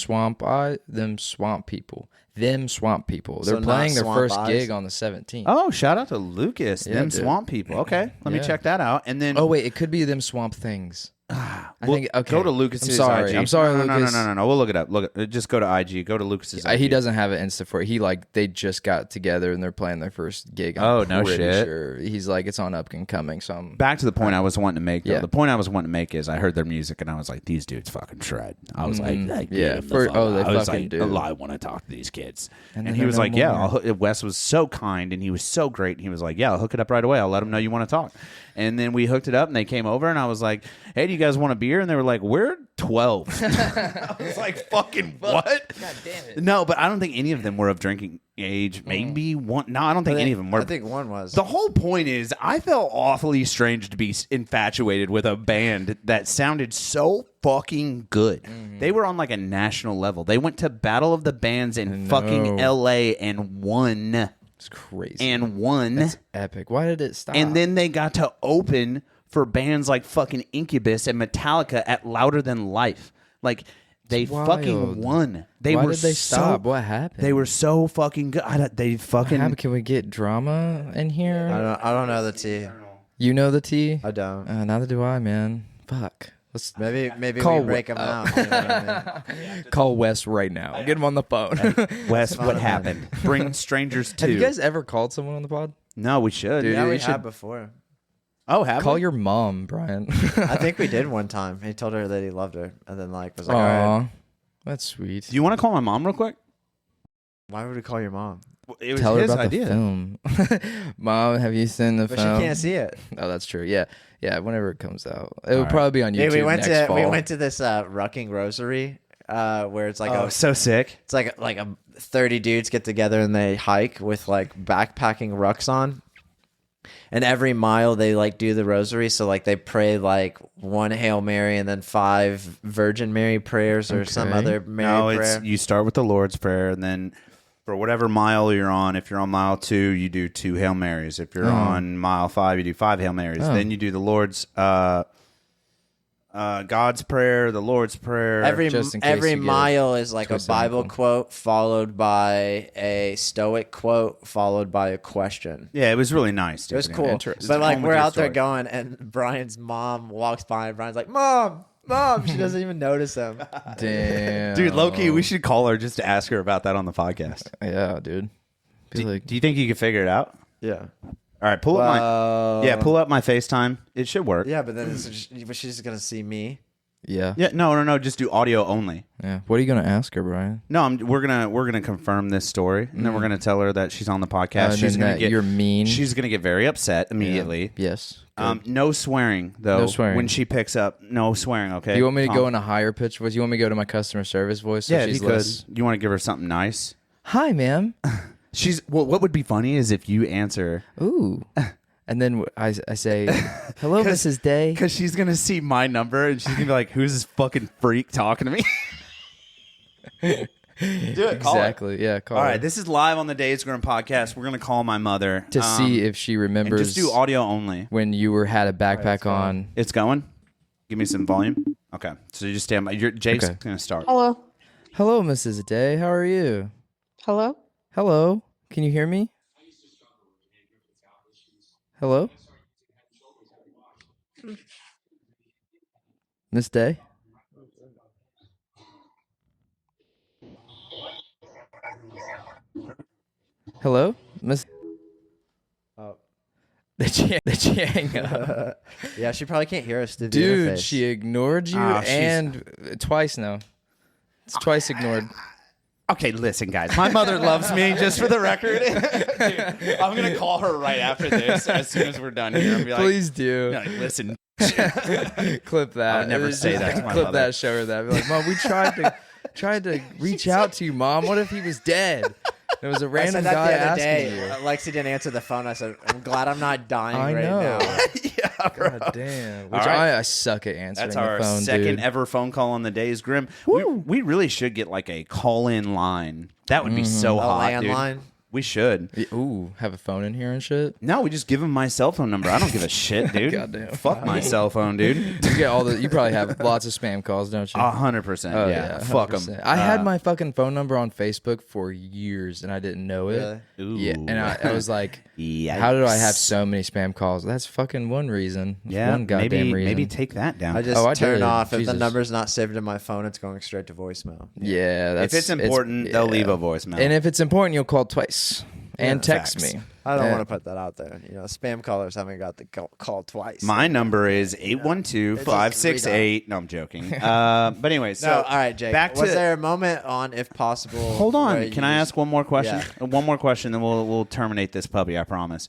Swamp People. Them Swamp People. So They're not playing their Swamp first Eyes? gig on the 17th. Oh, shout out to Lucas. Yeah, Them dude. swamp people. Okay, let me Yeah. check that out. And then Oh wait, it could be Them Swamp Things. I think okay. go to Lucas's I'm sorry. IG. I'm sorry, no, Lucas. No. We'll look it up. Just go to IG. Go to Lucas's IG. He doesn't have an Insta for it. They just got together and they're playing their first gig. Oh, I'm no pretty shit. Sure. He's like, it's on up and coming. So I'm Back to the point I was wanting to make. Though. Yeah. The point I was wanting to make is I heard their music and I was like, these dudes fucking shred. I was like yeah. get 'em the For- fuck oh, they out. I was fucking like, do. I want to talk to these kids. And And then he was they're like, no yeah. more. Wes was so kind and he was so great. And he was like, yeah, I'll hook it up right away. I'll let them know you want to talk. And then we hooked it up and they came over and I was like, hey, do you guys want a beer? And they were like, we're 12. I was like, fucking what? God damn it. No, but I don't think any of them were of drinking age. Maybe one. No, I don't think any of them were. I think one was. The whole point is, I felt awfully strange to be infatuated with a band that sounded so fucking good. They were on like a national level. They went to Battle of the Bands in fucking LA and won. it's crazy. And won. That's epic. Why did it stop? And then they got to open for bands like fucking Incubus and Metallica at Louder Than Life. Like, they fucking wild. won. Why did they stop? What happened? They were so fucking good. They fucking. Can we get drama in here? I don't know the T. You know the T? I don't. Neither do I, man. Fuck. Let's Maybe Call we break them out. You know what I mean? call Wes right now. Get him on the phone. Wes, what happened? Bring strangers to. Have you guys ever called someone on the pod? No, we should. Dude, Yeah, you we should have before. Oh, have call we? your mom, Brian. I think we did one time. He told her that he loved her, and then was like, all right. Aw, that's sweet. Do you want to call my mom real quick? Why would we call your mom? It was Tell her his about idea. the film. Mom, have you seen the But film? she can't see it. Oh, that's true. Yeah. Whenever it comes out, it will probably be on Yeah, YouTube we went next to fall. we went to this Rucking Rosary, where it's like So sick. it's like a 30 dudes get together and they hike with like backpacking rucks on. And every mile they like do the rosary, so like they pray like one Hail Mary and then 5 Virgin Mary prayers or some other Mary prayer. It's you start with the Lord's Prayer, and then for whatever mile you're on, if you're on mile 2, you do 2 Hail Marys. If you're on mile 5, you do 5 Hail Marys. Then you do the Lord's God's Prayer, the Lord's Prayer. Every mile is like a Bible quote followed by a Stoic quote followed by a question. Yeah, it was really nice. Dude. It was cool. But like we're out there going, and Brian's mom walks by, and Brian's like, "Mom, Mom." She doesn't even notice him. Damn, dude, low-key, we should call her just to ask her about that on the podcast. Yeah, dude. Do you think you could figure it out? Yeah. All right, pull up my FaceTime. It should work. Yeah, but then she's gonna see me. Yeah. Yeah, no, just do audio only. Yeah. What are you gonna ask her, Brian? No, we're gonna confirm this story, and then we're gonna tell her that she's on the podcast. She's gonna get you're mean. She's gonna get very upset immediately. Yeah. Yes. No swearing though. No swearing. When she picks up. No swearing. Okay. You want me to go in a higher pitch voice? You want me to go to my customer service voice? So yeah, she's because you want to give her something nice. Hi, ma'am. What would be funny is if you answer. Ooh. And then I say, hello, Mrs. Day. Because she's going to see my number and she's going to be like, who's this fucking freak talking to me? Do it. Call exactly. it. Yeah, call All her. right, this is live on the Days Grimm Podcast. We're going to call my mother. To see if she remembers. And just do audio only. When you had a backpack on. It's going? Give me some volume. Okay. So you just stand by. Jake's going to start. Hello. Hello, Mrs. Day. How are you? Hello. Hello. Can you hear me? Hello? Miss Day? Hello? Miss... Did she hang up? Yeah, she probably can't hear us. Through the Dude, interface. she ignored you and twice now. It's twice ignored. Okay, listen, guys. My mother loves me, just for the record. Dude, I'm going to call her right after this as soon as we're done here. And be like, Please do. No, listen. Clip that. I would never say that to my Clip mother. that, show her that. Be like, Mom, we tried to reach out to you, Mom. What if he was dead? It was a I random said that guy the other asking day. you. Lexi didn't answer the phone. I said, I'm glad I'm not dying I right know. now. Yeah, bro. God damn. Which All right. I suck at answering That's the our phone, second dude. ever phone call on the Days Grimm. We really should get like a call-in line. That would be so A hot, dude. landline? We should. Ooh, have a phone in here and shit. No, we just give him my cell phone number. I don't give a shit, dude. Goddamn. Fuck my cell phone, dude. You get all the. You probably have lots of spam calls, don't you? 100%. Oh, yeah. Fuck 100%. them. I had my fucking phone number on Facebook for years and I didn't know it. Really? Yeah, and I was like, Yikes. how did I have so many spam calls? That's fucking one reason. That's Yeah, one goddamn reason. maybe take that down. I just Oh, I turn did. off. If Jesus. the number's not saved in my phone, it's going straight to voicemail. Yeah, that's if it's important, they'll leave a voicemail. And if it's important, you'll call twice and text facts. me. I don't Yeah. want to put that out there. You know, spam callers haven't got the call twice. My number is 812-568. No, I'm joking. But anyway, so No, all right, Jake. back Was to there a moment on, if possible? Hold on. where Can you I just- ask one more question? Yeah. One more question, then we'll terminate this puppy, I promise.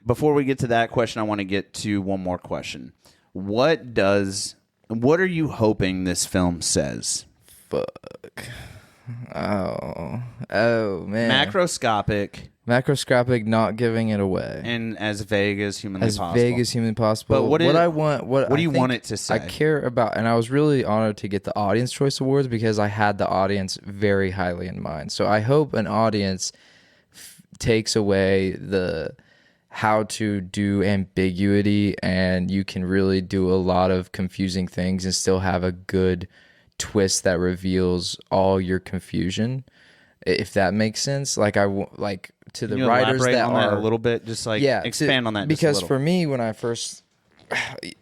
Before we get to that question, I want to get to one more question. What are you hoping this film says? Fuck. Oh man. Macroscopic not giving it away. and as vague as humanly As possible. vague as humanly possible. But what I want, what do you I think want it to say? I care about, and I was really honored to get the Audience Choice Awards because I had the audience very highly in mind. So I hope an audience takes away the how to do ambiguity, and you can really do a lot of confusing things and still have a good twist that reveals all your confusion. If that makes sense, like to the Can you writers elaborate that on are that a little bit, just like expand on that. because just a little. for me, when I first,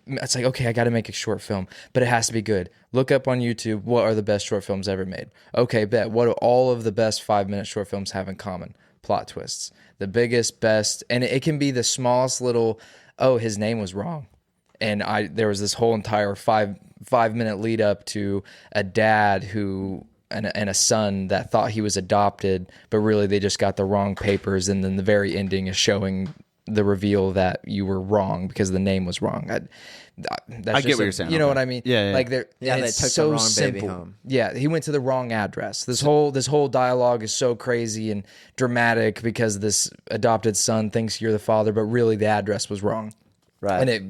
it's like, okay, I got to make a short film, but it has to be good. Look up on YouTube, what are the best short films ever made? Okay, bet. What do all of the best 5-minute short films have in common? Plot twists. The biggest, best, and it can be the smallest little, oh, his name was wrong. And there was this whole entire 5-minute lead up to a dad who and a son that thought he was adopted, but really they just got the wrong papers, and then the very ending is showing the reveal that you were wrong because the name was wrong. I get what you're saying. You know what I mean? Yeah. Like they took so the wrong simple. baby home. Yeah, he went to the wrong address. This whole dialogue is so crazy and dramatic because this adopted son thinks you're the father, but really the address was wrong. Right. And it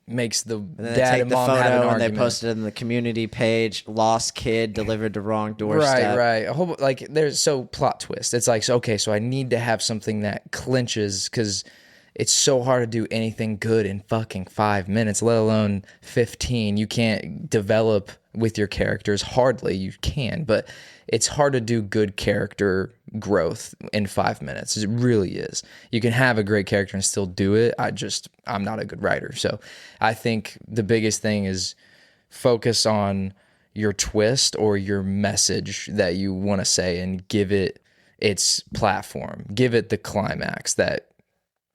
makes the And then dad they take and the mom photo have an and argument. they post it in the community page. Lost kid delivered to wrong doorstep. Right. A whole like there's so plot twist. It's like okay, so I need to have something that clinches because it's so hard to do anything good in fucking 5 minutes, let alone 15. You can't develop with your characters. Hardly you can, but it's hard to do good character growth in 5 minutes. It really is. You can have a great character and still do it. I'm not a good writer. So I think the biggest thing is focus on your twist or your message that you want to say and give it its platform. Give it the climax that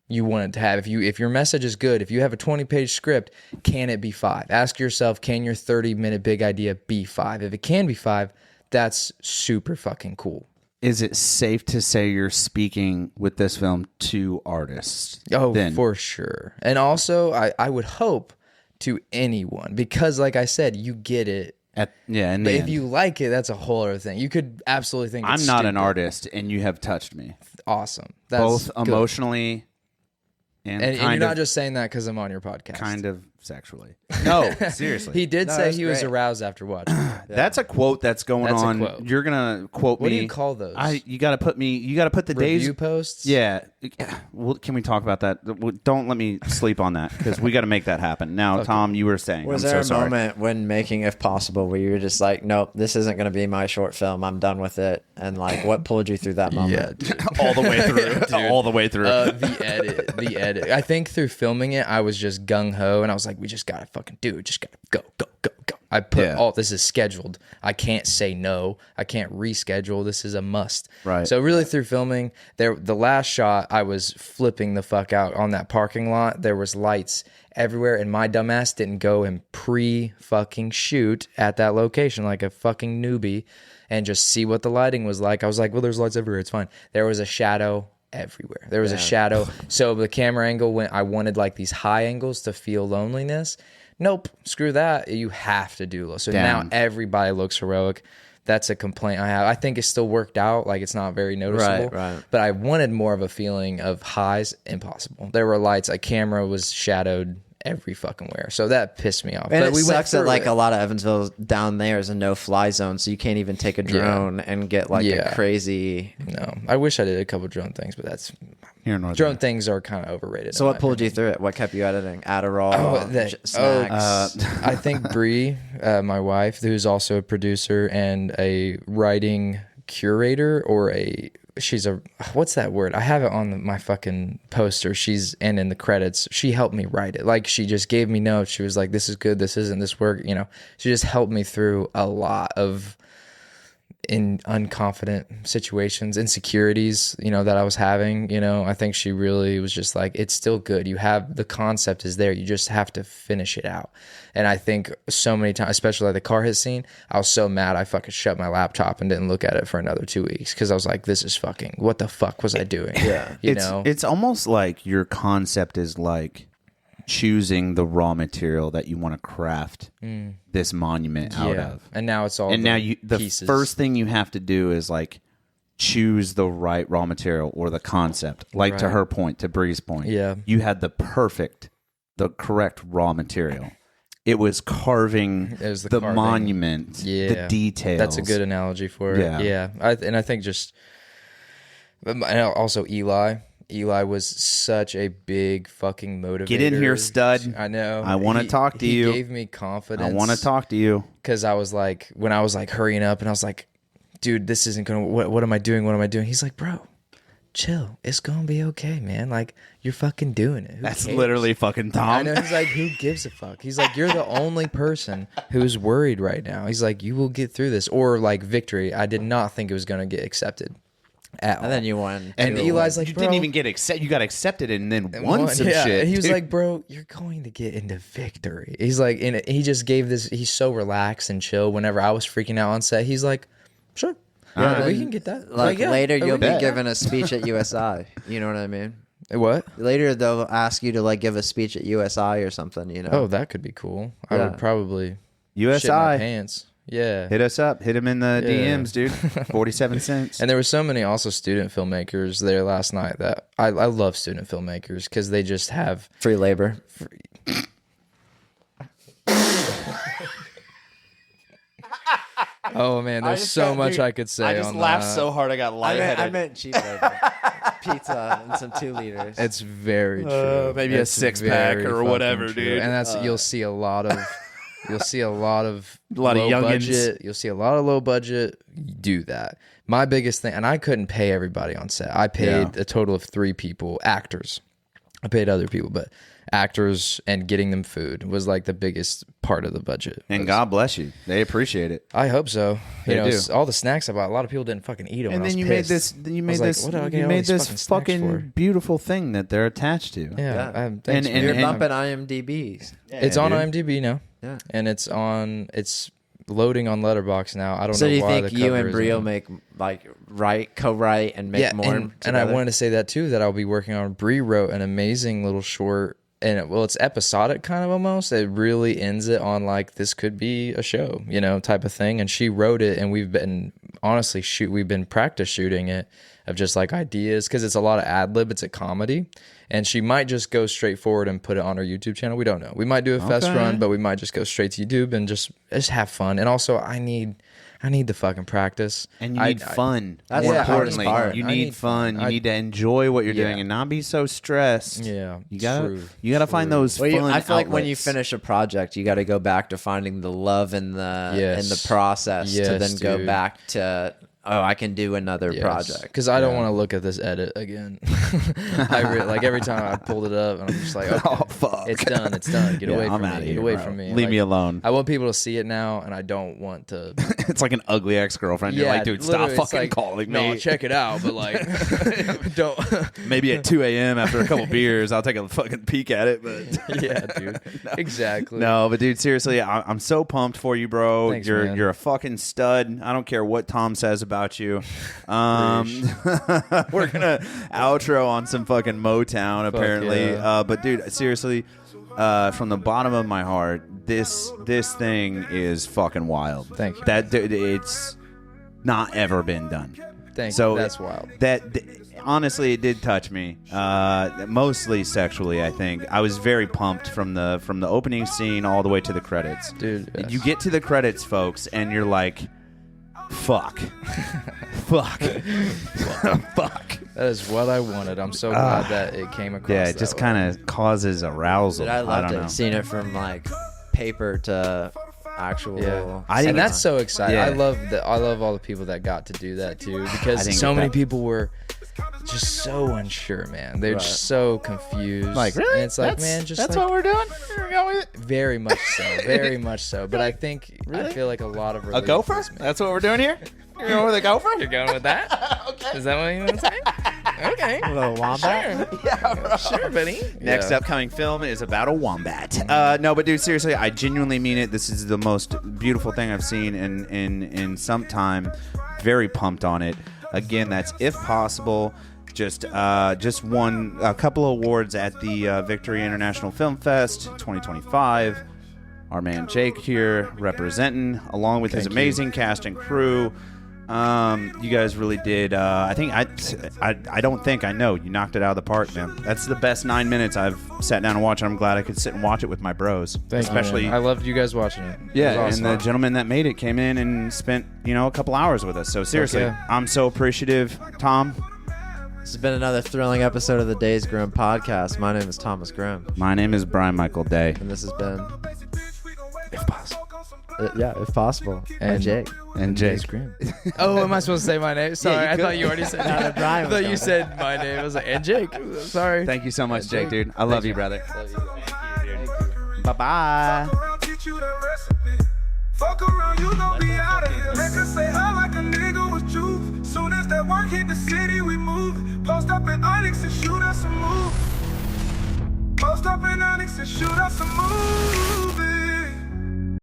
you want it to have. If your message is good, if you have a 20-page script, can it be 5? Ask yourself, can your 30-minute big idea be 5? If it can be 5, that's super fucking cool. Is it safe to say you're speaking with this film to artists? Oh, then? For sure. And also, I would hope to anyone, because like I said, you get it. And But if you like it, that's a whole other thing. You could absolutely think I'm it's not an stupid. artist, and you have touched me. Awesome. That's Both good. emotionally and And kind you're of not just saying that because I'm on your podcast. kind of sexually. No, seriously. He did say that's he was great. aroused after watching. That's a quote that's going That's a on. quote. You're gonna quote What me. do you call those? You gotta put the Review days. posts? Yeah. Well, can we talk about that? Don't let me sleep on that because we got to make that happen. Now, Tom, you were saying. Was I'm there so a sorry. moment when making If Possible where you were just like, nope, this isn't going to be my short film. I'm done with it. And like, what pulled you through that moment? Yeah, dude. all the way through? All the way through. The edit. I think through filming it, I was just gung ho, and I was like, "We just gotta fucking do it. Just gotta go." I put all this is scheduled. I can't say no. I can't reschedule. This is a must. Right. So really, through filming, the last shot, I was flipping the fuck out on that parking lot. There was lights everywhere, and my dumbass didn't go and fucking shoot at that location like a fucking newbie and just see what the lighting was like. I was like, well, there's lights everywhere. It's fine. There was a shadow everywhere. There was a shadow. So the camera angle I wanted like these high angles to feel loneliness. Nope, screw that. You have to do low. So Down. now everybody looks heroic. That's a complaint I have. I think it still worked out. Like it's not very noticeable. Right. But I wanted more of a feeling of highs. Impossible. There were lights. A camera was shadowed every fucking where. So that pissed me off. And but it we went sucks that through like it. a lot of Evansville down there is a no-fly zone, so you can't even take a drone and get like a crazy. No, I wish I did a couple drone things, but that's Here in North drone things are kind of overrated. So what pulled you through it? What kept you editing? Adderall, snacks. I think Bree, my wife, who's also a producer and a writing curator, or she's a, what's that word? I have it on my fucking poster. And in the credits, she helped me write it. Like she just gave me notes. She was like, this is good. This isn't, this work. She just helped me through a lot of in unconfident situations, insecurities, that I was having. I think she really was just like, it's still good. You have, the concept is there. You just have to finish it out. And I think so many times, especially like the car hit scene, I was so mad I fucking shut my laptop and didn't look at it for another 2 weeks because I was like, this is fucking, what the fuck was I doing? Yeah. It's almost like your concept is like choosing the raw material that you want to craft this monument out of. And now it's all and now the pieces. first thing you have to do is like choose the right raw material or the concept. Like to her point, to Bree's point. Yeah. You had the correct raw material. It was carving the carving. monument, the details. That's a good analogy for it. Yeah. I think just, and also Eli was such a big fucking motivator. Get in here, stud. I know. I want to talk to you. He gave me confidence. I want to talk to you. Because I was like, when I was like hurrying up and I was like, dude, this isn't going to, what am I doing? What am I doing? He's like, bro, chill. It's going to be okay, man. Like, you're fucking doing it. Who That's cares? literally fucking Tom. I know. He's like, who gives a fuck? He's like, you're the only person who's worried right now. He's like, you will get through this. Or like Victory, I did not think it was going to get accepted. And then you won. And Eli's like, you bro, didn't even get accepted. You got accepted and then won some yeah. shit. And he was dude. like, bro, you're going to get into Victory. He's like, and he just gave this. He's so relaxed and chill. Whenever I was freaking out on set, he's like, sure, yeah, we can get that. Like yeah, later, we you'll be can. given a speech at USI. You know what I mean? What? Later they'll ask you to like give a speech at USI or something, you know. Oh, that could be cool. I would probably USI. shit my pants. Yeah. Hit us up. Hit him in the DMs, dude. 47 cents. And there were so many also student filmmakers there last night that I love student filmmakers because they just have Free labor. Oh man, there's so much I could say. I just on laughed that. so hard I got lightheaded. I meant cheap labor. Pizza and some 2 liters. It's very true. maybe a It's 6-pack very or fucking whatever, true. dude. And that's you'll see a lot of lot of low youngins. budget. You'll see a lot of low budget do that. My biggest thing, and I couldn't pay everybody on set. I paid a total of 3 people, actors. I paid other people, but actors and getting them food was like the biggest part of the budget. And God bless you. They appreciate it. I hope so. They do. All the snacks I bought, a lot of people didn't fucking eat them. And then you made this. You made this. What do I get You all made these this fucking snacks for? fucking beautiful thing that they're attached to. Yeah, thanks, And- man. You're and- bumping IMDb's. It's on dude. IMDb now. Yeah. And it's loading on Letterboxd now. I don't So know do you why think the you cover and is Brio on. make like co-write and make more? and I together? wanted to say that too, that I'll be working on. Bree wrote an amazing little short, and it's episodic kind of almost. It really ends it on like, this could be a show, type of thing. And she wrote it, and we've been practice shooting it of just like ideas, because it's a lot of ad lib. It's a comedy, and she might just go straight forward and put it on her YouTube channel. We don't know. We might do a fest run, but we might just go straight to YouTube and just have fun. And also, I need the fucking practice. And you need fun. That's More the hardest importantly, part. you I need need fun. fun. You need to enjoy what you're Yeah. doing and not be so stressed. Yeah, You gotta true. find those Well, fun I feel like when you outlets. finish a project, you got to go back to finding the love in the Yes. process to Yes, then go dude. back to I can do another project. Because I don't want to look at this edit again. Like every time I pulled it up, and I'm just like, okay, Oh, fuck. it's done. Get Yeah, away I'm from outta me. here, Get away bro. from me. Leave Like, me alone. I want people to see it now, and I don't want to. It's like an ugly ex-girlfriend. You're like, dude, stop literally, it's fucking like, calling No, me. check it out, but like, don't. Maybe at 2 a.m. after a couple beers, I'll take a fucking peek at it. But Yeah, dude. Exactly. no, but dude, seriously, I'm so pumped for you, bro. Thanks, you're man. you're a fucking stud. I don't care what Tom says about you. We're gonna outro on some fucking Motown apparently. yeah. But dude, seriously, from the bottom of my heart, this thing is fucking wild. Thank you. That it's not ever been done. Thank So you. That's wild. Honestly, it did touch me, mostly sexually. I think I was very pumped from the opening scene all the way to the credits. Dude, yes. You get to the credits, folks, and you're like, "Fuck, fuck, fuck." That is what I wanted. I'm so glad that it came across. Yeah, it that just way. kind of causes arousal. Dude, I loved don't it. know. Seeing it from like paper to actual. Yeah, I think and that's it's- so exciting. yeah. I love all the people that got to do that too, I because think so many that- people were just so unsure, man. They're just so confused. Like, really? And it's like, man, just that's like, what we're doing. We're going with it. very much so, very much so. But I think I feel like a lot of A relief gopher? was made. That's what we're doing here. You're going with a gopher? You're going with that? Okay. Is that what you want to say? Okay. A little wombat. Sure, buddy. Next Yeah. upcoming film is about a wombat. No, but dude, seriously, I genuinely mean it. This is the most beautiful thing I've seen in some time. Very pumped on it. Again, that's If Possible. Just won a couple awards at the Victory International Film Fest 2025. Our man Jake here representing, along with his Thank you. amazing cast and crew. You guys really did. I know you knocked it out of the park, man. That's the best 9 minutes I've sat down and watched. I'm glad I could sit and watch it with my bros. Thank Especially, you, man. I loved you guys watching it. It yeah, was and awesome. the gentleman that made it came in and spent a couple hours with us. So seriously, yeah. I'm so appreciative, Tom. This has been another thrilling episode of the Days Grimm Podcast. My name is Thomas Grimm, My name is Brian Michael Day. and this has been if possible. If Possible, and Jake. And Jake. Days Grimm. Oh, am I supposed to say my name? Sorry, you I could. thought you already said No, that. Brian I was thought you going. said my name. I was like, and Jake. Sorry. Thank you so much, And Jake, dude. I love you, brother. Bye bye. Teach you the recipe. Fuck around, you gon' be out of here. Make us say hi like a nigga was true. Soon as that work hit the city, we move. Post up in Onyx and shoot us a move. Post up in Onyx and shoot us a move.